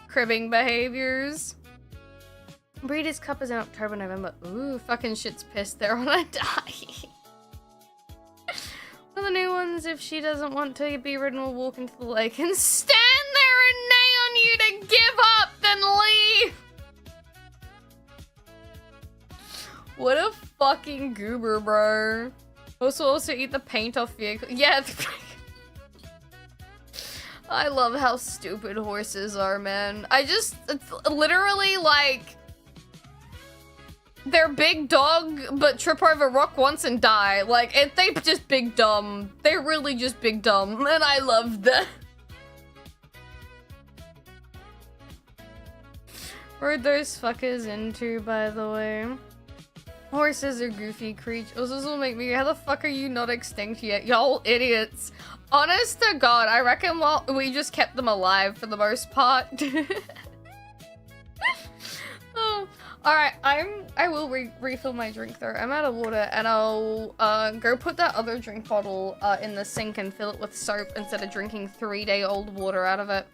Cribbing behaviors. Breeders' Cup is in October, November. Ooh, fucking shit's pissed. They're on a die. One of the new ones, if she doesn't want to be ridden, will walk into the lake and stand there and neigh on you to give up, then leave. What a fucking goober, bro. Also eat the paint off vehicle. Yeah. I love how stupid horses are, man. It's literally like they're big dog, but trip over rock once and die. Like, they just big dumb. They're really just big dumb, and I love that. What are those fuckers into, by the way? Horses are goofy creatures. This will make me. How the fuck are you not extinct yet? Y'all idiots. Honest to God, I reckon we just kept them alive for the most part. Oh, all right. I will refill my drink though. I'm out of water, and I'll go put that other drink bottle in the sink and fill it with soap instead of drinking 3-day-old water out of it.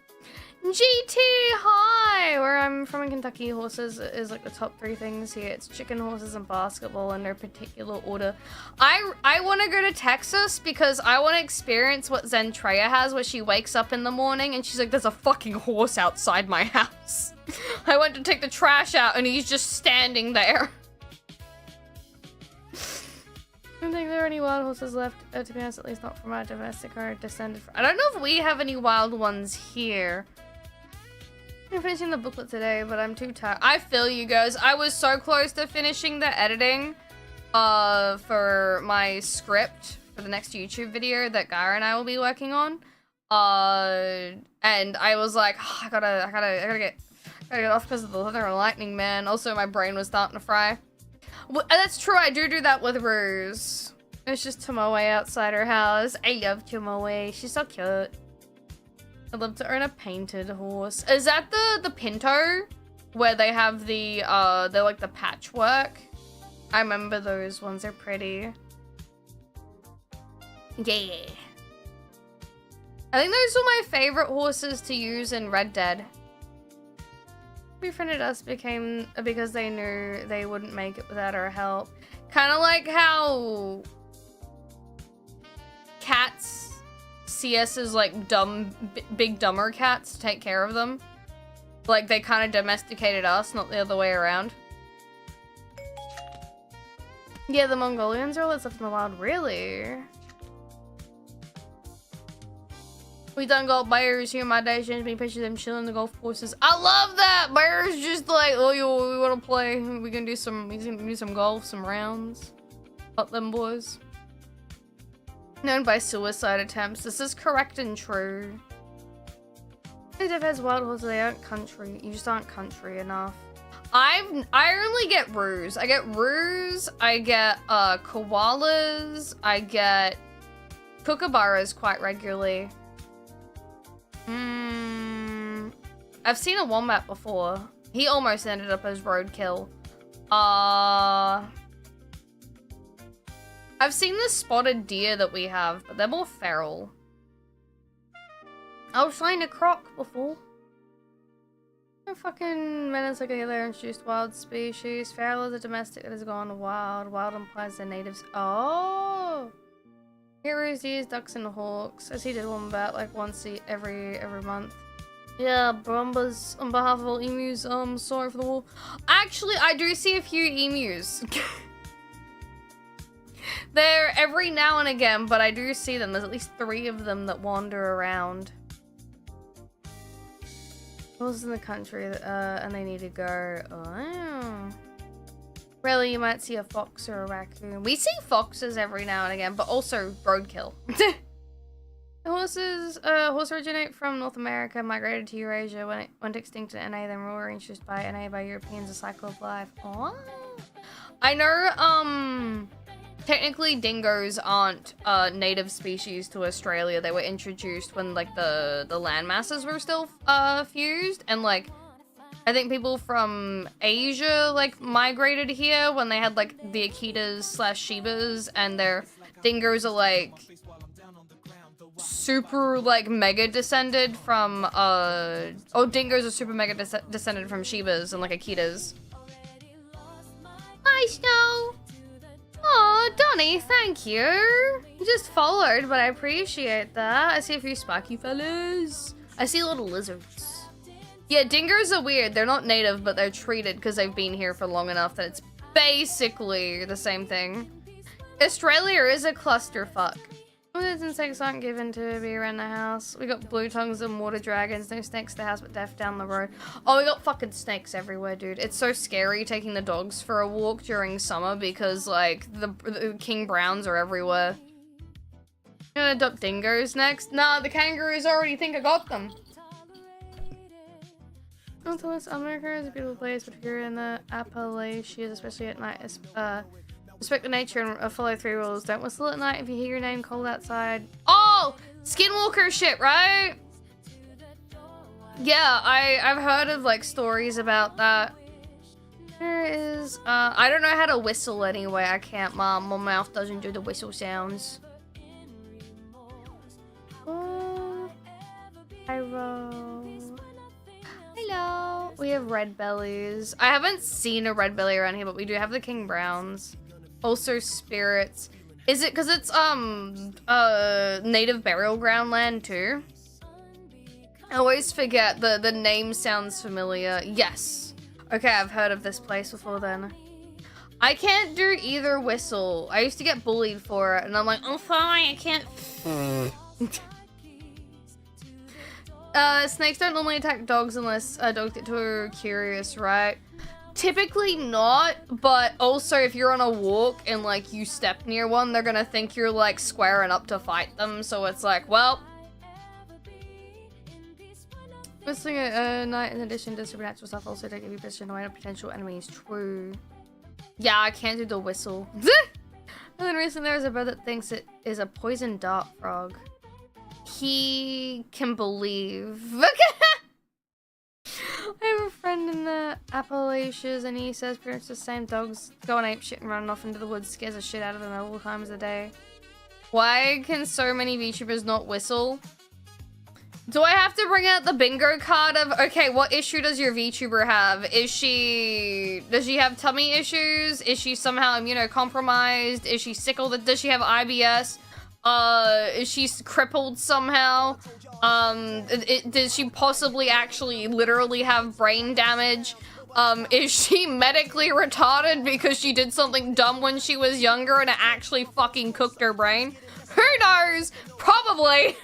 GT, hi! Where I'm from in Kentucky, horses is like the top 3 things here. It's chicken, horses, and basketball in no particular order. I want to go to Texas because I want to experience what Zentreya has, where she wakes up in the morning and she's like, there's a fucking horse outside my house. I went to take the trash out and he's just standing there. I don't think there are any wild horses left, to be honest, at least not from our domestic or descended from. I don't know if we have any wild ones here. I'm finishing the booklet today, but I'm too tired. I feel you guys. I was so close to finishing the editing for my script for the next YouTube video that Gara and I will be working on. And I was like, oh, I gotta get off because of the thunder and lightning, man. Also, my brain was starting to fry. Well, that's true, I do that with Ruse. It's just Tomoe outside her house. I love Tomoe. She's so cute. I'd love to own a painted horse. Is that the Pinto? Where they have they're like the patchwork? I remember those ones, are pretty. Yeah. I think those were my favorite horses to use in Red Dead. Befriended us became because they knew they wouldn't make it without our help. Kind of like how cats see us as like dumb, big dumber cats to take care of them. Like they kind of domesticated us, not the other way around. Yeah, the Mongolians are all left in the wild, really? We done got bears here in my day, sends me pictures of them chilling in the golf courses. I love that! Bears just like, oh, we wanna play. We can do some golf, some rounds. Up them boys. Known by suicide attempts. This is correct and true. If has wild horses, they aren't country. You just aren't country enough. I only get roos. I get roos, I get koalas, I get kookaburras quite regularly. I've seen a wombat before. He almost ended up as roadkill. I've seen the spotted deer that we have, but they're more feral. I've seen a croc before. Fucking minutes ago, they introduced wild species. Feral is a domestic that has gone wild. Wild implies they're natives. Oh! Heroes, deers, ducks, and hawks. I see the wombat like once every month. Yeah, Brumbas, on behalf of all emus, sorry for the war. Actually, I do see a few emus. They're every now and again, but I do see them. There's at least 3 of them that wander around. Horses in the country, and they need to go. Oh. Rarely you might see a fox or a raccoon. We see foxes every now and again, but also roadkill. Horses originate from North America, migrated to Eurasia when it went extinct in NA, then were introduced by NA by Europeans, a cycle of life. Oh. I know, technically dingoes aren't native species to Australia. They were introduced when like the land masses were still fused, and like I think people from Asia like migrated here when they had like the Akitas / Shibas, and their dingoes are like super like mega descended from dingoes are super mega descended from Shibas and like Akitas. Hi, Snow. Oh, Donnie, thank you. You just followed, but I appreciate that. I see a few spiky fellas. I see little lizards. Yeah, dingoes are weird. They're not native, but they're treated because they've been here for long enough that it's basically the same thing. Australia is a clusterfuck. Those insects aren't given to be around the house. We got blue tongues and water dragons. No snakes to the house, but death down the road. Oh, we got fucking snakes everywhere, dude. It's so scary taking the dogs for a walk during summer because, like, the king browns are everywhere. You gonna adopt dingoes next? Nah, the kangaroos already think I got them. America is a beautiful place, particularly in the Appalachians, especially at night. Respect the nature and follow 3 rules. Don't whistle at night if you hear your name called outside. Oh! Skinwalker shit, right? Yeah, I've heard of, like, stories about that. There is, I don't know how to whistle anyway. I can't, Mom. My mouth doesn't do the whistle sounds. Oh, hello. We have red bellies. I haven't seen a red belly around here, but we do have the king browns. Also spirits. Is it because it's native burial ground land too? I always forget. The name sounds familiar. Yes. Okay, I've heard of this place before then. I can't do either whistle. I used to get bullied for it, and I'm like, oh fine, I can't. Snakes don't normally attack dogs unless dogs get too curious, right? Typically not, but also if you're on a walk and like you step near one, they're gonna think you're like squaring up to fight them, so it's like, well. Whistling at night in addition to supernatural stuff also to give you position away to potential enemies. True. Yeah, I can't do the whistle. And then recently there was a bird that thinks it is a poison dart frog. He can believe. I have a friend in the Appalachians and he says pretty much the same. Dogs going ape shit and running off into the woods scares the shit out of them at all times of the day. Why can so many VTubers not whistle? Do I have to bring out the bingo card of, okay, what issue does your VTuber have? Does she have tummy issues? Is she somehow immunocompromised? Is she sickle? Does she have IBS? Is she crippled somehow? Does she possibly actually literally have brain damage? Is she medically retarded because she did something dumb when she was younger and it actually fucking cooked her brain? Who knows? Probably.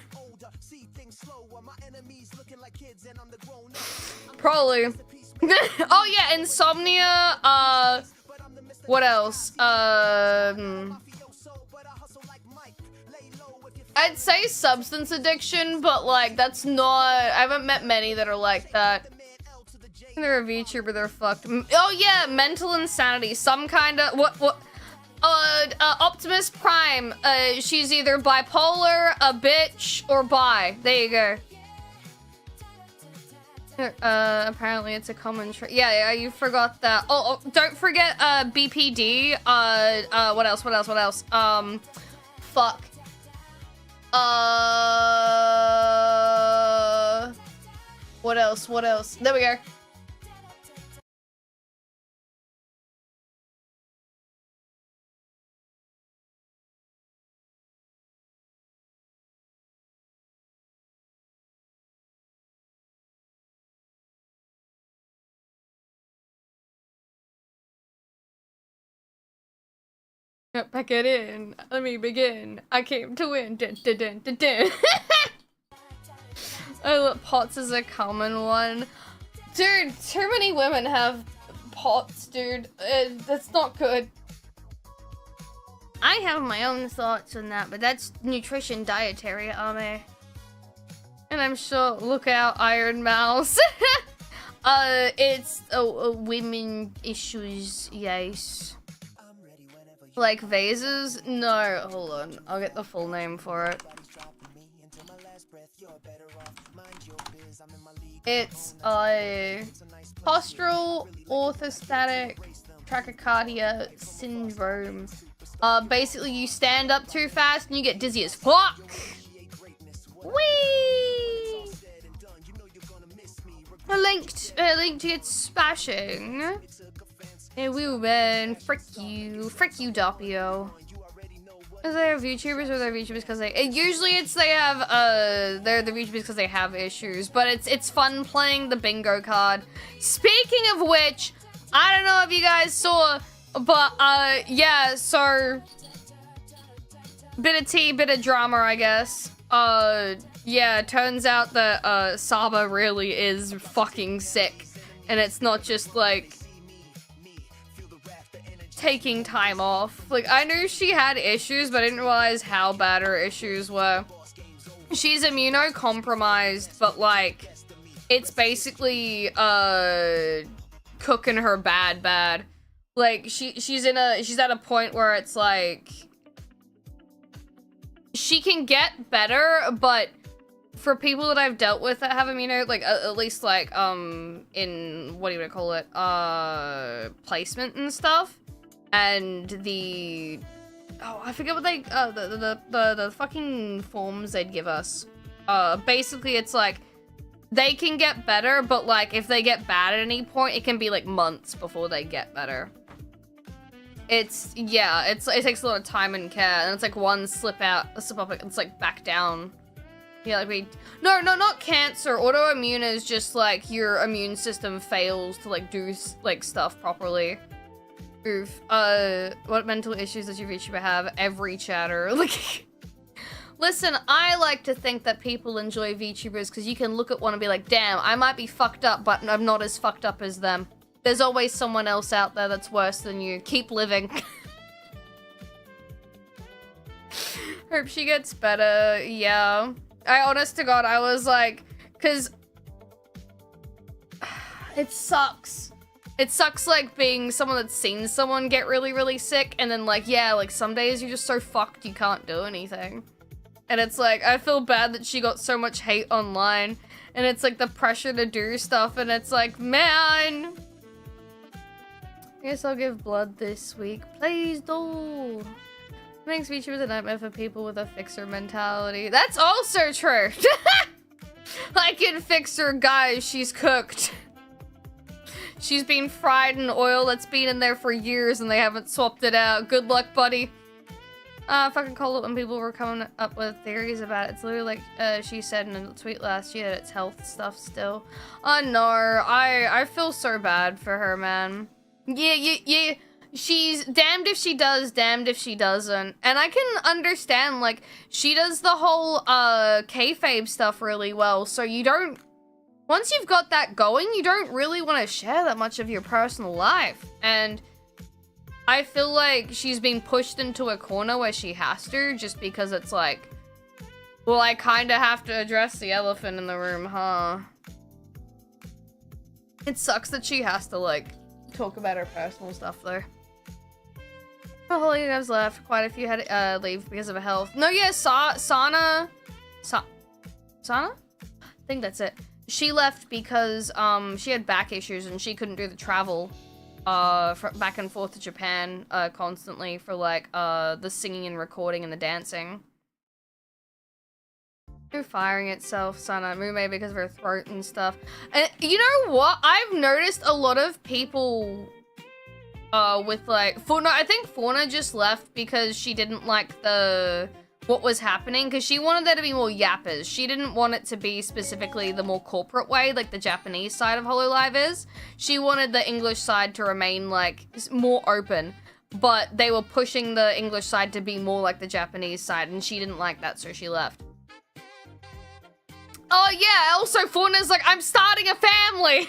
Probably. Oh yeah, insomnia, what else? I'd say substance addiction, but like, that's not, I haven't met many that are like that. They're a VTuber, they're fucked. Oh yeah, mental insanity, some kind of, Optimus Prime, she's either bipolar, a bitch, or bi. There you go. Apparently it's a common trait. Yeah, you forgot that. Oh, don't forget, BPD. What else? Fuck. What else? There we go. Pack it in. Let me begin. I came to win. Dun, dun, dun, dun, dun. Oh, look, POTS is a common one. Dude, too many women have POTS, dude. That's not good. I have my own thoughts on that, but that's nutrition dietary, Ame. And I'm sure, look out, Iron Mouse. It's women issues, yes. Like vases? No, hold on. I'll get the full name for it. It's postural orthostatic tachycardia syndrome. Basically you stand up too fast and you get dizzy as fuck. Whee! Linked to its spashing. Hey, woman, frick you, Doppio. Is they have VTubers or they're VTubers because they? Usually it's they have they're the VTubers because they have issues, but it's fun playing the bingo card. Speaking of which, I don't know if you guys saw, but yeah, so bit of tea, bit of drama, I guess. Yeah, it turns out that Saba really is fucking sick, and it's not just like taking time off. Like, I knew she had issues, but I didn't realize how bad her issues were. She's immunocompromised, but like, it's basically cooking her bad. Like, she's at a point where it's like she can get better, but for people that I've dealt with that have immuno, like at least like in what do you call it, placement and stuff. And the, I forget what they, the fucking forms they'd give us. Basically it's like, they can get better, but like, if they get bad at any point, it can be like months before they get better. It's, yeah, it takes a lot of time and care, and it's like one slip up, it's like back down. Yeah, like no, not cancer. Autoimmune is just like, your immune system fails to like do like stuff properly. Oof. What mental issues does your VTuber have? Every chatter. Like, listen, I like to think that people enjoy VTubers because you can look at one and be like, damn, I might be fucked up, but I'm not as fucked up as them. There's always someone else out there that's worse than you. Keep living. Hope she gets better. Yeah. Honest to God, I was like, because it sucks. It sucks, like, being someone that's seen someone get really, really sick, and then, like, yeah, like, some days you're just so fucked you can't do anything. And it's like, I feel bad that she got so much hate online, and it's like the pressure to do stuff, and it's like, man! I guess I'll give blood this week. Please do! Makes VTubers a nightmare for people with a fixer mentality. That's also true! I can fix her, guys. She's cooked. She's been fried in oil that's been in there for years and they haven't swapped it out. Good luck, buddy. Fucking called it when people were coming up with theories about it. It's literally like she said in a tweet last year that it's health stuff still. No, I feel so bad for her, man. Yeah. She's damned if she does, damned if she doesn't. And I can understand, like, she does the whole kayfabe stuff really well, so you don't... Once you've got that going, you don't really want to share that much of your personal life. And I feel like she's been pushed into a corner where she has to, just because it's like, well, I kind of have to address the elephant in the room, huh? It sucks that she has to, like, talk about her personal stuff, though. The whole you guys left. Quite a few had to leave because of health. No, yeah, Sana? I think that's it. She left because she had back issues and she couldn't do the travel back and forth to Japan constantly for like the singing and recording and the dancing. Through firing itself, Sana. Maybe because of her throat and stuff. And you know what? I've noticed a lot of people with like Fauna. I think Fauna just left because she didn't like what was happening, because she wanted there to be more yappers. She didn't want it to be specifically the more corporate way, like the Japanese side of HoloLive is. She wanted the English side to remain, like, more open. But they were pushing the English side to be more like the Japanese side, and she didn't like that, so she left. Oh, yeah, also Fauna's like, I'm starting a family!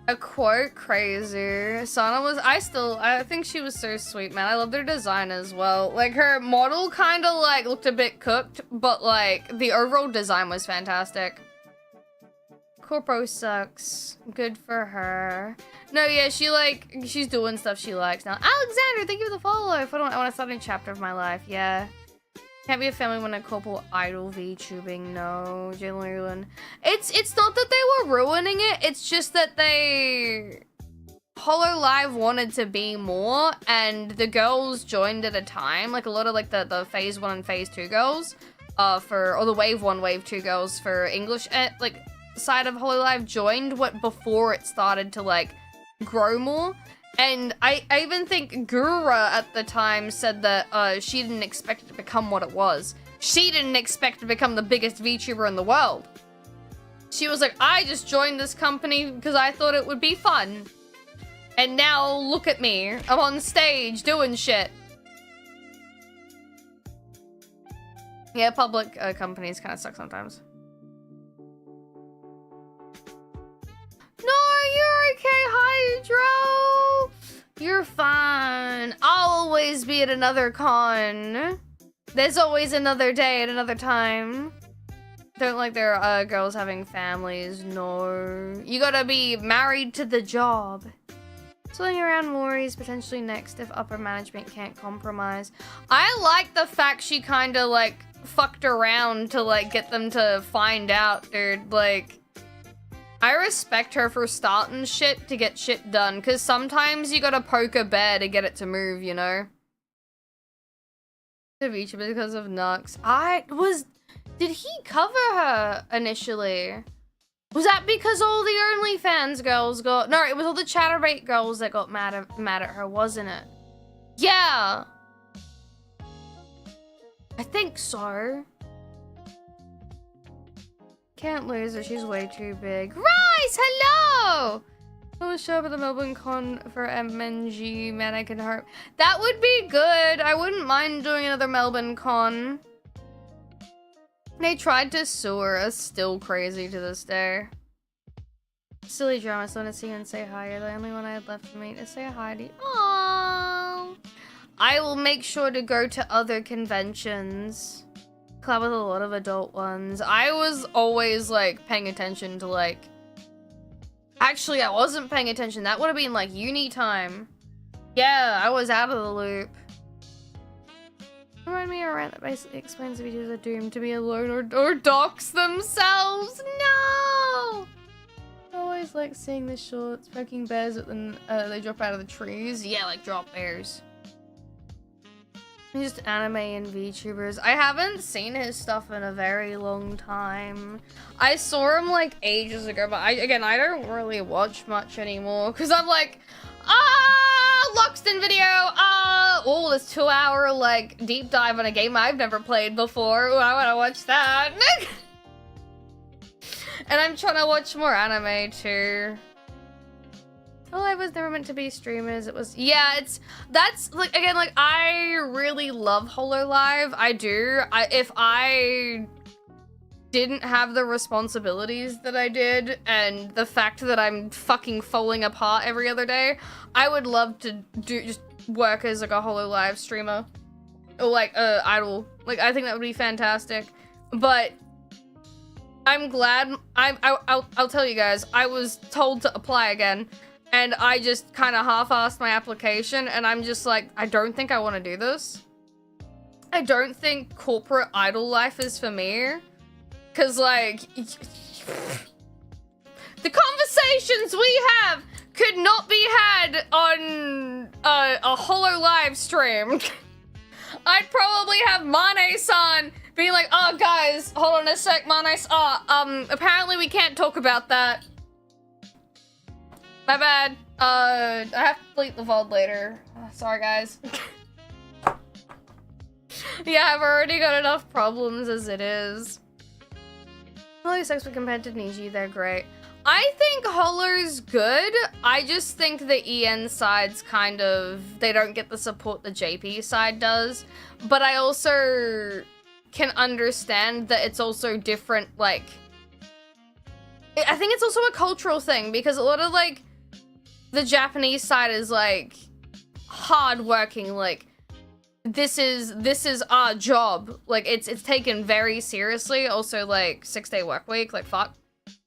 A quote crazy. Sana was, I think she was so sweet, man. I loved her design as well. Like, her model kind of, like, looked a bit cooked, but, like, the overall design was fantastic. Corpo sucks. Good for her. No, yeah, she's doing stuff she likes now. Alexander, thank you for the follow. I want to start a new chapter of my life, yeah. Can't be a family when a couple idol VTubing, no. Jalen. It's not that they were ruining it, it's just that HoloLive wanted to be more, and the girls joined at a time, like a lot of like the phase 1 and phase 2 girls, or the wave 1, wave 2 girls for English, like, side of HoloLive joined before it started to like grow more. And I even think Gura at the time said that she didn't expect it to become what it was. She didn't expect to become the biggest VTuber in the world. She was like, I just joined this company because I thought it would be fun. And now look at me. I'm on stage doing shit. Yeah, public companies kind of suck sometimes. No, you're okay, Hydro. You're fine. I'll always be at another con. There's always another day at another time. Don't like their girls having families. No. You gotta be married to the job. Swilling around Maury's potentially next if upper management can't compromise. I like the fact she kind of like fucked around to like get them to find out, dude. Like, I respect her for starting shit to get shit done, because sometimes you gotta poke a bear to get it to move, you know? Because of Nux. Did he cover her initially? Was that because all the OnlyFans girls got... No, it was all the Chatterbait girls that got mad at her, wasn't it? Yeah! I think so. Can't lose her, she's way too big. Rice, hello! I will show up at the Melbourne Con for MNG, man, I can hope. That would be good. I wouldn't mind doing another Melbourne Con. They tried to sue her, it's still crazy to this day. Silly drama, so I want to see you and say hi. You're the only one I had left for me to say hi to you. Aww. I will make sure to go to other conventions. Club with a lot of adult ones. I was always like paying attention to like... Actually, I wasn't paying attention. That would have been like uni time. Yeah, I was out of the loop. Remind me of a rant that basically explains the videos are doomed to be alone or dox themselves. No! Oh, always like seeing the shorts, poking bears, but then they drop out of the trees. Yeah, like drop bears. Just anime and VTubers. I haven't seen his stuff in a very long time. I saw him like ages ago, but I don't really watch much anymore because I'm like, Loxton video. Oh, this 2-hour like deep dive on a game I've never played before. Ooh, I want to watch that. And I'm trying to watch more anime too. Well, I was never meant to be streamers. It was, yeah, that's like, again, like I really love HoloLive. I do. If I didn't have the responsibilities that I did and the fact that I'm fucking falling apart every other day, I would love to just work as like a HoloLive streamer or like idol. Like I think that would be fantastic. But I'm glad. I'll tell you guys. I was told to apply again. And I just kind of half-assed my application, and I'm just like, I don't think I want to do this. I don't think corporate idol life is for me. Because, like, the conversations we have could not be had on a HoloLive stream. I'd probably have Mane-san being like, oh, guys, hold on a sec, Mane-san. Apparently we can't talk about that. My bad. I have to delete the VOD later. Sorry, guys. Yeah, I've already got enough problems as it is. Holy sucks, but compared to Niji, they're great. I think Holo's good. I just think the EN side's kind of... They don't get the support the JP side does. But I also can understand that it's also different, like... I think it's also a cultural thing, because a lot of, like... The Japanese side is like hard-working, like this is our job. Like it's taken very seriously. Also like 6-day work week, like fuck.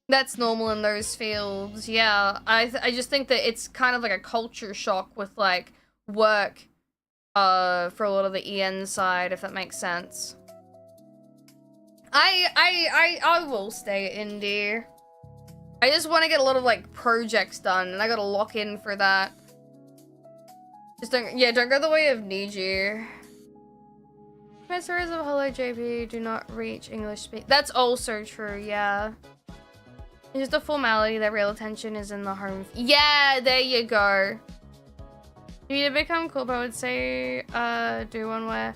That's normal in those fields. Yeah, I just think that it's kind of like a culture shock with like work for a lot of the EN side, if that makes sense. I will stay indie. I just want to get a lot of, like, projects done, and I gotta lock in for that. Just don't go the way of Niji. Masters of Holo JP do not reach English speak. That's also true, yeah. It's just a formality that real attention is in the home. Yeah, there you go. If you become cool, I would say, do one where...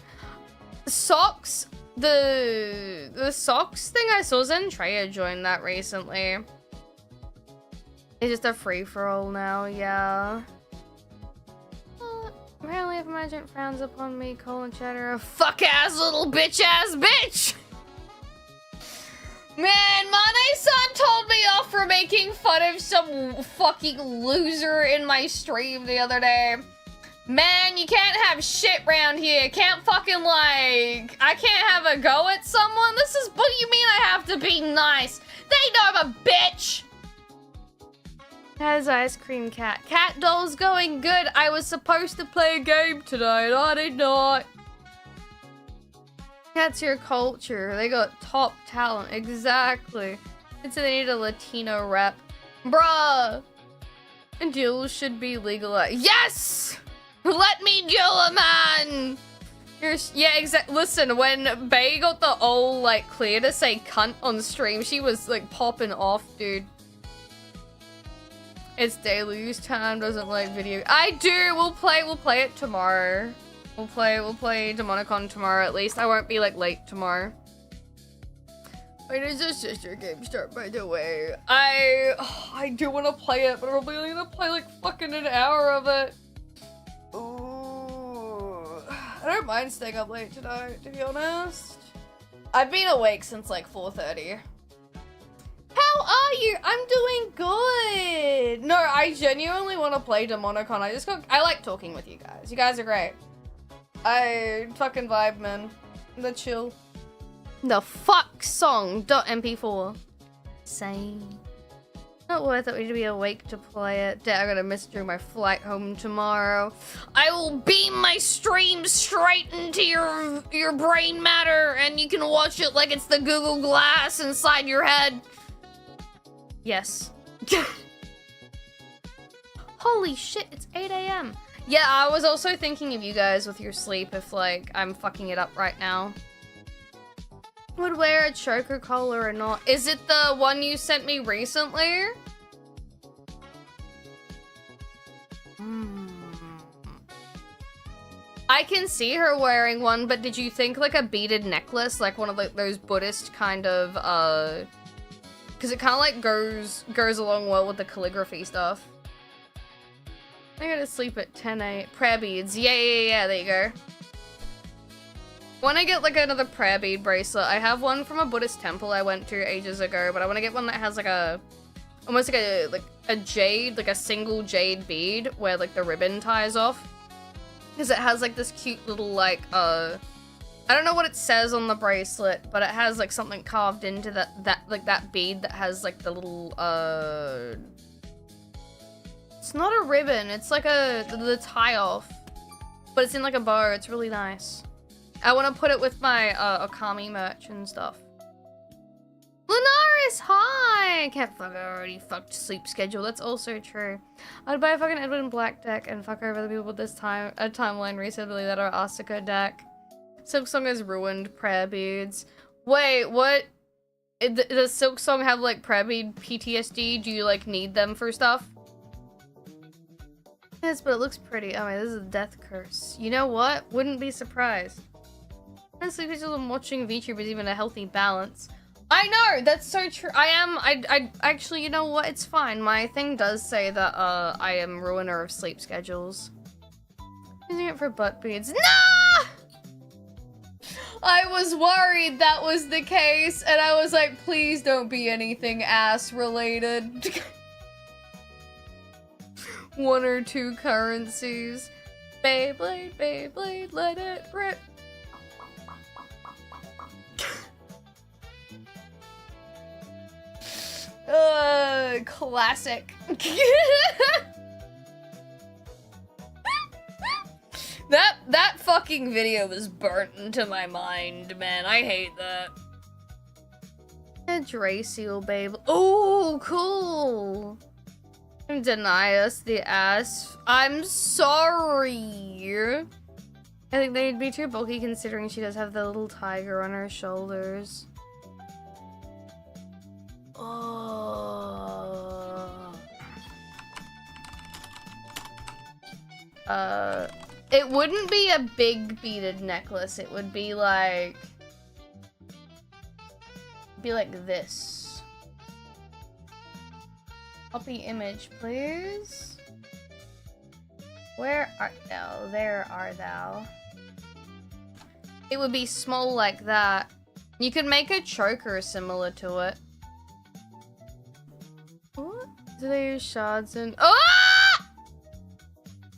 Socks, the socks thing I saw Zentreya join that recently. It's just a free-for-all now, yeah. Apparently if my agent frowns upon me, colon chatter, a fuck-ass little bitch-ass bitch! Man, Mane-san told me off for making fun of some fucking loser in my stream the other day. Man, you can't have shit round here. Can't fucking, like... I can't have a go at someone? This is... What do you mean I have to be nice? They know I'm a bitch! How's Ice Cream Cat? Cat Doll's going good. I was supposed to play a game tonight. I did not. That's your culture. They got top talent. Exactly. It's they need a Latino rep. Bruh. And duels should be legalized. Yes! Let me duel a man! Yeah, exactly. Listen, when Bae got the old, like, clear to say cunt on stream, she was, like, popping off, dude. It's deluge time, doesn't like video. I do. We'll play it tomorrow. We'll play Demonicon tomorrow at least. I won't be like late tomorrow. Wait, is this sister game start, by the way? I do want to play it, but I'm probably only gonna play like fucking an hour of it. Ooh. I don't mind staying up late tonight, to be honest. I've been awake since like 4:30. How are you? I'm doing good. No, I genuinely want to play Demonicon. I like talking with you guys. You guys are great. I fucking vibe, man. The chill. The fuck song .mp4. Same. Not worth it. We need to be awake to play it. I'm gonna miss during my flight home tomorrow. I will beam my stream straight into your brain matter, and you can watch it like it's the Google Glass inside your head. Yes. Holy shit, it's 8 a.m. Yeah, I was also thinking of you guys with your sleep if, like, I'm fucking it up right now. Would wear a choker collar or not? Is it the one you sent me recently? I can see her wearing one, but did you think like a beaded necklace, like one of like those Buddhist kind of, because it kind of like goes along well with the calligraphy stuff. I gotta sleep at 10 a.m. Prayer beads. Yeah, there you go. Want to get like another prayer bead bracelet. I have one from a Buddhist temple I went to ages ago, but I want to get one that has like a, almost like a jade, like a single jade bead where like the ribbon ties off. Because it has like this cute little like, I don't know what it says on the bracelet, but it has like something carved into that bead that has like the little, it's not a ribbon, it's like the tie off, but it's in like a bow. It's really nice. I want to put it with my Okami merch and stuff. Lunaris, hi! Can't fuck, I already fucked sleep schedule. That's also true. I'd buy a fucking Edwin Black deck and fuck over the people with this timeline recently that are Asuka deck. Silk Song has ruined prayer beads. Wait, what? Does Silk Song have like prayer bead PTSD? Do you like need them for stuff? Yes, but it looks pretty. Oh wait, this is a death curse. You know what? Wouldn't be surprised. Honestly, because I'm watching VTubers, even a healthy balance. I know, that's so true. I actually, you know what? It's fine. My thing does say that, I am ruiner of sleep schedules. Using it for butt beads. Nah! I was worried that was the case, and I was like, please don't be anything ass-related. 1 or 2 currencies. Beyblade, Beyblade, let it rip. Classic. That fucking video was burnt into my mind, man. I hate that. A Dre Seal, babe. Oh, cool. Deny us the ass. I'm sorry. I think they'd be too bulky considering she does have the little tiger on her shoulders. It wouldn't be a big beaded necklace. It would be like this. Copy image, please. Where art thou? There art thou. It would be small like that. You could make a choker similar to it. What? Do they use shards and— ah!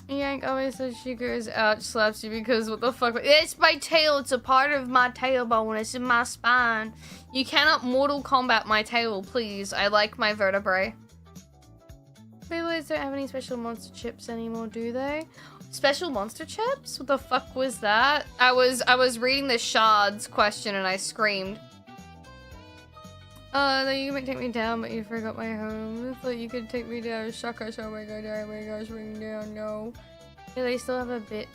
Yank always says she goes out, slaps you because what the fuck? It's my tail. It's a part of my tailbone. It's in my spine. You cannot Mortal Kombat my tail, please. I like my vertebrae. Beyblades don't have any special monster chips anymore, do they? Special monster chips? What the fuck was that? I was reading the shards question and I screamed. You can take me down, but you forgot my home. I thought you could take me down. Shaka, oh my god, oh my gosh, ring down, no. Yeah, they still have a bit,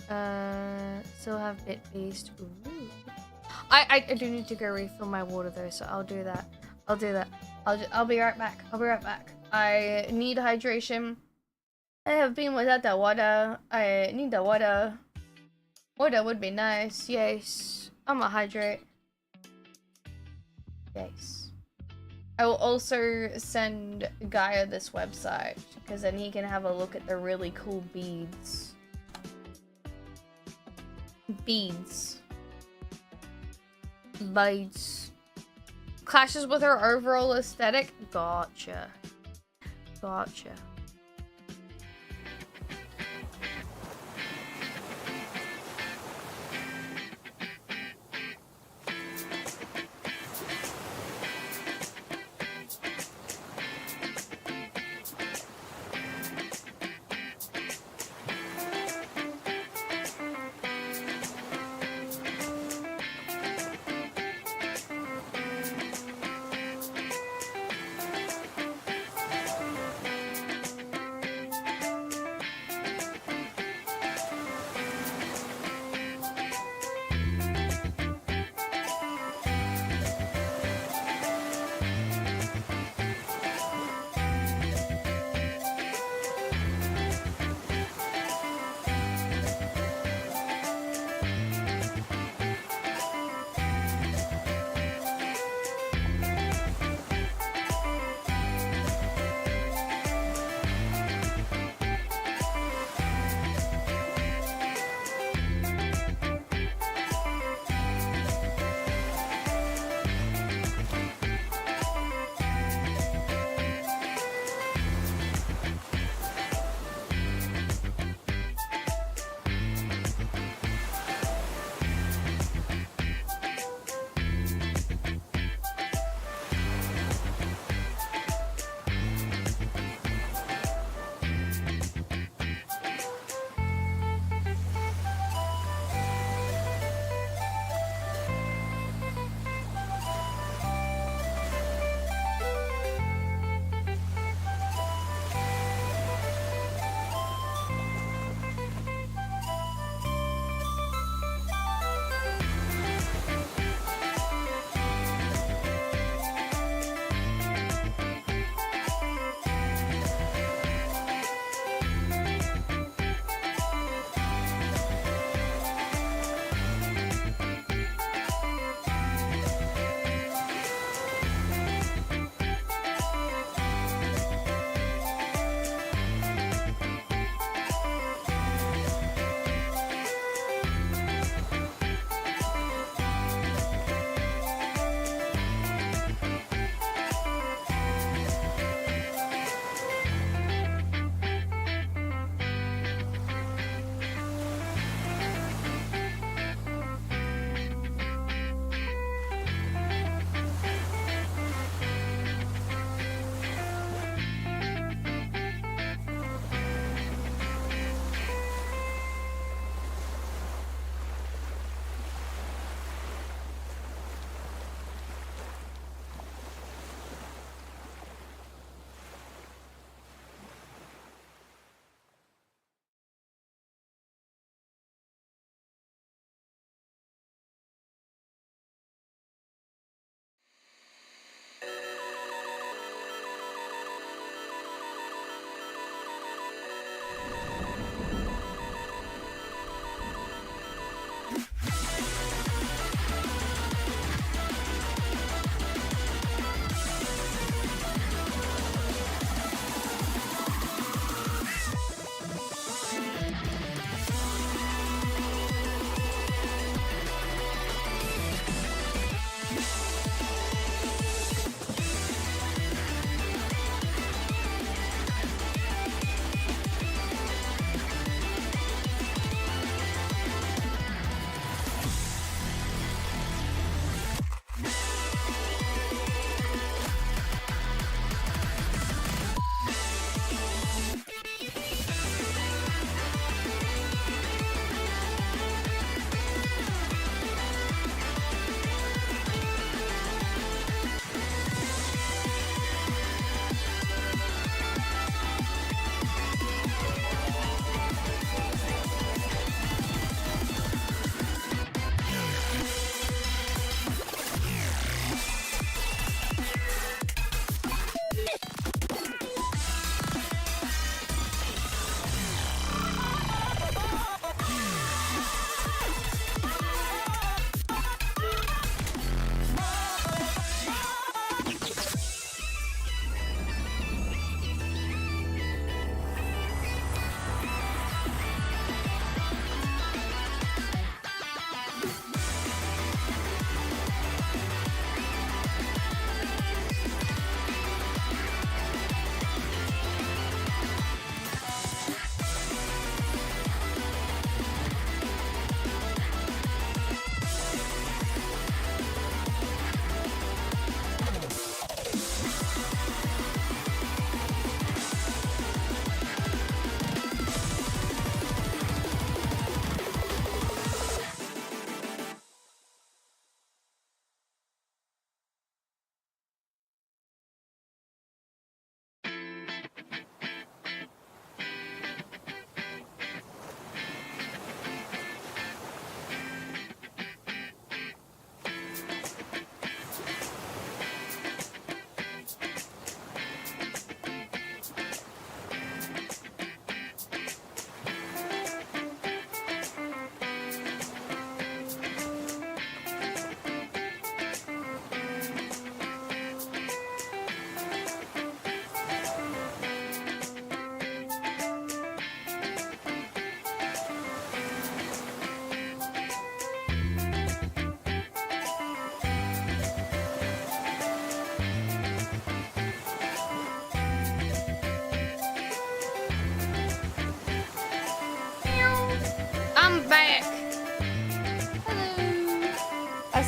still have bit beast. Ooh. I do need to go refill my water though, so I'll do that. I'll do that. I'll be right back. I'll be right back. I need hydration. I have been without the water. I need the water. Water would be nice. Yes. I'ma hydrate. Yes. I will also send Gaia this website, because then he can have a look at the really cool beads. Beads. Beads. Clashes with her overall aesthetic? Gotcha. Gotcha.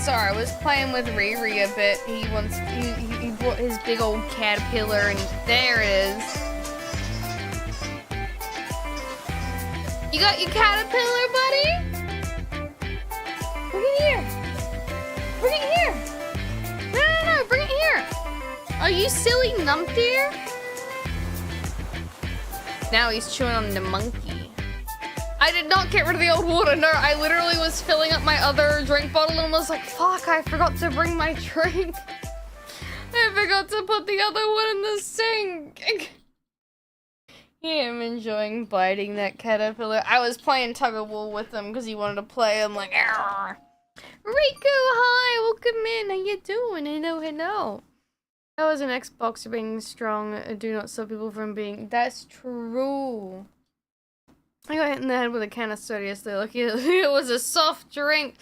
sorry, I was playing with Riri a bit. He brought his big old caterpillar and there it is. You got your caterpillar, buddy? Bring it here. Bring it here. No, bring it here. Are you silly numpty? Now he's chewing on the monkey. I did not get rid of the old water. No, I literally was filling up my other drink bottle and was like, fuck, I forgot to bring my drink. I forgot to put the other one in the sink. Yeah, I'm enjoying biting that caterpillar. I was playing tug of war with him because he wanted to play. I'm like, Arr. Riku, hi, welcome in. How you doing? Hello. That was an Xbox being strong. Do not stop people from being. That's true. I got hit in the head with a can of soda yesterday. Lucky it was a soft drink.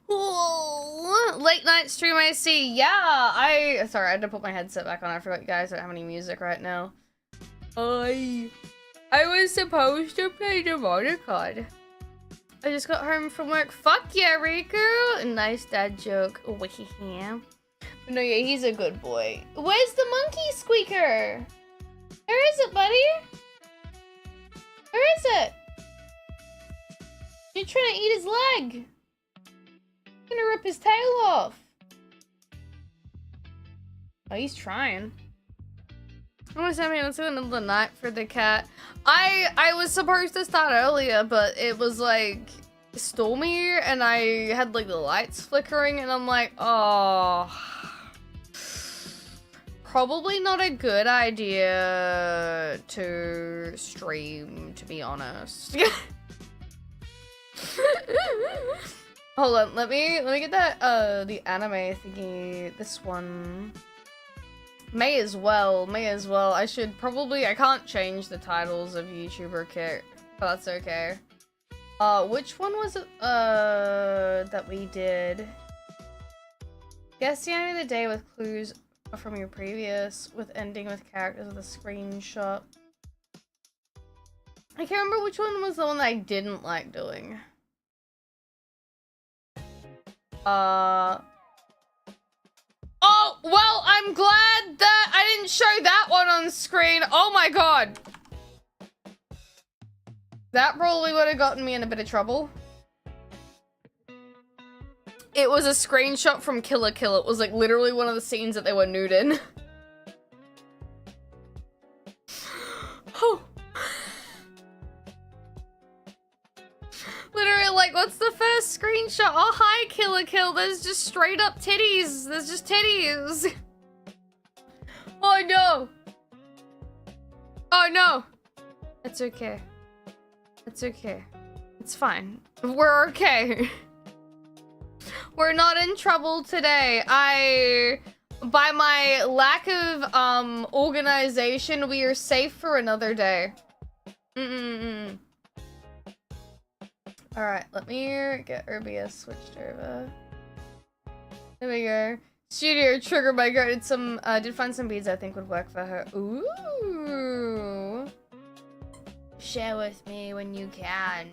Whoa. Late night stream I see. Yeah, sorry, I had to put my headset back on. I forgot you guys don't have any music right now. I was supposed to play DEMONICON. I just got home from work. Fuck yeah, Riku. Nice dad joke. Yeah. No, yeah, he's a good boy. Where's the monkey squeaker? Where is it, buddy? Where is it? You're trying to eat his leg. You're gonna rip his tail off. Oh, he's trying. I want to say, let's do another night for the cat. I was supposed to start earlier, but it was like stormy and I had like the lights flickering and I'm like, oh, probably not a good idea to stream, to be honest. Hold on, let me get that the anime thingy, this one. May as well. I can't change the titles of YouTuber kit, but that's okay. Which one was it, that we did? Guess the end of the day with clues from your previous, with ending with characters with a screenshot. I can't remember which one was the one that I didn't like doing. Oh, well, I'm glad that I didn't show that one on screen. Oh my god. That probably would have gotten me in a bit of trouble. It was a screenshot from Kill la Kill. It was like literally one of the scenes that they were nude in. Oh. Literally, like, what's the first screenshot? Oh, hi, Kill la Kill. There's just straight up titties. There's just titties. Oh, no. Oh, no. It's okay. It's okay. It's fine. We're okay. We're not in trouble today. By my lack of, organization, we are safe for another day. Alright, let me get OBS switched over. There we go. Studio trigger my girl did find some beads I think would work for her. Ooh. Share with me when you can.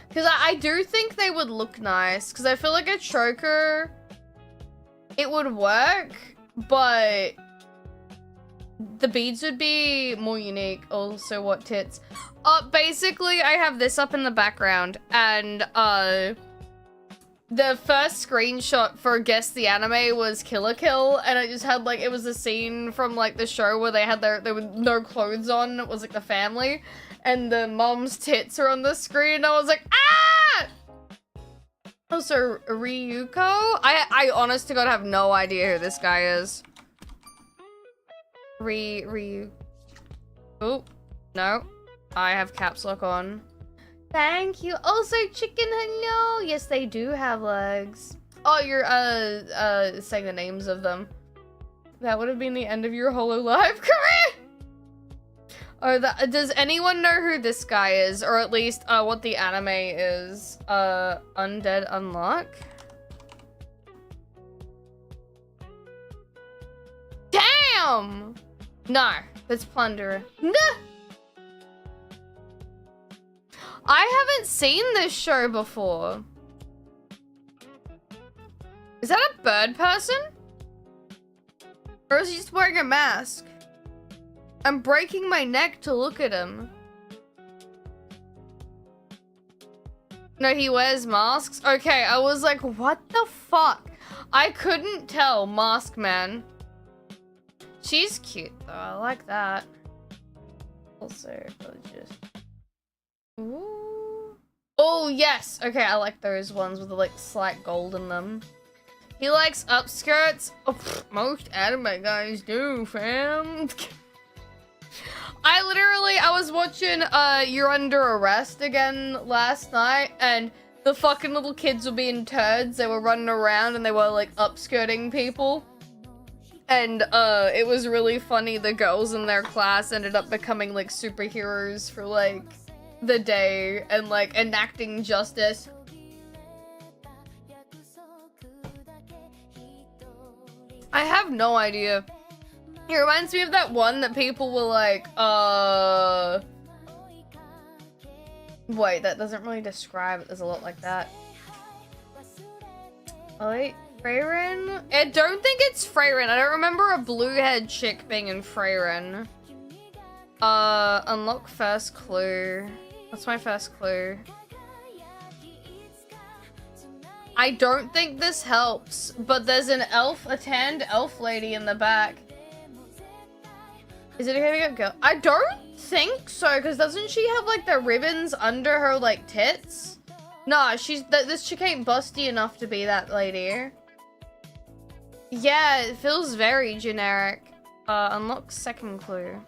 Because I do think they would look nice. Because I feel like a choker, it would work, but the beads would be more unique. Also, what tits? Basically, I have this up in the background, and the first screenshot for Guess the Anime was Kill la Kill, and it just had, like, it was a scene from, like, the show where they had there were no clothes on, it was, like, the family, and the mom's tits are on the screen, and I was like, ah! Also, Ryuko? I honest to God have no idea who this guy is. Ryu. Oh, no. I have caps lock on. Thank you. Also, chicken, hello. Yes, they do have legs. Oh, you're, saying the names of them. That would have been the end of your Hololive career. Or does anyone know who this guy is? Or at least, what the anime is? Undead Unlock? Damn! No, that's Plunderer. No! I haven't seen this show before. Is that a bird person? Or is he just wearing a mask? I'm breaking my neck to look at him. No, he wears masks? Okay, I was like, what the fuck? I couldn't tell, Mask Man. She's cute though, I like that. Also, just... Ooh. Oh, yes! Okay, I like those ones with the like slight gold in them. He likes upskirts. Oh, pfft, most anime guys do, fam. I was watching You're Under Arrest again last night, and the fucking little kids were being turds. They were running around and they were like upskirting people. And it was really funny. The girls in their class ended up becoming like superheroes for like the day and like enacting justice. I have no idea. It reminds me of that one that people were like, wait, that doesn't really describe it. There's a lot like that. Oh, wait, Freyren? I don't think it's Freyren. I don't remember a blue-haired chick being in Freyren. Unlock first clue. What's my first clue? I don't think this helps, but there's an elf, a tanned elf lady in the back. Is it okay to get girl? I don't think so, because doesn't she have like the ribbons under her like tits? Nah, this chick ain't busty enough to be that lady. Yeah, it feels very generic. Unlock second clue.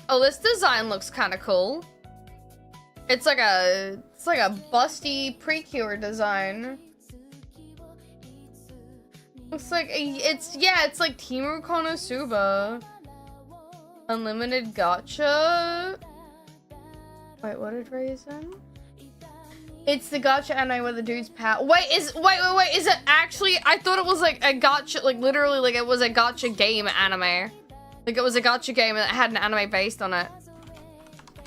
Oh, this design looks kind of cool. It's like a busty Precure design. Looks like it's like Teemu Konosuba. Unlimited gacha. Wait, what did Raisin? It's the gacha anime where the dude's power. Wait, is it actually? I thought it was like a gacha, like literally, like it was a gacha game anime. Like it was a gacha game and it had an anime based on it.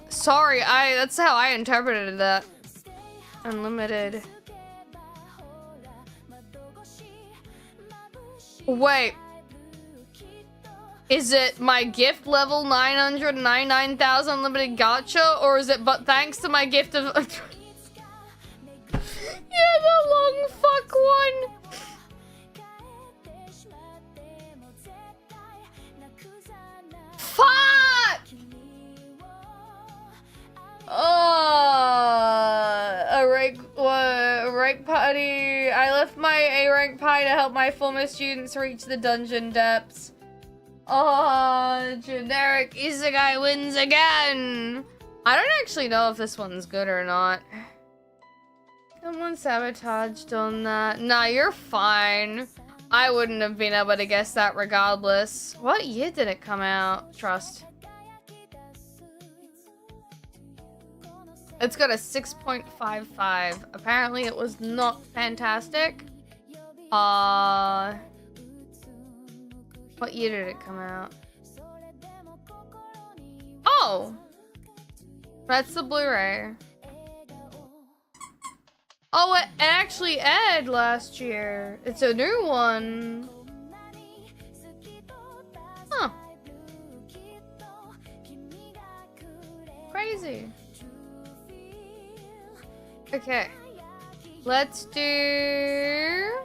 Sorry, that's how I interpreted that. Unlimited. Wait. Is it my gift level 999,000 unlimited gacha, or is it but thanks to my gift of yeah, the long fuck one. Fuck! A rank party. I left my A rank pie to help my former students reach the dungeon depths. Oh, generic isekai wins again. I don't actually know if this one's good or not. Someone sabotaged on that. Nah, you're fine. I wouldn't have been able to guess that regardless. What year did it come out? Trust. It's got a 6.55. Apparently it was not fantastic. What year did it come out? Oh! That's the Blu-ray. Oh, it actually aired last year. It's a new one. Huh. Crazy. Okay. Let's do...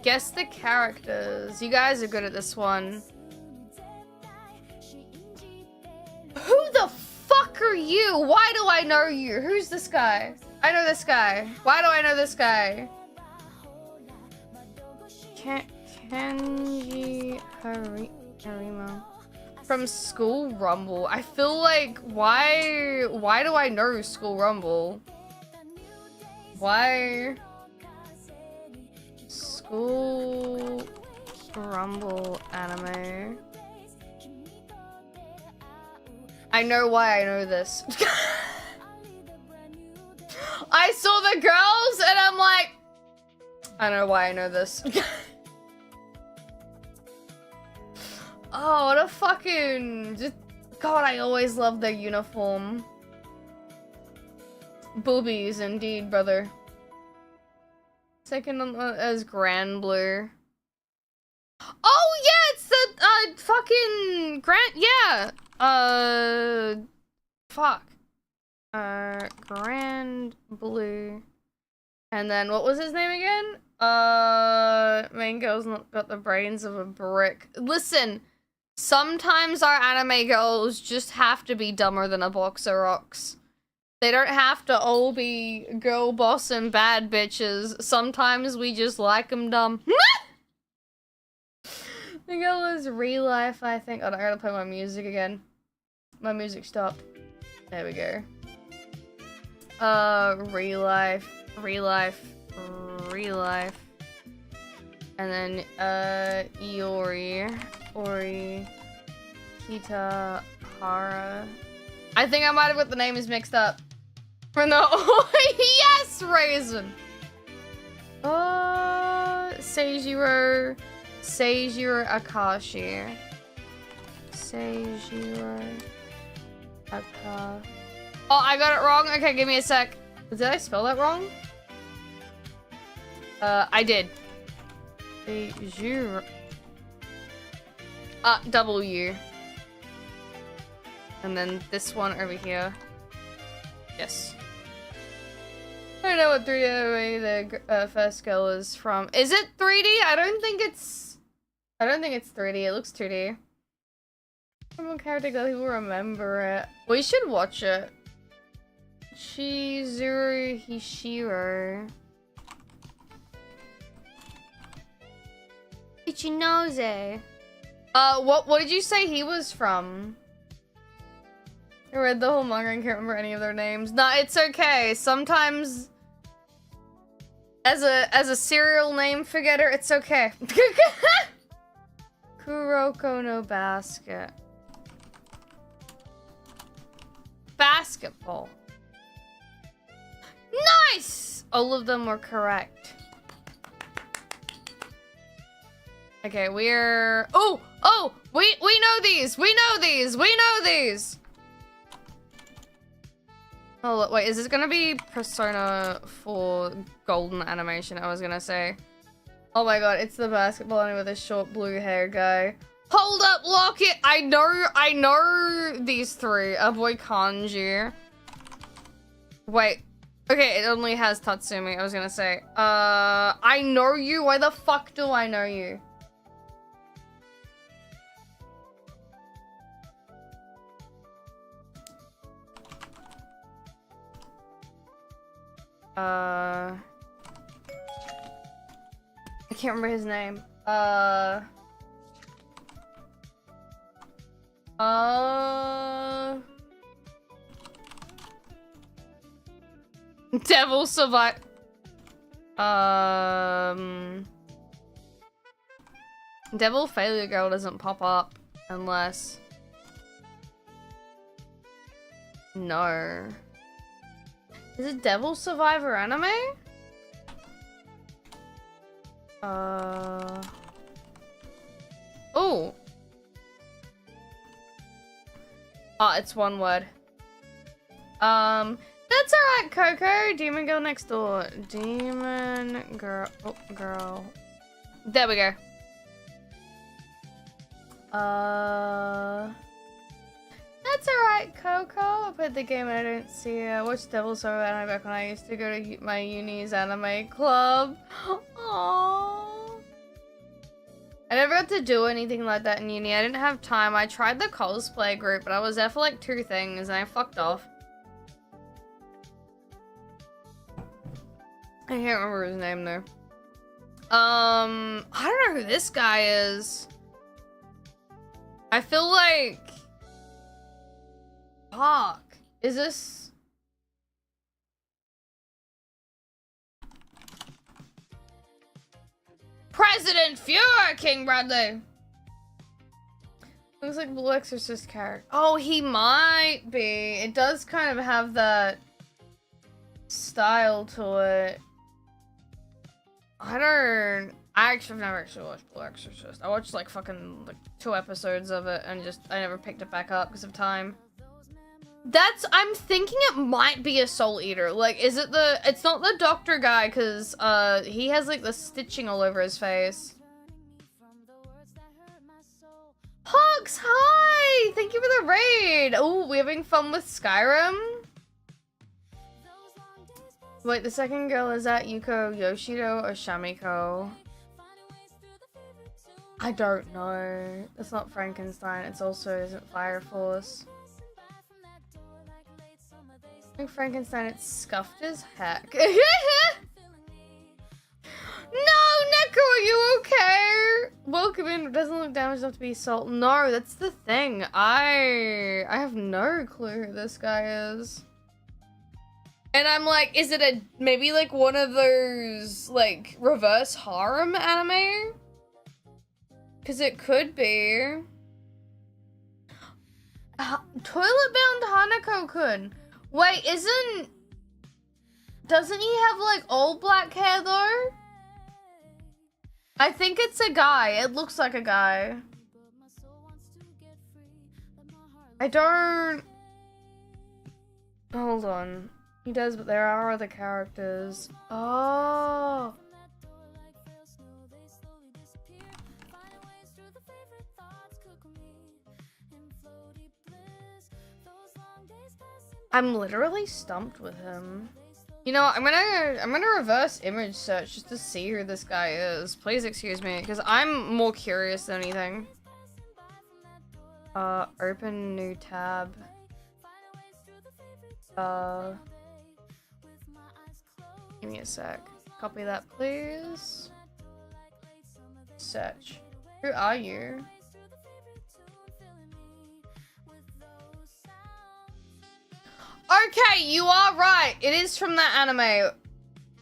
Guess the characters. You guys are good at this one. Who the fuck are you? Why do I know you? Who's this guy? I know this guy. Why do I know this guy? Kenji Harima. From School Rumble. I feel like, why do I know School Rumble? Why? School Rumble anime. I know why I know this. I saw the girls and I'm like, I don't know why I know this. Oh, what a fucking... God, I always love their uniform. Boobies, indeed, brother. second on as Grand Blue. Oh yeah, it's the fucking fuck. Grand Blue. And then what was his name again? Main girl's not got the brains of a brick. Listen, sometimes our anime girls just have to be dumber than a box of rocks. They don't have to all be girl boss and bad bitches. Sometimes we just like them dumb. The girl is real life, I think. Oh, I gotta play my music again. My music stopped. There we go. Real life. And then, Ori, Kitahara. I think I might have got the names mixed up. For no, yes, Raisin. Seijiro Akashi. Seijiro Akashi. Oh, I got it wrong. Okay, give me a sec. Did I spell that wrong? I did. Seijiro. W. And then this one over here. Yes. I don't know what 3D anime the first girl is from. Is it 3D? I don't think it's 3D. It looks 2D. From a character that people remember it. We should watch it. Chizuru Hishiro. Ichinose. What did you say he was from? I read the whole manga and can't remember any of their names. Nah, it's okay. Sometimes as a serial name forgetter, it's okay. Kuroko no basket. Basketball. Nice! All of them were correct. Okay, we're... Oh! We know these! We know these! Oh, look, wait, is this gonna be Persona 4 golden animation, I was gonna say. Oh my god, it's the basketball anime with a short blue hair guy. Hold up, Locket! I know these three. A boy Kanji. Wait. Okay, it only has Tatsumi, I was gonna say. I know you? Why the fuck do I know you? I can't remember his name. Devil Survive. Devil Failure Girl doesn't pop up unless. No. Is it Devil Survivor anime? Oh. Oh, it's one word. That's alright, Coco. Demon Girl Next Door. Demon Girl. Oh, girl. There we go. That's alright, Coco. I played the game and I don't see it. I watched Devil Survivor anime back when I used to go to my uni's anime club. Aww. I never got to do anything like that in uni. I didn't have time. I tried the cosplay group, but I was there for like 2 things and I fucked off. I can't remember his name though. I don't know who this guy is. I feel like... Fuck. Is this... President Fuhrer, King Bradley! Looks like Blue Exorcist character. Oh, he might be. It does kind of have that style to it. I actually have never actually watched Blue Exorcist. I watched like fucking like 2 episodes of it and just I never picked it back up because of time. I'm thinking it might be a Soul Eater. Like, is it it's not the doctor guy, because, he has, like, the stitching all over his face. Hawks, hi! Thank you for the raid! Oh, we having fun with Skyrim? Wait, the second girl, is that Yuko Yoshido or Shamiko? I don't know. It's not Frankenstein, it's also isn't Fire Force. I think Frankenstein, it's scuffed as heck. No, Neko, are you okay? Welcome in. It doesn't look damaged enough to be salt. No, that's the thing. I have no clue who this guy is. And I'm like, is it maybe like one of those like reverse harem anime? Cause it could be. Toilet bound Hanako-kun. Wait, doesn't he have like all black hair though? I think it's a guy. It looks like a guy. I don't... Hold on. He does, but there are other characters. Oh. I'm literally stumped with him. You know, I'm gonna reverse image search just to see who this guy is. Please excuse me, because I'm more curious than anything. Open new tab. Give me a sec. Copy that, please. Search. Who are you? Okay, you are right. It is from that anime.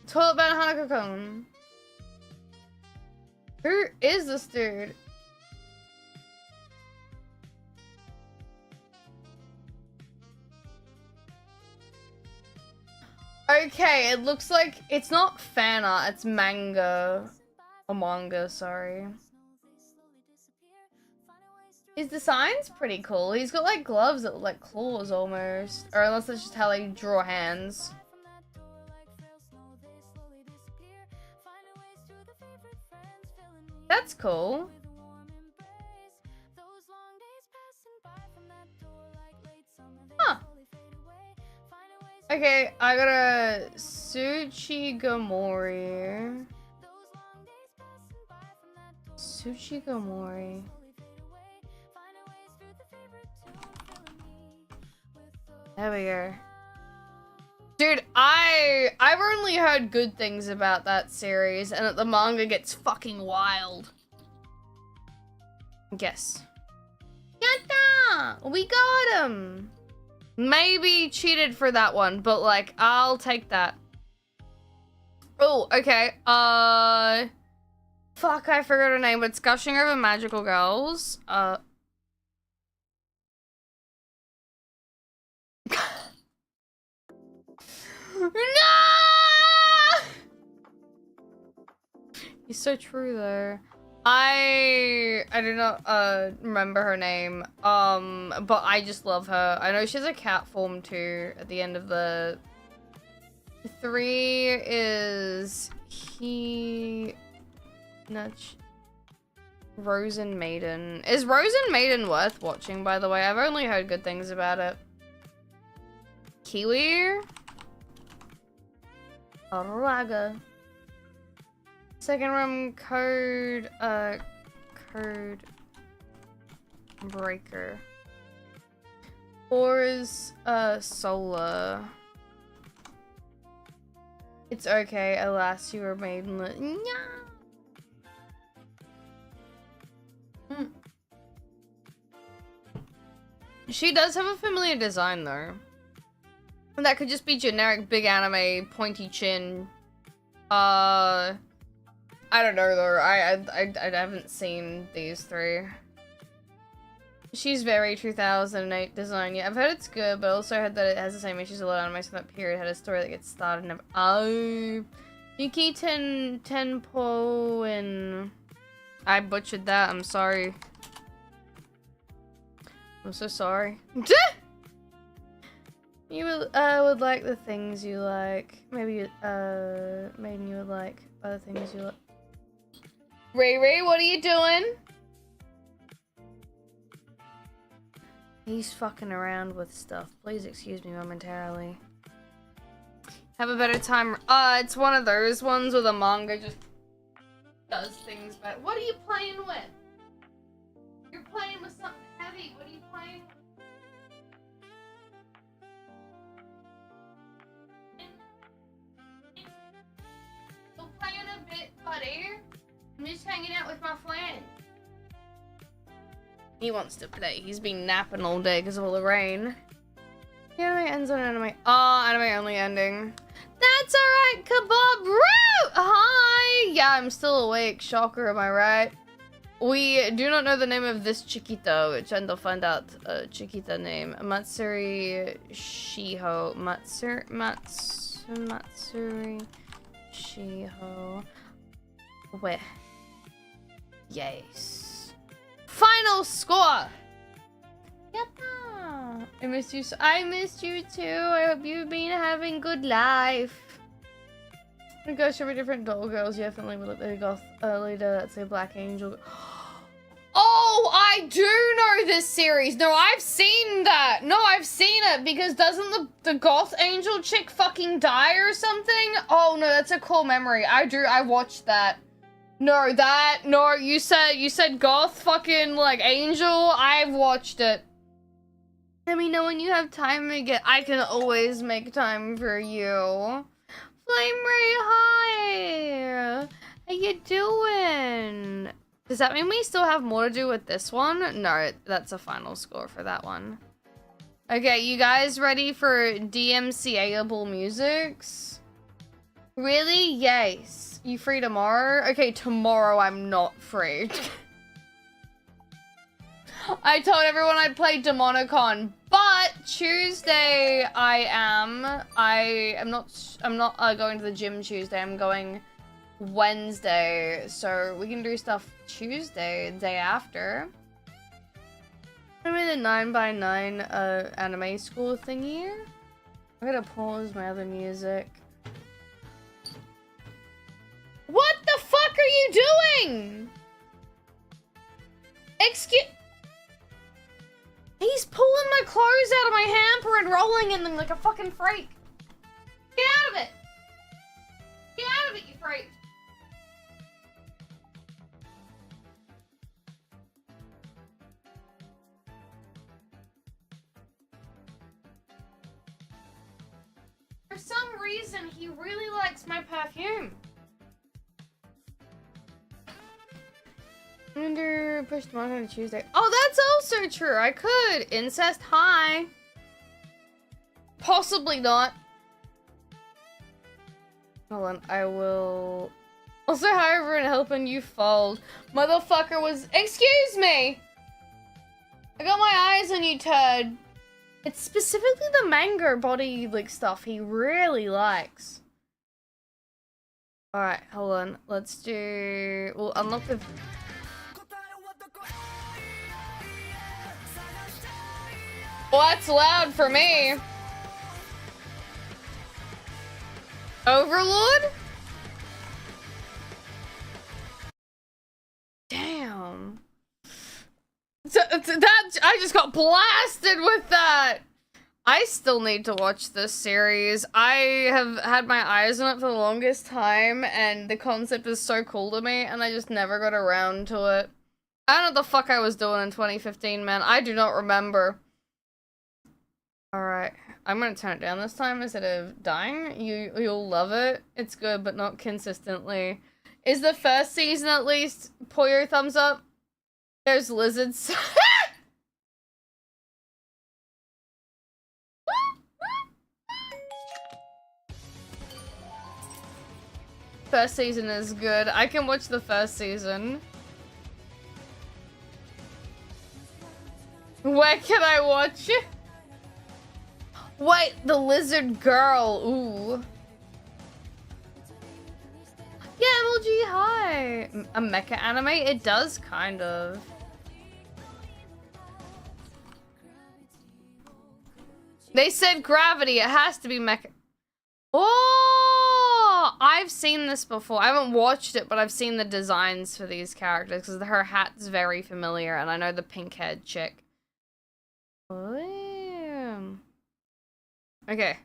Toilet bound Hanako-kun. Who is this dude? Okay, it looks like it's not fan art, it's manga. Or manga, sorry. His design's pretty cool. He's got like gloves that look like claws almost. Or unless that's just how they draw hands. That's cool. Huh. Okay, I got a Tsuchigomori. Tsuchigomori. There we go. Dude, I've only heard good things about that series, and that the manga gets fucking wild. Guess. Yatta! We got him! Maybe cheated for that one, but like, I'll take that. Oh, okay. Fuck, I forgot her name, but it's Gushing Over Magical Girls. No! He's so true though. I do not remember her name. But I just love her. I know she has a cat form too at the end of the 3 is Rosen Maiden. Is Rosen Maiden worth watching, by the way? I've only heard good things about it. Kiwi? Araga. Second room code, code breaker. 4 is, solar. It's okay, alas, you were made in the... She does have a familiar design, though. And that could just be generic big anime, pointy chin. I don't know, though. I haven't seen these 3. She's very 2008 design. Yeah, I've heard it's good, but also heard that it has the same issues a lot of anime from that period. Had a story that gets started and oh, Yuki Tenpo and I butchered that. I'm sorry. I'm so sorry. You would like the things you like. Maybe Maiden, you would like other things you like. Ray Ray, what are you doing? He's fucking around with stuff. Please excuse me momentarily. Have a better time. It's one of those ones where the manga just does things better. What are you playing with? You're playing with something heavy. What are you playing with? Still playing a bit, buddy. I'm just hanging out with my friend. He wants to play. He's been napping all day because of all the rain. The anime ends on anime. Oh, anime only ending. That's alright, Kebab Root! Hi! Yeah, I'm still awake. Shocker, am I right? We do not know the name of this Chiquita, which I'll find out Chiquita name. Matsuri Shiho. Matsuri Shiho. Where? Yes. Final score! Yatta! I missed you. I missed you too. I hope you've been having good life. The girls should be different doll girls. You definitely would look like a goth leader. That's a black angel. Oh, I do know this series. No, I've seen that. No, I've seen it because doesn't the goth angel chick fucking die or something? Oh no, that's a cool memory. I watched that. No, you said goth fucking like angel. I've watched it. Let me know when you have time again. I can always make time for you. Flame Ray, hi. How you doing? Does that mean we still have more to do with this one? No, that's a final score for that one. Okay, you guys ready for DMCA-able musics? Really? Yes. You free tomorrow? Okay, tomorrow I'm not free. I told everyone I'd play DEMONICON, but Tuesday I'm not going to the gym Tuesday. I'm going Wednesday, so we can do stuff Tuesday, day after. I'm in the 9x9 anime school thingy. I'm gonna pause my other music. What the fuck are you doing? Excuse. He's pulling my clothes out of my hamper and rolling in them like a fucking freak. Get out of it. Get out of it, you freak. For some reason, he really likes my perfume. I'm gonna push tomorrow on Tuesday. Oh, that's also true. I could. Incest, hi. Possibly not. Hold on, I will... Also, however, in helping you fold. Motherfucker was... Excuse me! I got my eyes on you, turd. It's specifically the manga body, like, stuff he really likes. Alright, hold on. Let's do... We'll unlock the... Well, that's loud for me. Overlord? Damn. That I just got blasted with that. I still need to watch this series. I have had my eyes on it for the longest time, and the concept is so cool to me, and I just never got around to it. I don't know what the fuck I was doing in 2015, man. I do not remember. Alright, I'm gonna turn it down this time instead of dying. You'll love it. It's good, but not consistently. Is the first season at least? Pull your thumbs up. There's lizards. First season is good. I can watch the first season. Where can I watch it? Wait, the lizard girl. Ooh. Yeah, MLG, hi. A mecha anime? It does, kind of. They said gravity. It has to be mecha. Oh, I've seen this before. I haven't watched it, but I've seen the designs for these characters because her hat's very familiar, and I know the pink-haired chick. Okay,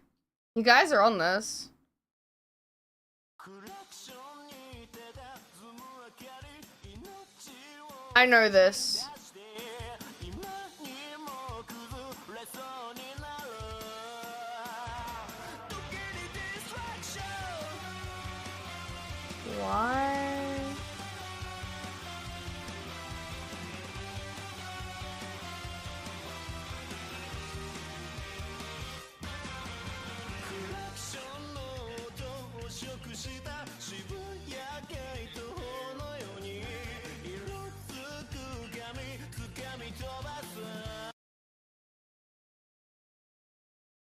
you guys are on this. I know this. Why?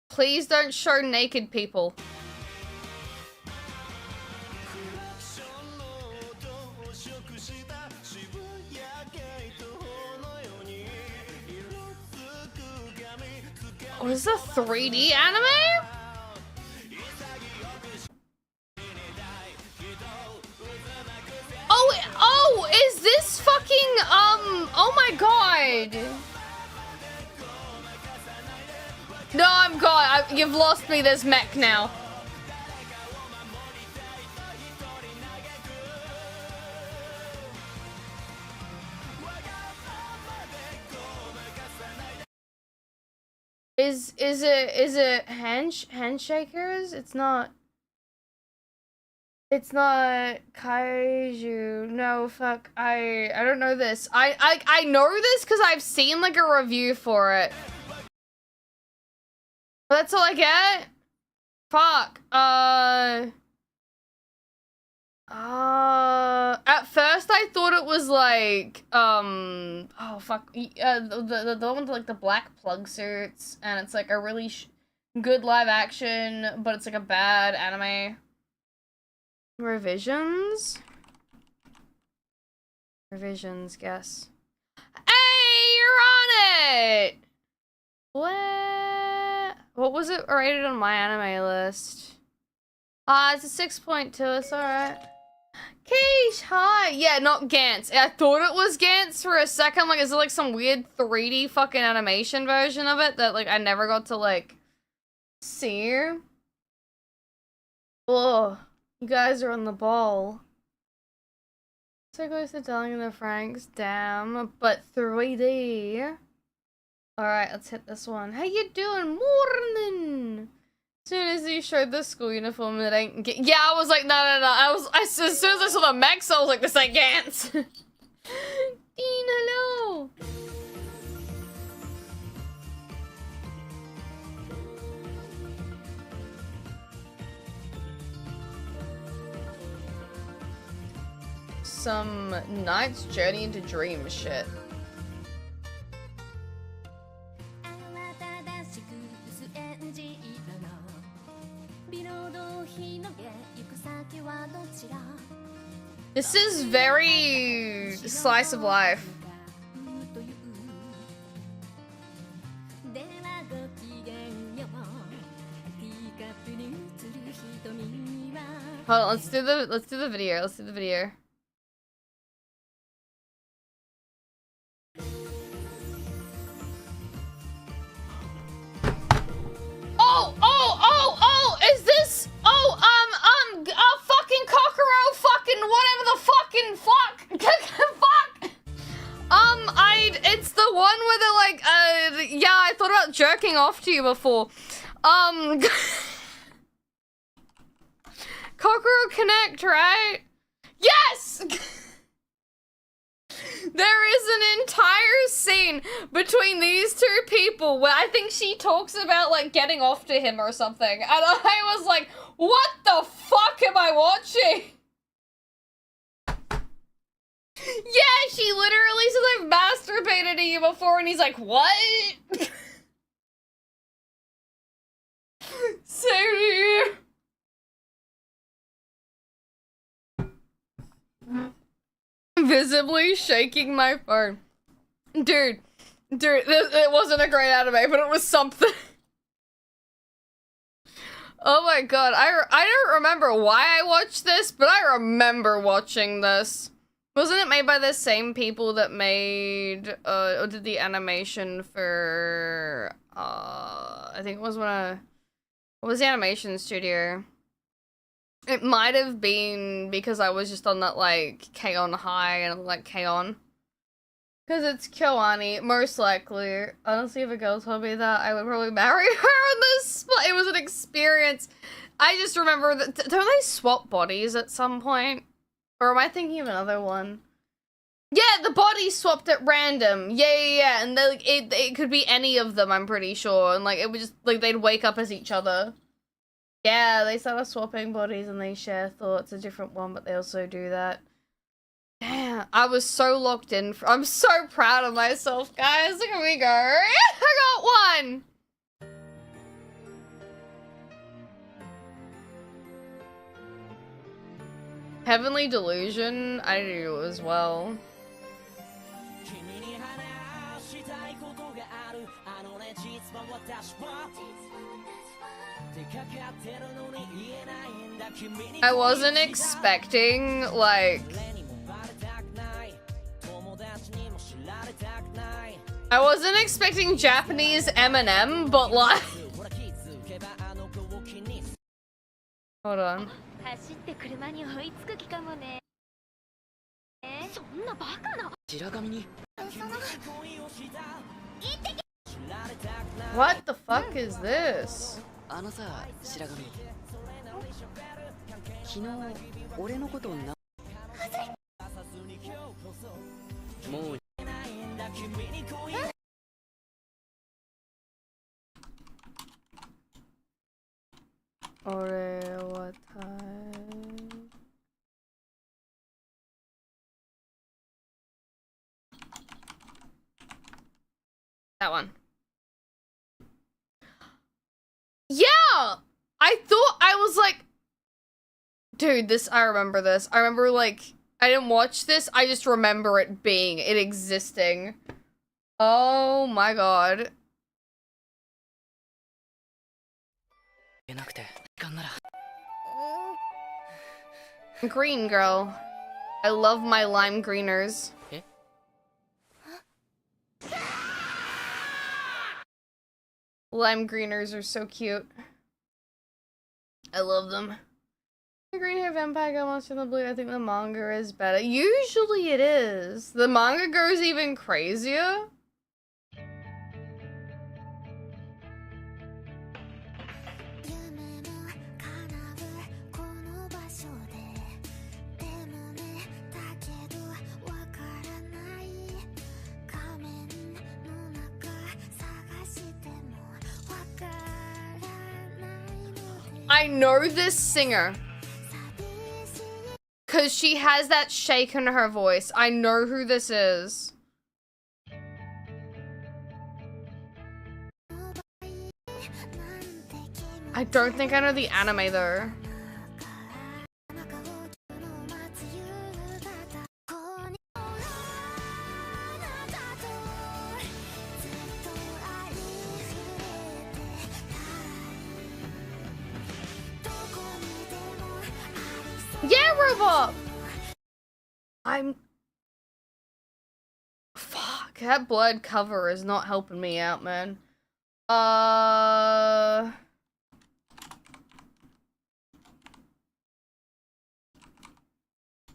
Please don't show naked people. Oh, is this a 3D anime? Oh, is this fucking, oh my god. No, I'm gone. You've lost me. There's mech now. Is it handshakers? It's not kaiju. No, fuck. I don't know this. I know this because I've seen like a review for it. That's all I get? Fuck. At first I thought it was like, oh fuck, the one with like the black plug suits, and it's like a really good live action, but it's like a bad anime. Revisions? Revisions, guess. Hey, you're on it! What was it rated on my anime list? It's a 6.2, it's alright. Keish, hi! Yeah, not Gantz. I thought it was Gantz for a second. Like, is it like some weird 3D fucking animation version of it that like I never got to like see? Oh, you guys are on the ball. So goes to telling the Franks, damn, but 3D. Alright, let's hit this one. How you doing? Morning! As soon as you showed the school uniform, it ain't yeah, I was like, no. As soon as I saw the mechs, I was like, this ain't Gantz. Dean, hello! Some Knight's Journey into Dream shit. This is very slice of life. Hold on, let's do the video. Let's do the video. Oh, is this, fucking Kokoro, fucking whatever the fucking fuck. It's the one where they're like, yeah, I thought about jerking off to you before. Kokoro Connect, right? Yes! There is an entire scene between these two people where I think she talks about, like, getting off to him or something. And I was like, what the fuck am I watching? Yeah, she literally says I've masturbated to you before, and he's like, what? Sorry. Visibly shaking my phone. Dude, it wasn't a great anime, but it was something. Oh my god, I don't remember why I watched this, but I remember watching this. Wasn't it made by the same people that made, or did the animation for, I think it was what was the animation studio? It might have been because I was just on that, like, K-On! High and, like, K-On! Because it's Kyoani, most likely. Honestly, if a girl told me that, I would probably marry her on this. It was an experience. I just remember that, don't they swap bodies at some point? Or am I thinking of another one? Yeah, the bodies swapped at random. Yeah. And they, like, it could be any of them, I'm pretty sure. And, like, it would just, like, they'd wake up as each other. Yeah, they started swapping bodies and they share thoughts. A different one, but they also do that. Damn, I was so locked in. I'm so proud of myself, guys. Look at me go. I got one! Heavenly Delusion, I do as well. I wasn't expecting, like... I wasn't expecting Japanese Eminem, but like... Hold on. What the fuck is this? Ore wa that one. Yeah! I thought, I was like, dude, this, I remember this. I remember, like, I didn't watch this, I just remember it existing. Oh my god. Green girl. I love my lime greeners. Lime greeners are so cute. I love them. The green hair vampire girl monster in the blue. I think the manga is better. Usually it is. The manga goes even crazier. I know this singer. Cause she has that shake in her voice. I know who this is. I don't think I know the anime though. Yeah, Robot! Fuck, that blood cover is not helping me out, man.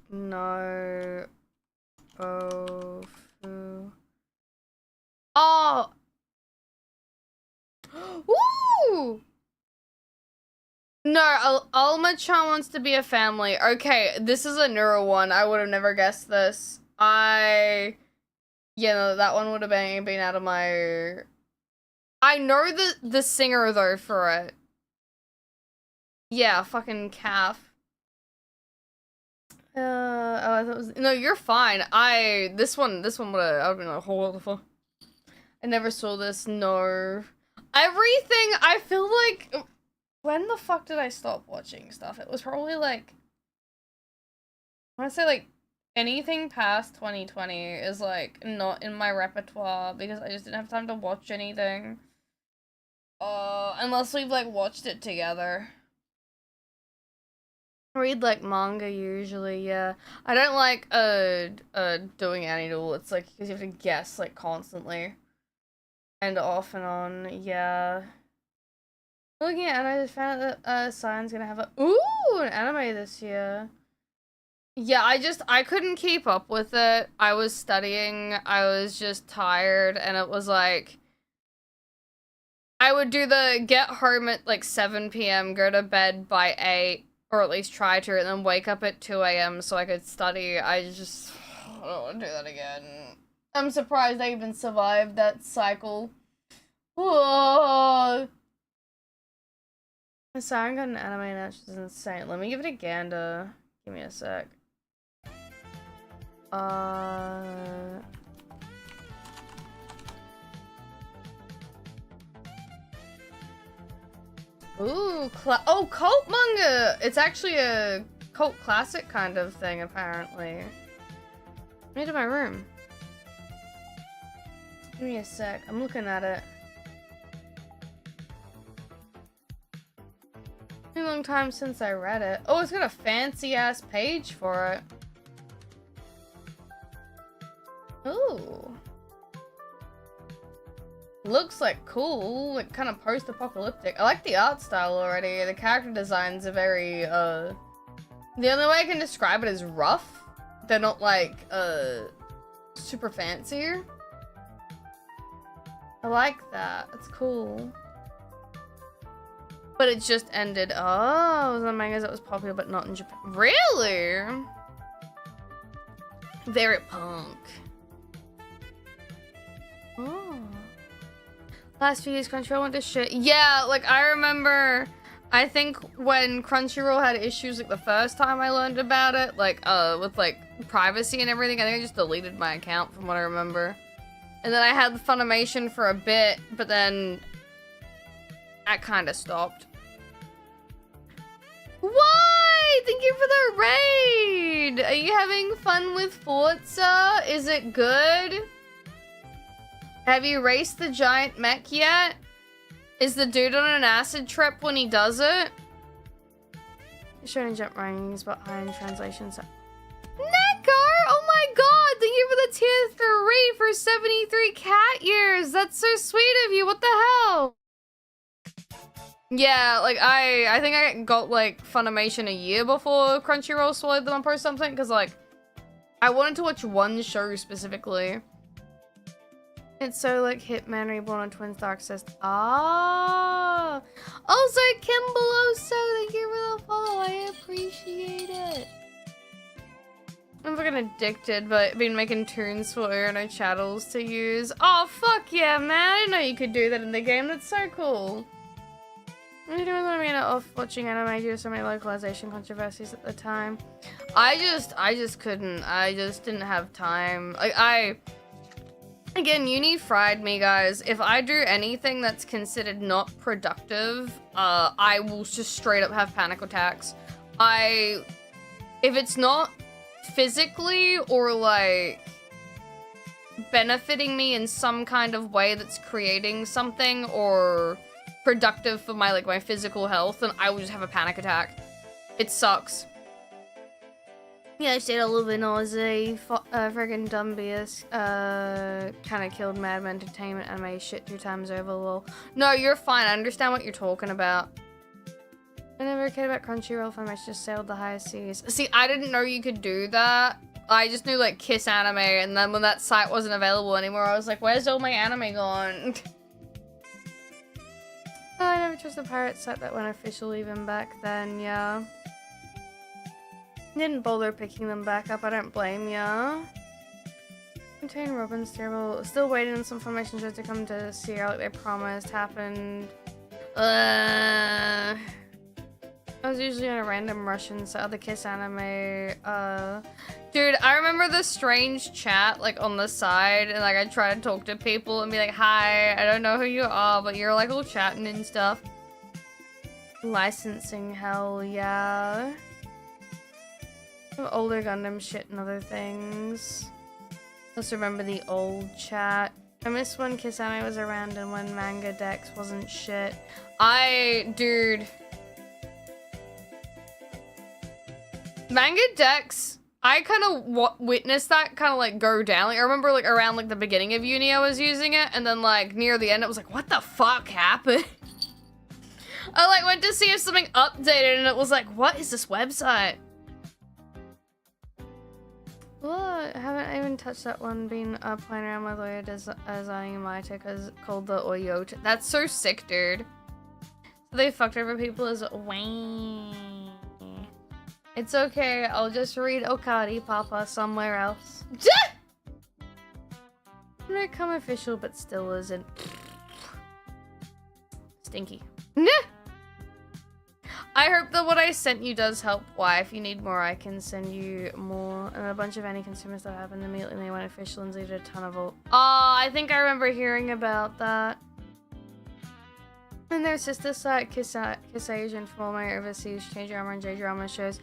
No. Oh. Oh! Woo! No, Alma-chan wants to be a family. Okay, this is a neuro one. I would have never guessed this. Yeah, no, that one would have been out of my... I know the singer, though, for it. Yeah, fucking calf. Oh, I thought it was... No, you're fine. This one would have been like, what the fuck? I never saw this, no. Everything, I feel like... When the fuck did I stop watching stuff? It was probably like... I want to say like anything past 2020 is like not in my repertoire because I just didn't have time to watch anything. Unless we've like watched it together. Read like manga usually, yeah. I don't like doing Anydool. It's like because you have to guess like constantly. And off and on, yeah. Looking at anime, I just found out that Sign's gonna have an anime this year. Yeah, I couldn't keep up with it. I was studying, I was just tired, and it was like I would do the get home at like 7 p.m., go to bed by 8, or at least try to, and then wake up at 2 a.m. so I could study. I don't want to do that again. I'm surprised I even survived that cycle. Whoa. Sorry, I got an anime now, which is insane. Let me give it a gander. Give me a sec. Ooh, cult manga! It's actually a cult classic kind of thing, apparently. Let me to my room. Give me a sec. I'm looking at it. It's been a long time since I read it. Oh, it's got a fancy-ass page for it. Ooh. Looks like cool, like kind of post-apocalyptic. I like the art style already. The character designs are very, the only way I can describe it is rough. They're not like, super fancy. I like that. It's cool. But it just ended. Oh, it was on mangas that was popular but not in Japan. Really? Very punk. Oh. Last few years, Crunchyroll went to shit. Yeah, like, I remember, I think when Crunchyroll had issues, like, the first time I learned about it, like, with, like, privacy and everything, I think I just deleted my account from what I remember. And then I had Funimation for a bit, but then that kind of stopped. Why? Thank you for the raid! Are you having fun with Forza? Is it good? Have you raced the giant mech yet? Is the dude on an acid trip when he does it? Showing jump rankings behind translations. Neckar! Oh my god! Thank you for the tier 3 for 73 cat years! That's so sweet of you! What the hell? Yeah, like, I think I got, like, Funimation a year before Crunchyroll swallowed them up or something, because, like, I wanted to watch one show specifically. It's so like Hitman Reborn on Twins Dark System. Ah! Also, Kimbeloso, thank you for the follow. I appreciate it. I'm fucking addicted, but I've been making tunes for Uno channels to use. Oh, fuck yeah, man. I didn't know you could do that in the game. That's so cool. I didn't really want to be off watching anime due to so many localization controversies at the time. I just couldn't. I just didn't have time. Like, again, uni fried me, guys. If I do anything that's considered not productive, I will just straight up have panic attacks. If it's not physically or, like, benefiting me in some kind of way that's creating something or productive for my, like, my physical health, then I will just have a panic attack. It sucks. Yeah, I stayed a little bit noisy. Friggin' Dumbius. Kinda killed Mad Men Entertainment anime shit 2 times over, lol. No, you're fine. I understand what you're talking about. I never cared about Crunchyroll Funimation, just sailed the high seas. See, I didn't know you could do that. I just knew, like, Kiss Anime, and then when that site wasn't available anymore, I was like, where's all my anime gone? I never trusted the pirate site that went official even back then, yeah. Didn't bother picking them back up, I don't blame ya. Contain Robin's terrible. Still waiting on some formation shows to come to Sierra like they promised. Happened. I was usually on a random Russian site of the Kiss anime. Dude, I remember the strange chat, like, on the side, and, like, I try to talk to people and be like, hi, I don't know who you are, but you're, like, all chatting and stuff. Licensing, hell yeah. Some older Gundam shit and other things. Also remember the old chat. I miss when Kiss Anime was around and when Manga Dex wasn't shit. Dude. Manga decks, I kind of witnessed that kind of like go down. Like, I remember like around like the beginning of uni I was using it, and then like near the end it was like, what the fuck happened? I like went to see if something updated and it was like, what is this website? Well, I haven't even touched that one. Been playing around with Oyo designing my tech called the Oyo. That's so sick, dude. So they fucked over people as Wayne. It's okay. I'll just read Okari Papa somewhere else. No, come official, but still isn't. Stinky. I hope that what I sent you does help. Why? If you need more, I can send you more. And a bunch of any consumers that happened immediately they went official and did a ton of Oh, I think I remember hearing about that. And their sister site, Kiss Asian, from all my overseas K-drama and J-drama shows.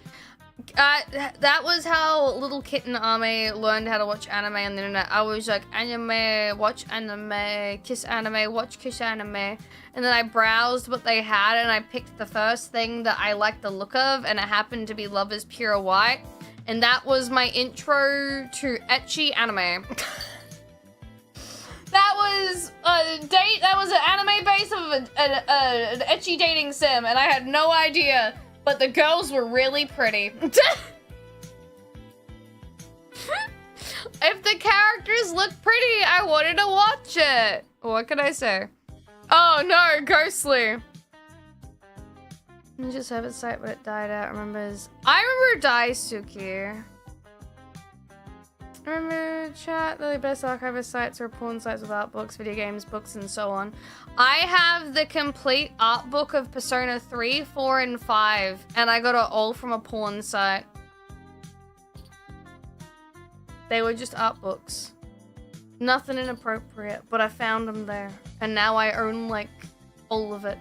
That was how little kitten Ame learned how to watch anime on the internet. I was like, anime, watch anime, kiss anime, watch kiss anime. And then I browsed what they had and I picked the first thing that I liked the look of, and it happened to be Love is Pure White. And that was my intro to ecchi anime. That was a date, that was an anime base of an ecchi dating sim, and I had no idea. But the girls were really pretty. If the characters looked pretty, I wanted to watch it. What could I say? Oh no, Ghostly. I just have a site, but it died out. I remember Daisuke. I remember chat, the best archive sites are porn sites without books, video games, books, and so on. I have the complete art book of Persona 3, 4, and 5, and I got it all from a porn site. They were just art books. Nothing inappropriate, but I found them there. And now I own, like, all of it.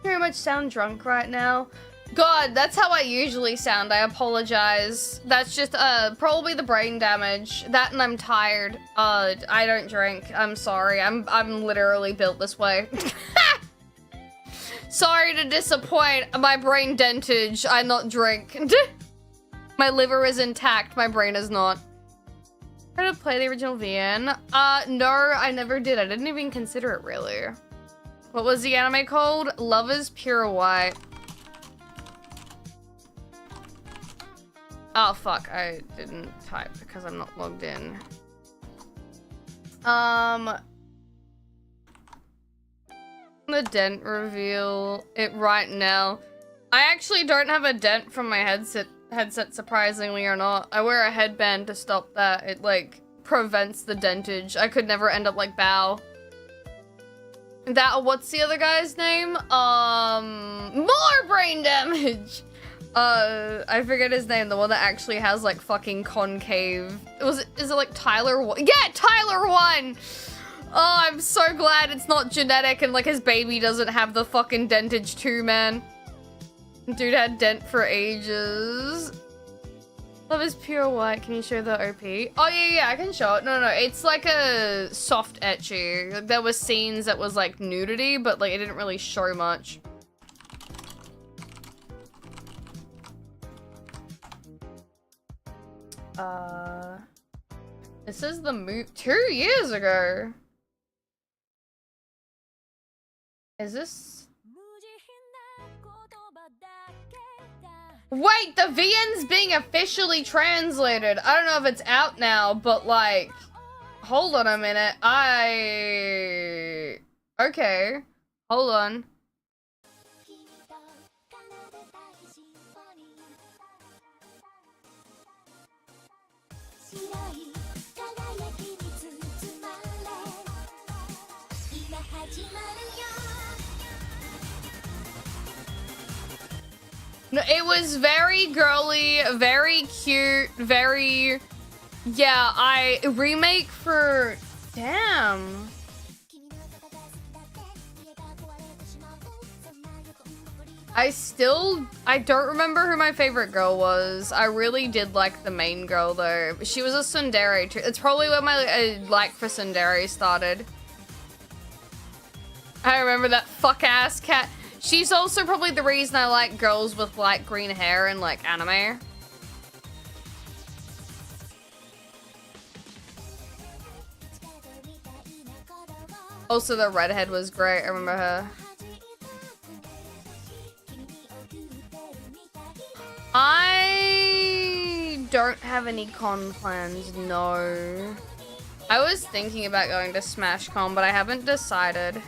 Very much sound drunk right now. God, that's how I usually sound. I apologize. That's just probably the brain damage. That and I'm tired. I don't drink. I'm sorry. I'm literally built this way. Sorry to disappoint. My brain dentage. I not drink. My liver is intact. My brain is not. Try to play the original VN. No, I never did. I didn't even consider it really. What was the anime called? Love is Pure White. Oh, fuck. I didn't type because I'm not logged in. The dent reveal it right now. I actually don't have a dent from my headset, surprisingly or not. I wear a headband to stop that. It, like, prevents the dentage. I could never end up like Bao. What's the other guy's name? More brain damage! I forget his name, the one that actually has, like, fucking concave. Is it like Tyler 1? Yeah, Tyler 1! Oh, I'm so glad it's not genetic and, like, his baby doesn't have the fucking dentage too, man. Dude had dent for ages. Love is Pure White. Can you show the OP? Oh, yeah, I can show it. No, it's like a soft ecchi. Like, there was scenes that was, like, nudity, but, like, it didn't really show much. This is the move 2 years ago. Is this? Wait, the VN's being officially translated. I don't know if it's out now, but like, hold on a minute. Okay, hold on. No, it was very girly, very cute, very... Yeah, remake for... Damn. I don't remember who my favorite girl was. I really did like the main girl though. She was a tsundere too. It's probably where my like for tsundere started. I remember that fuck-ass cat. She's also probably the reason I like girls with light green hair in like anime. Also, the redhead was great. I remember her. I don't have any con plans, no. I was thinking about going to SmashCon, but I haven't decided.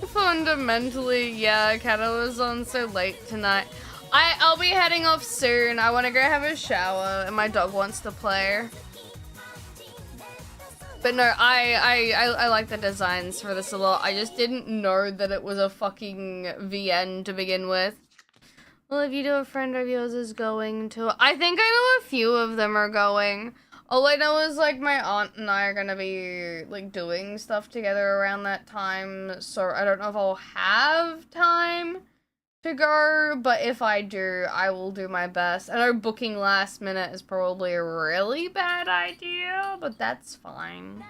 Fundamentally, yeah, Kata was on so late tonight. I'll be heading off soon. I want to go have a shower, and my dog wants to play. But no, I like the designs for this a lot. I just didn't know that it was a fucking VN to begin with. Well, if you know a friend of yours is going to... I think I know a few of them are going. All I know is, like, my aunt and I are gonna be, like, doing stuff together around that time. So I don't know if I'll have time to go, but if I do, I will do my best. I know booking last minute is probably a really bad idea, but that's fine.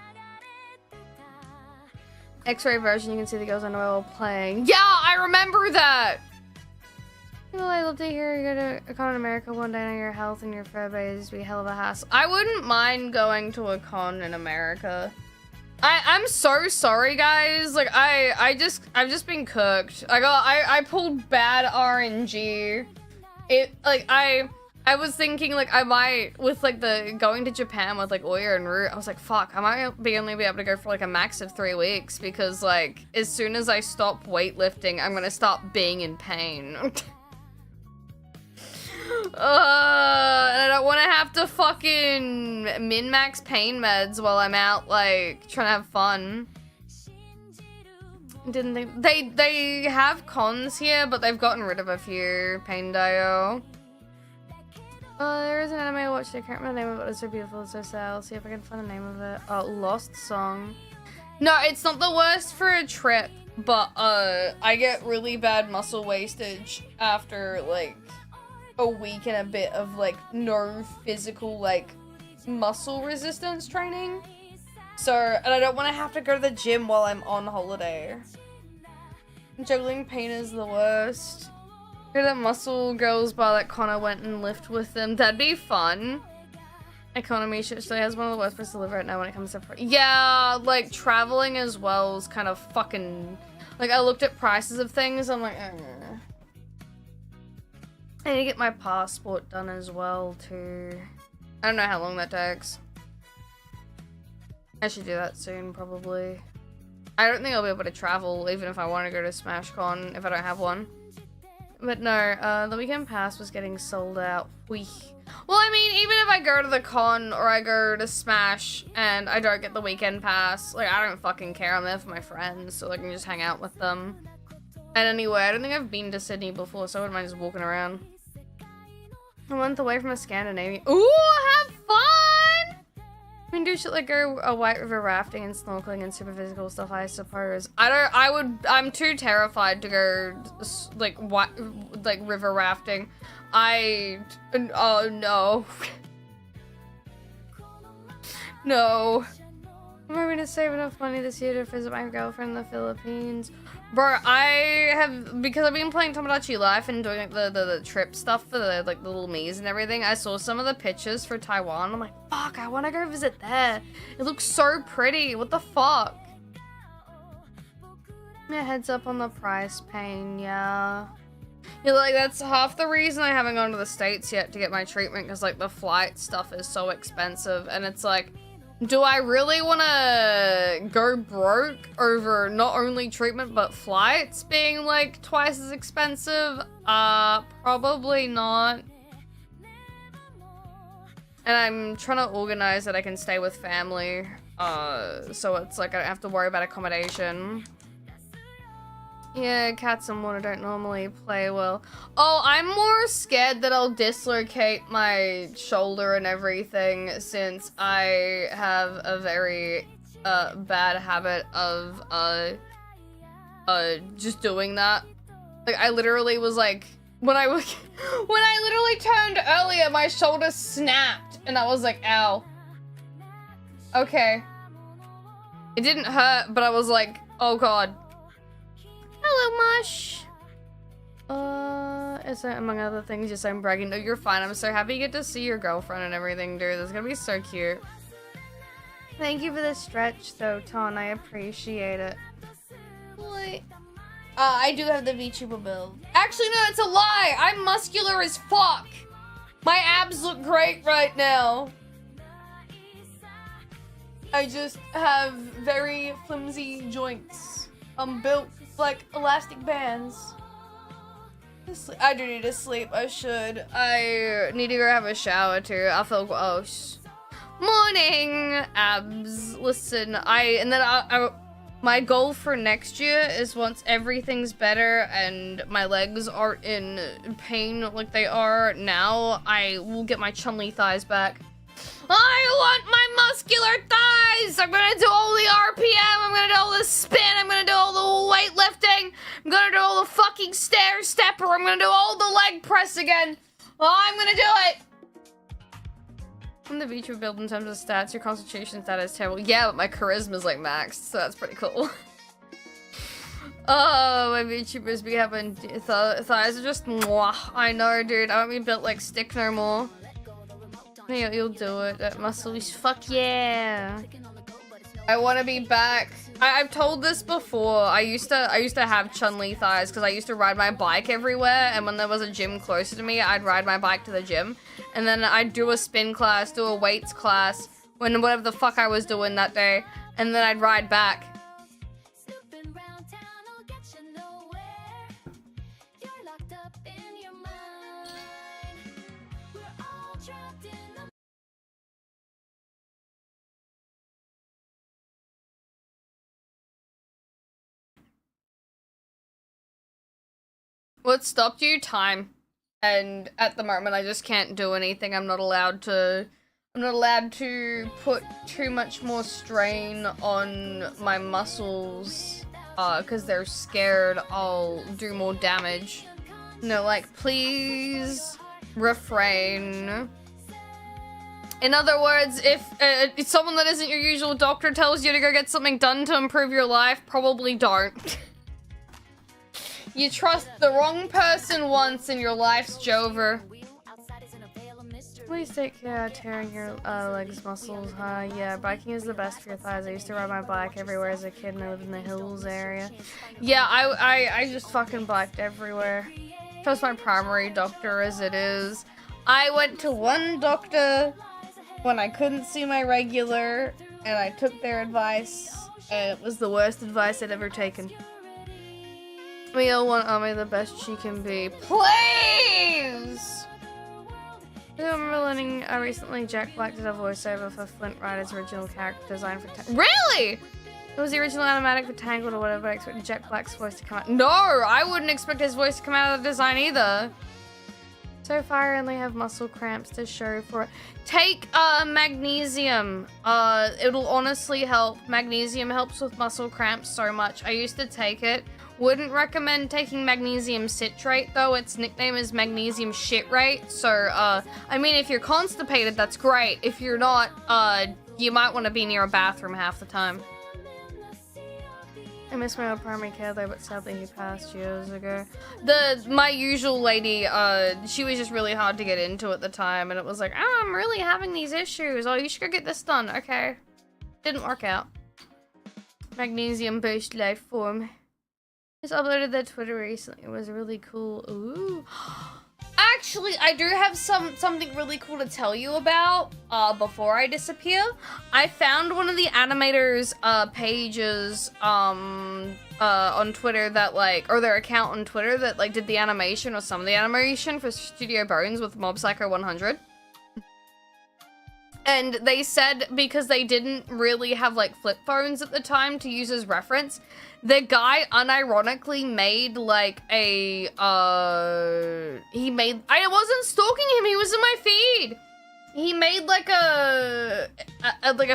X-ray version, you can see the girls underwear while playing. Yeah, I remember that! Well, I'd love to hear you go to a con in America one day. I know your health and your fur base be a hell of a hassle. I wouldn't mind going to a con in America. I'm so sorry, guys. Like, I've just been cooked. I pulled bad RNG. I was thinking, like, I might, with, like, the going to Japan with, like, Oya and Root, I was like, fuck, I might only be able to go for, like, a max of 3 weeks, because, like, as soon as I stop weightlifting, I'm gonna stop being in pain. And I don't want to have to fucking min-max pain meds while I'm out, like, trying to have fun. Didn't they have cons here, but they've gotten rid of a few. Pain Dio. There is an anime I watched. I can't remember the name of it, but it's so beautiful, it's so sad. I'll see if I can find the name of it. Oh, Lost Song. No, it's not the worst for a trip, but I get really bad muscle wastage after, like, a week and a bit of, like, no physical, like, muscle resistance training. So, and I don't want to have to go to the gym while I'm on holiday. Juggling pain is the worst. Go to that muscle girls bar that Connor went and lift with them. That'd be fun. Economy ship still has one of the worst places to live right now when it comes to yeah, like, traveling as well is kind of fucking... Like, I looked at prices of things, I'm like, I need to get my passport done as well, too. I don't know how long that takes. I should do that soon, probably. I don't think I'll be able to travel, even if I want to go to SmashCon, if I don't have one. But no, the weekend pass was getting sold out. Well, I mean, even if I go to the con, or I go to Smash, and I don't get the weekend pass, like, I don't fucking care. I'm there for my friends, so I can just hang out with them. And anyway, I don't think I've been to Sydney before, so I wouldn't mind just walking around. A month away from a Scandinavian. Ooh, have fun! We can do shit like go a white river rafting and snorkeling and super physical stuff, I suppose. I'm too terrified to go, like, river rafting. Oh, no. No. I'm hoping to save enough money this year to visit my girlfriend in the Philippines. Bro, because I've been playing Tomodachi Life and doing, like, the trip stuff for the, like, the little maze and everything, I saw some of the pictures for Taiwan. I'm like, fuck, I want to go visit there. It looks so pretty. What the fuck? Yeah, heads up on the price, Pain, yeah. Yeah, like, that's half the reason I haven't gone to the States yet to get my treatment, because, like, the flight stuff is so expensive, and it's like, do I really want to go broke over not only treatment, but flights being, like, twice as expensive? Probably not. And I'm trying to organize that I can stay with family, so it's like I don't have to worry about accommodation. Yeah, cats and water don't normally play well. Oh, I'm more scared that I'll dislocate my shoulder and everything, since I have a very bad habit of just doing that. Like, I literally was like, when I literally turned earlier, my shoulder snapped and I was like, ow. Okay. It didn't hurt, but I was like, oh god. Hello, Mush. Is that among other things? Yes, I'm bragging. No, you're fine. I'm so happy you get to see your girlfriend and everything, dude. That's gonna be so cute. Thank you for the stretch, though, Ton. I appreciate it. Wait. I do have the VTuber build. Actually, no, it's a lie. I'm muscular as fuck. My abs look great right now. I just have very flimsy joints. I'm built like elastic bands. I do need to sleep. I should. I need to go have a shower too. I feel gross. Morning, abs. Listen, my goal for next year is once everything's better and my legs aren't in pain like they are now, I will get my Chun-Li thighs back. I want my muscular thighs! I'm gonna do all the RPM, I'm gonna do all the spin, I'm gonna do all the weightlifting, I'm gonna do all the fucking stair stepper, I'm gonna do all the leg press again. I'm gonna do it! I'm the VTuber build in terms of stats, your concentration stat is terrible. Yeah, but my charisma's like maxed, so that's pretty cool. Oh, my VTubers be having thighs are just mwah. I know, dude, I won't be built like stick no more. You'll do it. That muscle is fuck yeah. I want to be back. I've told this before. I used to have Chun-Li thighs because I used to ride my bike everywhere, and when there was a gym closer to me, I'd ride my bike to the gym, and then I'd do a spin class, do a weights class, whatever the fuck I was doing that day, and then I'd ride back. What stopped you? Time. And at the moment I just can't do anything. I'm not allowed to put too much more strain on my muscles because they're scared I'll do more damage. No, like, please refrain. In other words, if someone that isn't your usual doctor tells you to go get something done to improve your life, probably don't. You trust the wrong person once and your life's Jover. Please take care of tearing your legs muscles, huh? Yeah, biking is the best for your thighs. I used to ride my bike everywhere as a kid and I lived in the hills area. Yeah, I just fucking biked everywhere. Trust my primary doctor as it is. I went to one doctor when I couldn't see my regular and I took their advice and it was the worst advice I'd ever taken. We all want Ami the best she can be. Please! I remember learning recently Jack Black did a voiceover for Flint Rider's original character design for Really? It was the original animatic for Tangled or whatever, I expected Jack Black's voice to come out. No! I wouldn't expect his voice to come out of the design either. So far I only have muscle cramps to show for it. Take magnesium. It'll honestly help. Magnesium helps with muscle cramps so much. I used to take it. Wouldn't recommend taking magnesium citrate though. Its nickname is magnesium shitrate. So, I mean, if you're constipated, that's great. If you're not, you might want to be near a bathroom half the time. I miss my old primary care though, but sadly he passed years ago. My usual lady, she was just really hard to get into at the time, and it was like, oh, I'm really having these issues. Oh, you should go get this done. Okay. Didn't work out. Magnesium boost life form. Just uploaded their Twitter recently. It was really cool. Ooh. Actually, I do have something really cool to tell you about before I disappear. I found one of the animators' pages on Twitter that or their account on Twitter that did the animation or some of the animation for Studio Bones with Mob Psycho 100. And they said because they didn't really have flip phones at the time to use as reference, the guy unironically made I wasn't stalking him, he was in my feed. He made a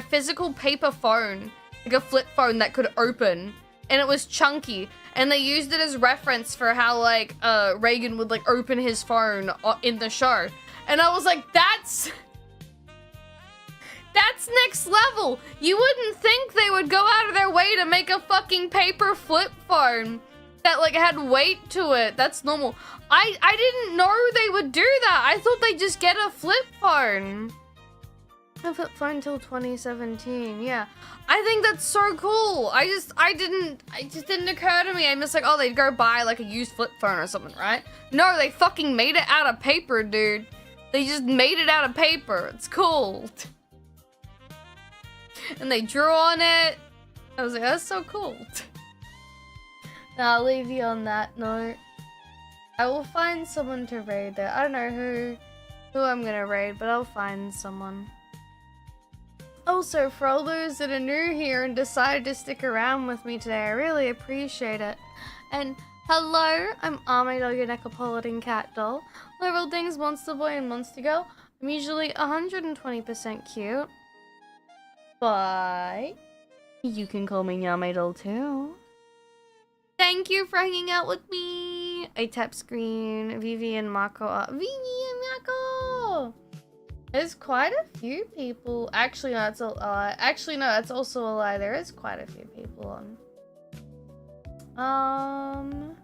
physical paper phone, a flip phone that could open, and it was chunky. And they used it as reference for how Reagan would open his phone in the show. And I was like, That's next level. You wouldn't think they would go out of their way to make a fucking paper flip phone that like had weight to it. That's normal. I didn't know they would do that. I thought they'd just get a flip phone. A flip phone till 2017. Yeah. I think that's so cool. It just didn't occur to me. I'm just like, oh, they'd go buy like a used flip phone or something, right? No, they fucking made it out of paper, dude. They just made it out of paper. It's cool. And they drew on it. I was like, that's so cool. Now I'll leave you on that note. I will find someone to raid there. I don't know who I'm gonna raid, but I'll find someone. Also, for all those that are new here and decided to stick around with me today, I really appreciate it. And hello, I'm Armadillo, your Necropolitan Cat Doll. Level things Monster Boy and Monster Girl. I'm usually 120% cute. But you can call me Armadillo too. Thank you for hanging out with me. I tap screen. Vivi and Mako. Vivi and Mako! There's quite a few people. Actually, no, that's a lie. Actually, no, that's also a lie. There is quite a few people on.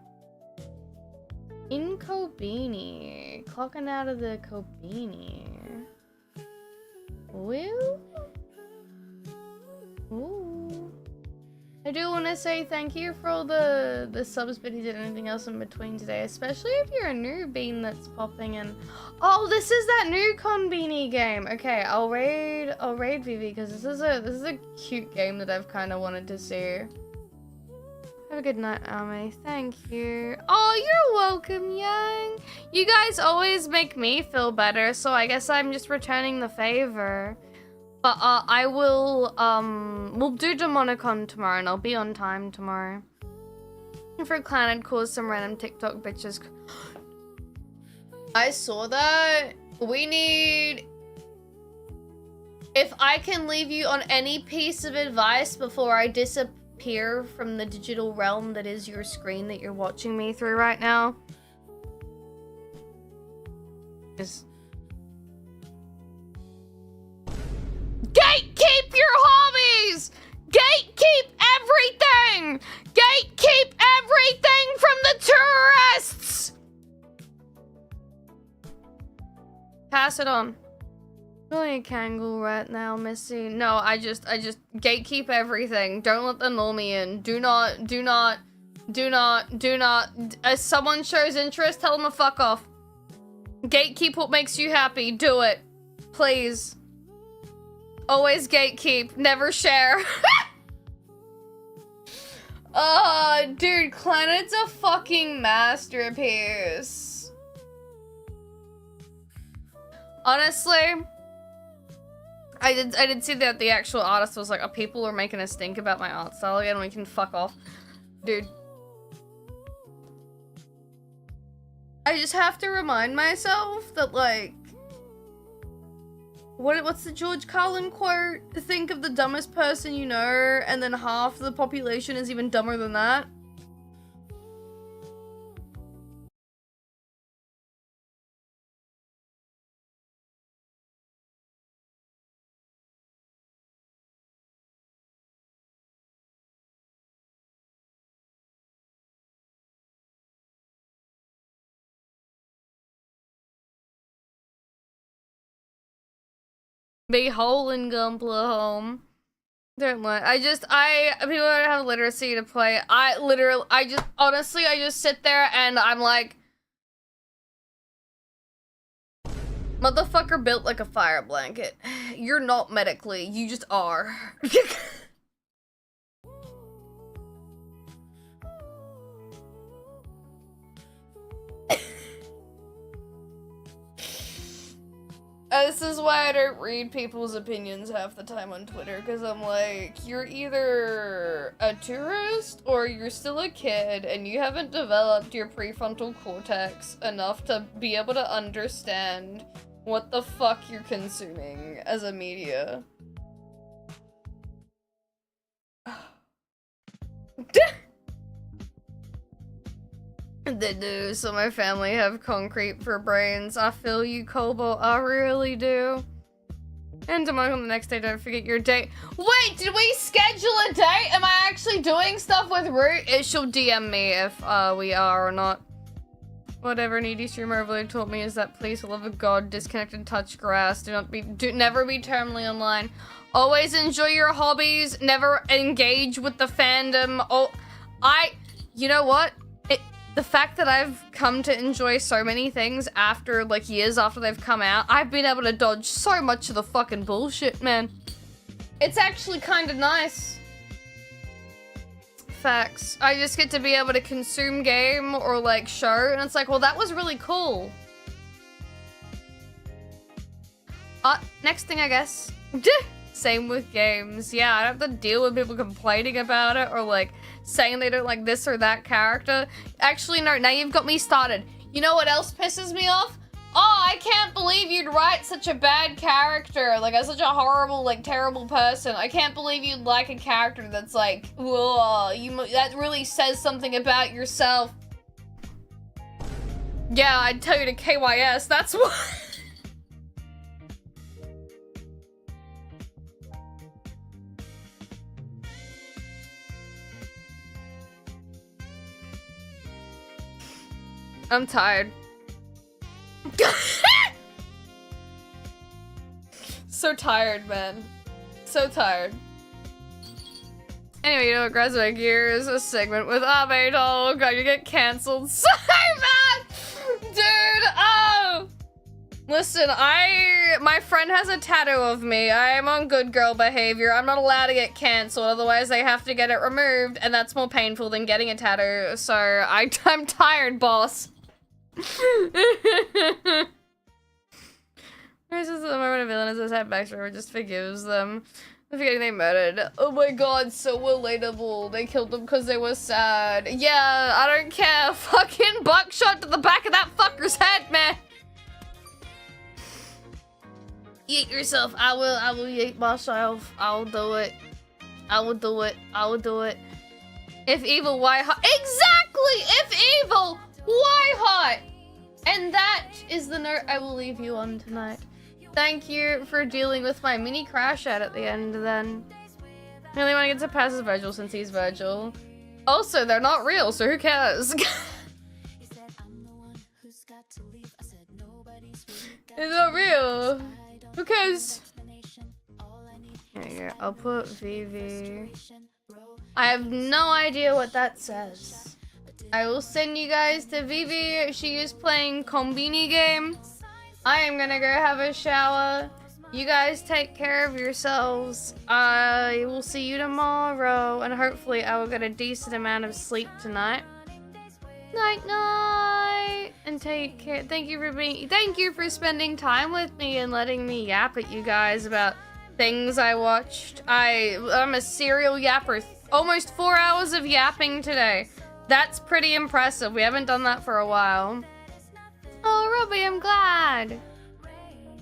In Kobeni. Clocking out of the Kobeni. Will? Ooh. I do want to say thank you for all the subs, but he did anything else in between today, especially if you're a new bean that's popping in. Oh, this is that new Konbini game. Okay, I'll raid Vivi because this is a cute game that I've kind of wanted to see. Have a good night, Ame. Thank you. Oh, you're welcome, Yang. You guys always make me feel better, so I guess I'm just returning the favor. But I will, we'll do DEMONICON tomorrow and I'll be on time tomorrow. For a clan, I'd cause some random TikTok bitches. I saw that. We need... If I can leave you on any piece of advice before I disappear from the digital realm that is your screen that you're watching me through right now. Just... Gatekeep your hobbies! Gatekeep everything! Gatekeep everything from the tourists! Pass it on. Really a Kangol right now, Missy. No, I just gatekeep everything. Don't let the normie in. Do not. As someone shows interest, tell them to fuck off. Gatekeep what makes you happy. Do it. Please. Always gatekeep, never share. Dude, Planet's a fucking masterpiece. Honestly, I did see that the actual artist was like, oh, people are making a stink about my art style again, we can fuck off. Dude. I just have to remind myself that, like, what's the George Carlin quote? Think of the dumbest person you know, and then half the population is even dumber than that. Be whole and gumpla home. Don't let. People don't have literacy to play. Honestly, I just sit there and I'm like, motherfucker built like a fire blanket. You're not medically, you just are. This is why I don't read people's opinions half the time on Twitter, because I'm like, you're either a tourist or you're still a kid and you haven't developed your prefrontal cortex enough to be able to understand what the fuck you're consuming as a media. They do, so my family have concrete for brains. I feel you, Cobalt, I really do. And DEMONICON the next day, don't forget your date. Wait, did we schedule a date? Am I actually doing stuff with Root? She'll DM me if we are or not. Whatever needy streamer really taught me is that please, for the love of God, disconnect and touch grass. Never be terminally online. Always enjoy your hobbies. Never engage with the fandom. Oh, you know what? The fact that I've come to enjoy so many things after, like, years after they've come out, I've been able to dodge so much of the fucking bullshit, man. It's actually kind of nice. Facts. I just get to be able to consume game or, like, show, and it's like, well, that was really cool. Next thing, I guess. Same with games. Yeah, I don't have to deal with people complaining about it or, like, saying they don't like this or that character. Actually, no, now you've got me started. You know what else pisses me off? Oh, I can't believe you'd write such a bad character. Like, such a horrible, like, terrible person. I can't believe you'd like a character that's like, whoa, that really says something about yourself. Yeah, I'd tell you to KYS, that's what. I'm tired. So tired, man. So tired. Anyway, you know what, Graduate Gear is a segment with Abe. Oh god, you get cancelled so bad! Dude, oh! Listen, my friend has a tattoo of me. I am on good girl behavior. I'm not allowed to get cancelled, otherwise they have to get it removed, and that's more painful than getting a tattoo. So, I'm tired, boss. Where's this the moment a villain is a sad backstory just forgives them? I'm forgetting they murdered. Oh my god, so relatable. They killed them because they were sad. Yeah, I don't care. Fucking buckshot to the back of that fucker's head, man. Eat yourself. I will eat myself. I'll do it. I will do it. I will do it. If evil, why hot? Exactly! If evil, why hot? And that is the note I will leave you on tonight. Thank you for dealing with my mini crash out at the end then. I really want to get to pass as Virgil since he's Virgil. Also, they're not real, so who cares? It's not real. Who cares? There you go. I'll put VV. I have no idea what that says. I will send you guys to Vivi. She is playing Combini game. I am gonna go have a shower. You guys take care of yourselves. I will see you tomorrow, and hopefully I will get a decent amount of sleep tonight. Night night, and take care. Thank you for spending time with me and letting me yap at you guys about things I watched. I'm a serial yapper. Almost 4 hours of yapping today. That's pretty impressive. We haven't done that for a while. Oh, Robbie, I'm glad.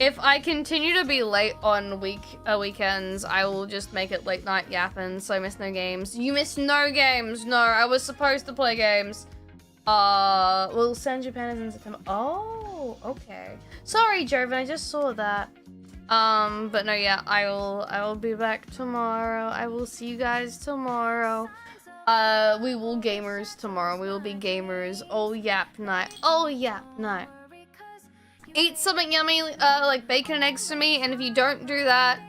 If I continue to be late on weekends, I will just make it late night yapping, so I miss no games. You miss no games. No, I was supposed to play games. We'll send Japan in September. Oh, okay. Sorry, Joven, I just saw that. But no, yeah, I will be back tomorrow. I will see you guys tomorrow. We will gamers tomorrow. We will be gamers. Oh, yap night. Oh, yap night. Eat something yummy, like bacon and eggs for me, and if you don't do that,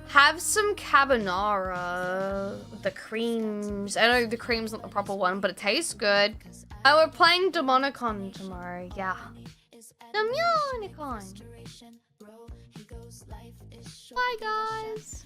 have some carbonara with the creams. I know the cream's not the proper one, but it tastes good. We're playing DEMONICON tomorrow, yeah. DEMONICON! Bye, guys!